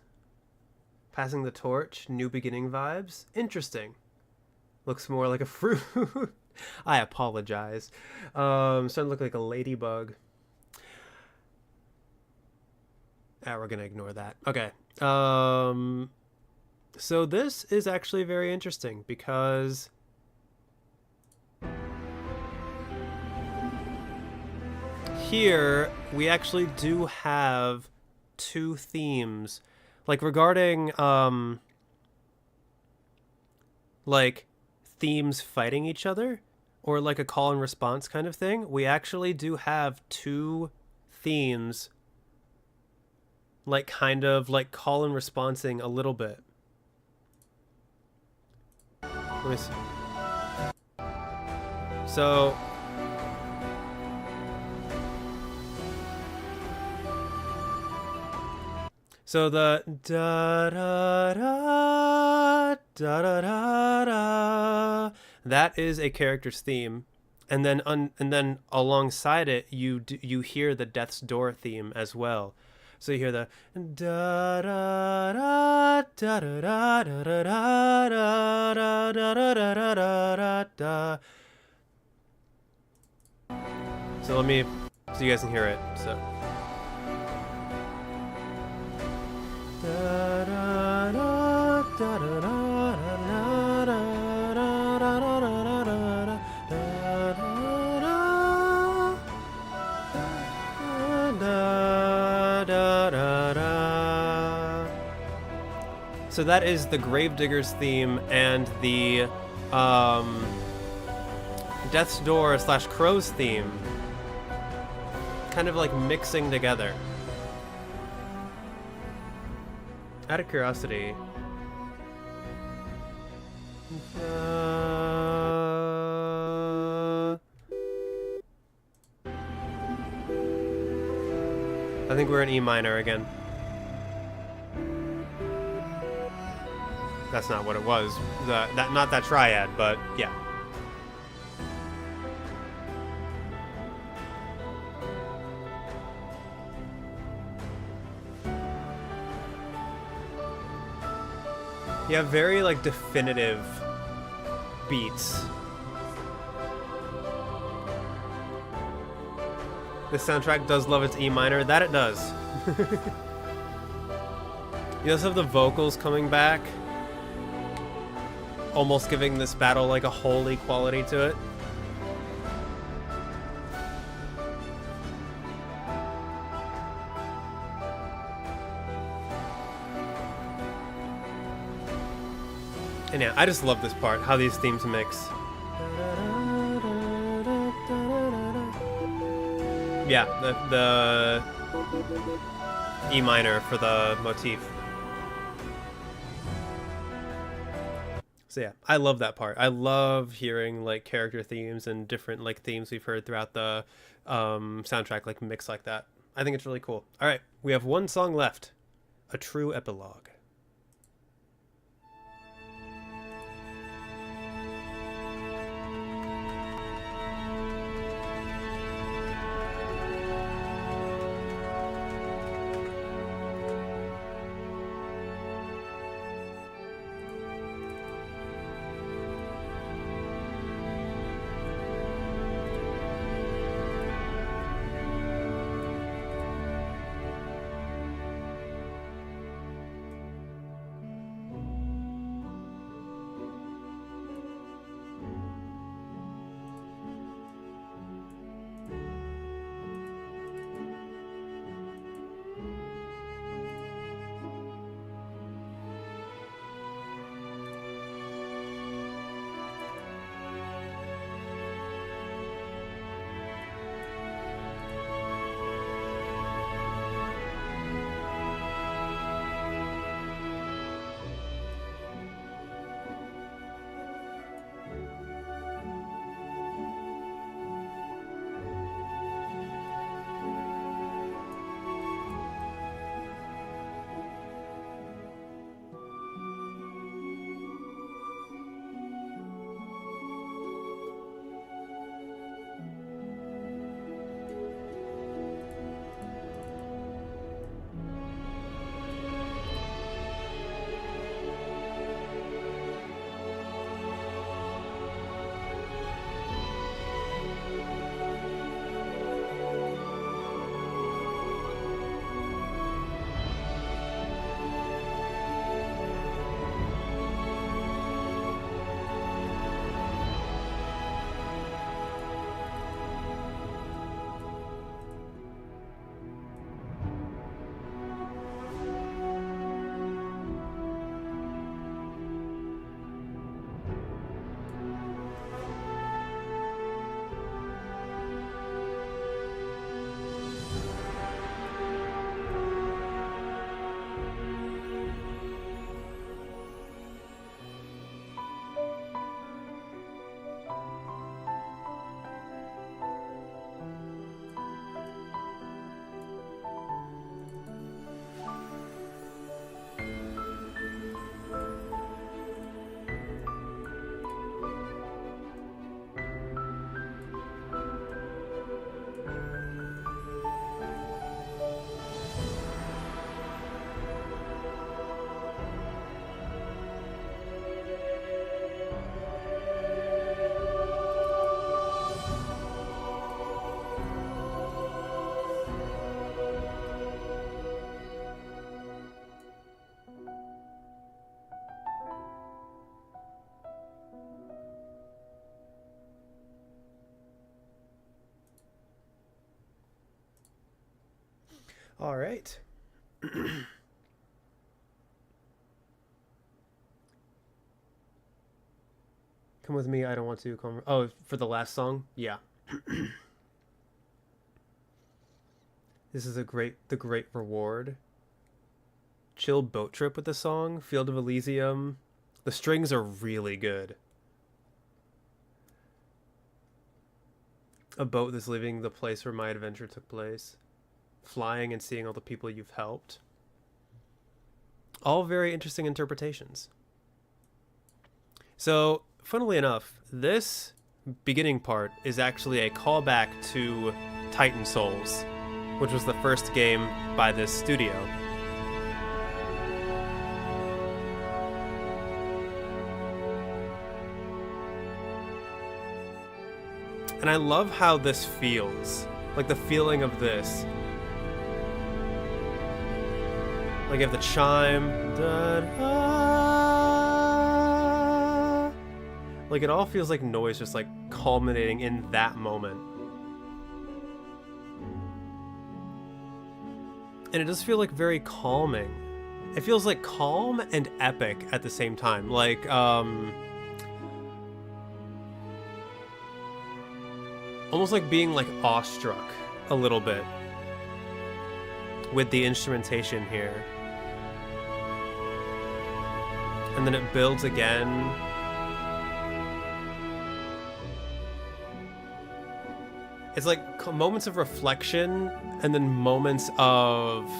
Passing the torch, new beginning vibes. Interesting. Looks more like a fruit. I apologize. Starting to look like a ladybug. Ah, we're gonna ignore that. Okay. So this is actually very interesting because here we actually do have two themes, like regarding like themes fighting each other or like a call and response kind of thing. We actually do have two themes, like kind of like call and responsing a little bit. Let me see. So the da da da da da da da, that is a character's theme, and then alongside it you hear the Death's Door theme as well. So you hear the da da da da da da da da da da da da da da. So let me, so you guys can hear it. So. So that is the Gravedigger's theme and the Death's Door / Crow's theme, kind of like mixing together. Out of curiosity, I think we're in E minor again. That's not what it was. Not that triad, but yeah. You have very like definitive beats. This soundtrack does love its E minor. That it does. You also have the vocals coming back, almost giving this battle like a holy quality to it. And yeah, I just love this part, how these themes mix. Yeah, the E minor for the motif. So yeah, I love that part. I love hearing like character themes and different like themes we've heard throughout the soundtrack like mix like that. I think it's really cool. All right, we have one song left, A True Epilogue. All right. Come with me. I don't want to come. Oh, for the last song? Yeah. This is the great reward. Chill boat trip with the song. Field of Elysium. The strings are really good. A boat that's leaving the place where my adventure took place. Flying and seeing all the people you've helped. All very interesting interpretations. So, funnily enough, this beginning part is actually a callback to Titan Souls, which was the first game by this studio. And I love how this feels. Like the feeling of this. Like you have the chime. Da-da. Like it all feels like noise just like culminating in that moment. And it does feel like very calming. It feels like calm and epic at the same time. Like, almost like being like awestruck a little bit with the instrumentation here. And then it builds again. It's like moments of reflection and then moments of,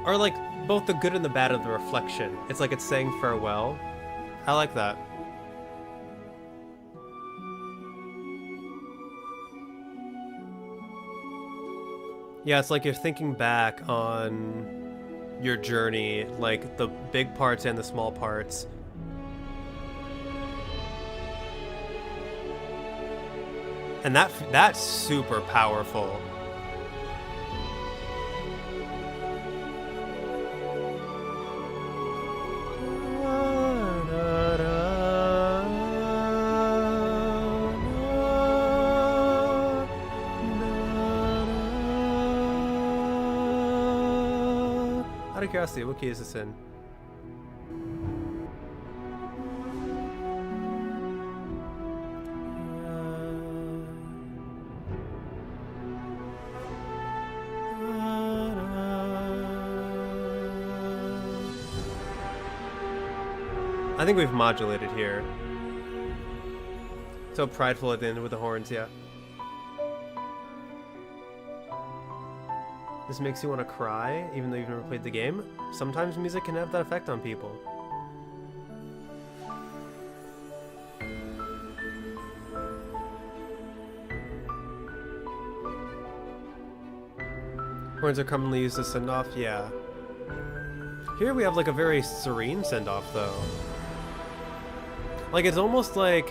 or like both the good and the bad of the reflection. It's like it's saying farewell. I like that. Yeah, it's like you're thinking back on your journey, like the big parts and the small parts. And that's super powerful. Out of curiosity, what key is this in? I think we've modulated here. So prideful at the end with the horns, yeah. This makes you want to cry, even though you've never played the game. Sometimes music can have that effect on people. Horns are commonly used to send off, yeah. Here we have like a very serene send-off, though. Like, it's almost like...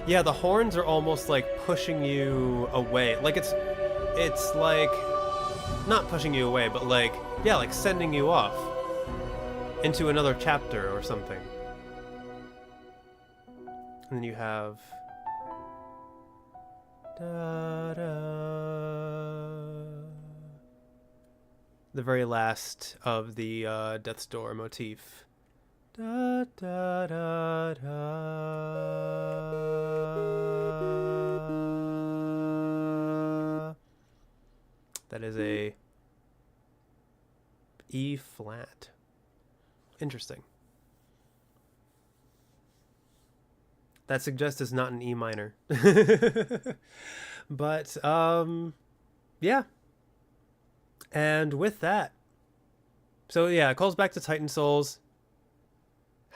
Yeah, the horns are almost like pushing you away. Like, it's like... Not pushing you away, but like... Yeah, like sending you off. Into another chapter or something. And then you have... The very last of the Death's Door motif. Da, da, da, da. That is a E flat. Interesting. That suggests it's not an E minor. But, yeah. And with that, so yeah, it calls back to Titan Souls,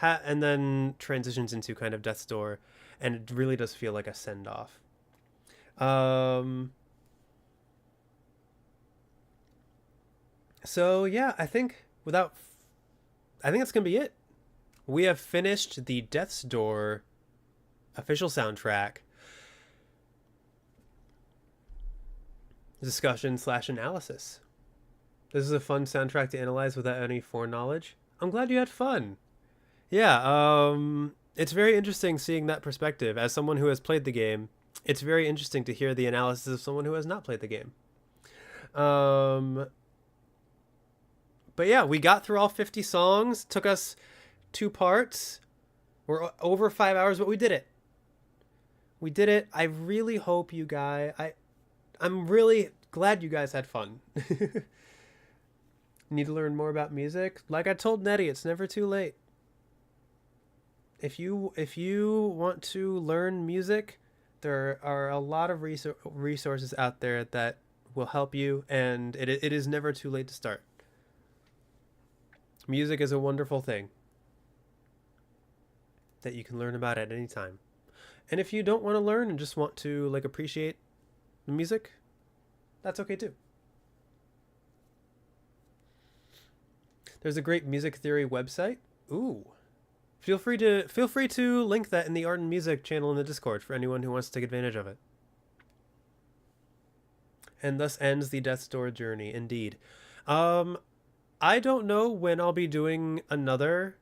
and then transitions into kind of Death's Door, and it really does feel like a send-off. So yeah, I think that's gonna be it. We have finished the Death's Door official soundtrack discussion/analysis. This is a fun soundtrack to analyze without any foreknowledge. I'm glad you had fun. Yeah, it's very interesting seeing that perspective. As someone who has played the game, it's very interesting to hear the analysis of someone who has not played the game. Um, but yeah, we got through all 50 songs. Took us 2 parts. We're over 5 hours, but we did it. We did it. I really hope you guys. I'm really glad you guys had fun. Need to learn more about music? Like I told Nettie, it's never too late. If you want to learn music, there are a lot of resources out there that will help you, and it is never too late to start. Music is a wonderful thing that you can learn about at any time. And if you don't want to learn and just want to like appreciate the music, that's okay too. There's a great music theory website. Ooh. Feel free to link that in the art and music channel in the Discord for anyone who wants to take advantage of it. And thus ends the Death's Door journey, indeed. I don't know when I'll be doing another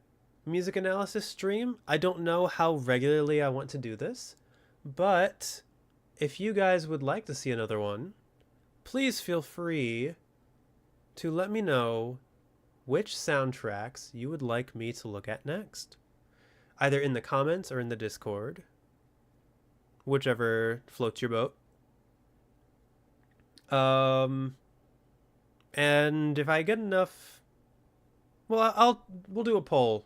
music analysis stream. I don't know how regularly I want to do this, but if you guys would like to see another one, please feel free to let me know which soundtracks you would like me to look at next, either in the comments or in the Discord, whichever floats your boat. And if I get enough, well, we'll do a poll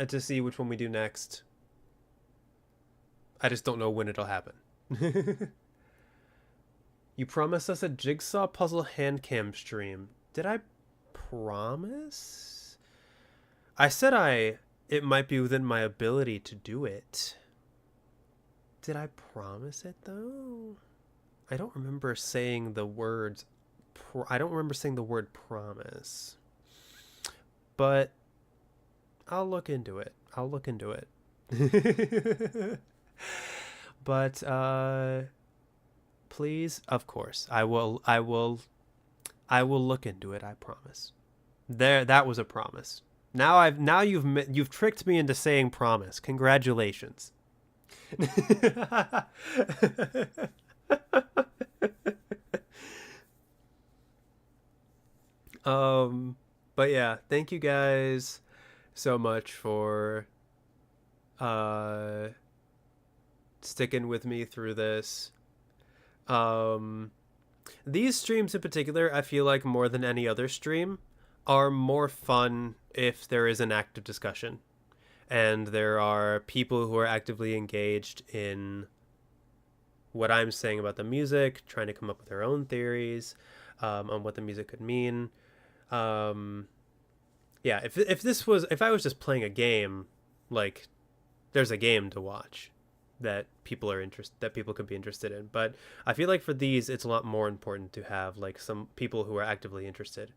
to see which one we do next. I just don't know when it'll happen. You promised us a jigsaw puzzle hand cam stream. Did I promise? I said it might be within my ability to do it. Did I promise it though? I don't remember saying the words. I don't remember saying the word promise. But I'll look into it. But please, of course, I will look into it. I promise. That was a promise. Now you've tricked me into saying promise. Congratulations. But yeah, thank you guys so much for sticking with me through this. These streams in particular, I feel like more than any other stream, are more fun if there is an active discussion and there are people who are actively engaged in what I'm saying about the music, trying to come up with their own theories on what the music could mean. Yeah, if I was just playing a game, like there's a game to watch that people could be interested in. But I feel like for these, it's a lot more important to have like some people who are actively interested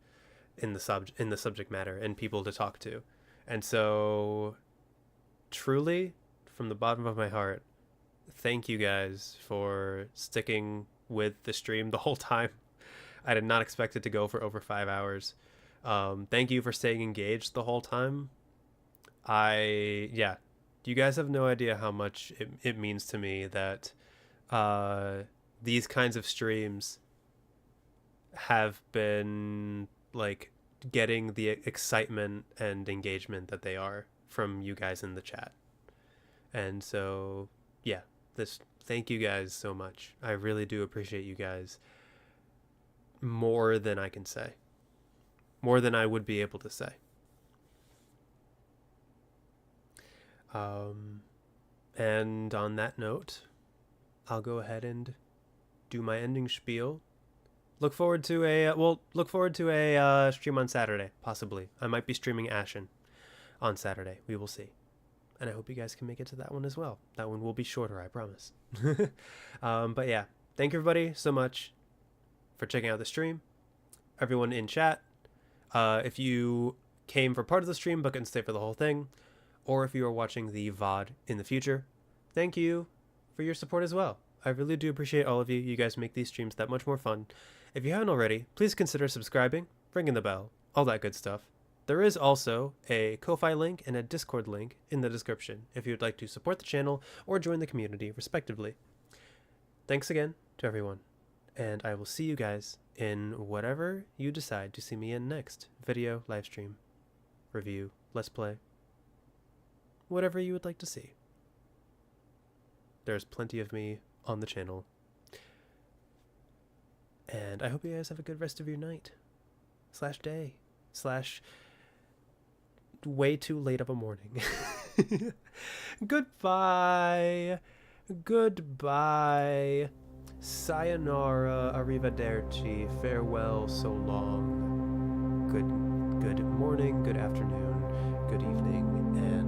in the subject matter and people to talk to. And so, truly, from the bottom of my heart, thank you guys for sticking with the stream the whole time. I did not expect it to go for over 5 hours. Thank you for staying engaged the whole time. You guys have no idea how much it means to me that these kinds of streams have been like getting the excitement and engagement that they are from you guys in the chat. And so, yeah, thank you guys so much. I really do appreciate you guys more than I can say. More than I would be able to say. And on that note, I'll go ahead and do my ending spiel. Look forward to a stream on Saturday, possibly. I might be streaming Ashen on Saturday. We will see. And I hope you guys can make it to that one as well. That one will be shorter, I promise. But yeah, thank you everybody so much for checking out the stream. Everyone in chat, if you came for part of the stream but couldn't stay for the whole thing, or if you are watching the VOD in the future, thank you for your support as well. I really do appreciate all of you. You guys make these streams that much more fun. If you haven't already, please consider subscribing, ringing the bell, all that good stuff. There is also a Ko-Fi link and a Discord link in the description if you would like to support the channel or join the community, respectively. Thanks again to everyone, And I will see you guys in whatever you decide to see me in next. Video, live stream, review, let's play. Whatever you would like to see. There's plenty of me on the channel. And I hope you guys have a good rest of your night. / day. / way too late of a morning. Goodbye. Goodbye. Sayonara. Arrivederci. Farewell. So long. Good morning. Good afternoon. Good evening. And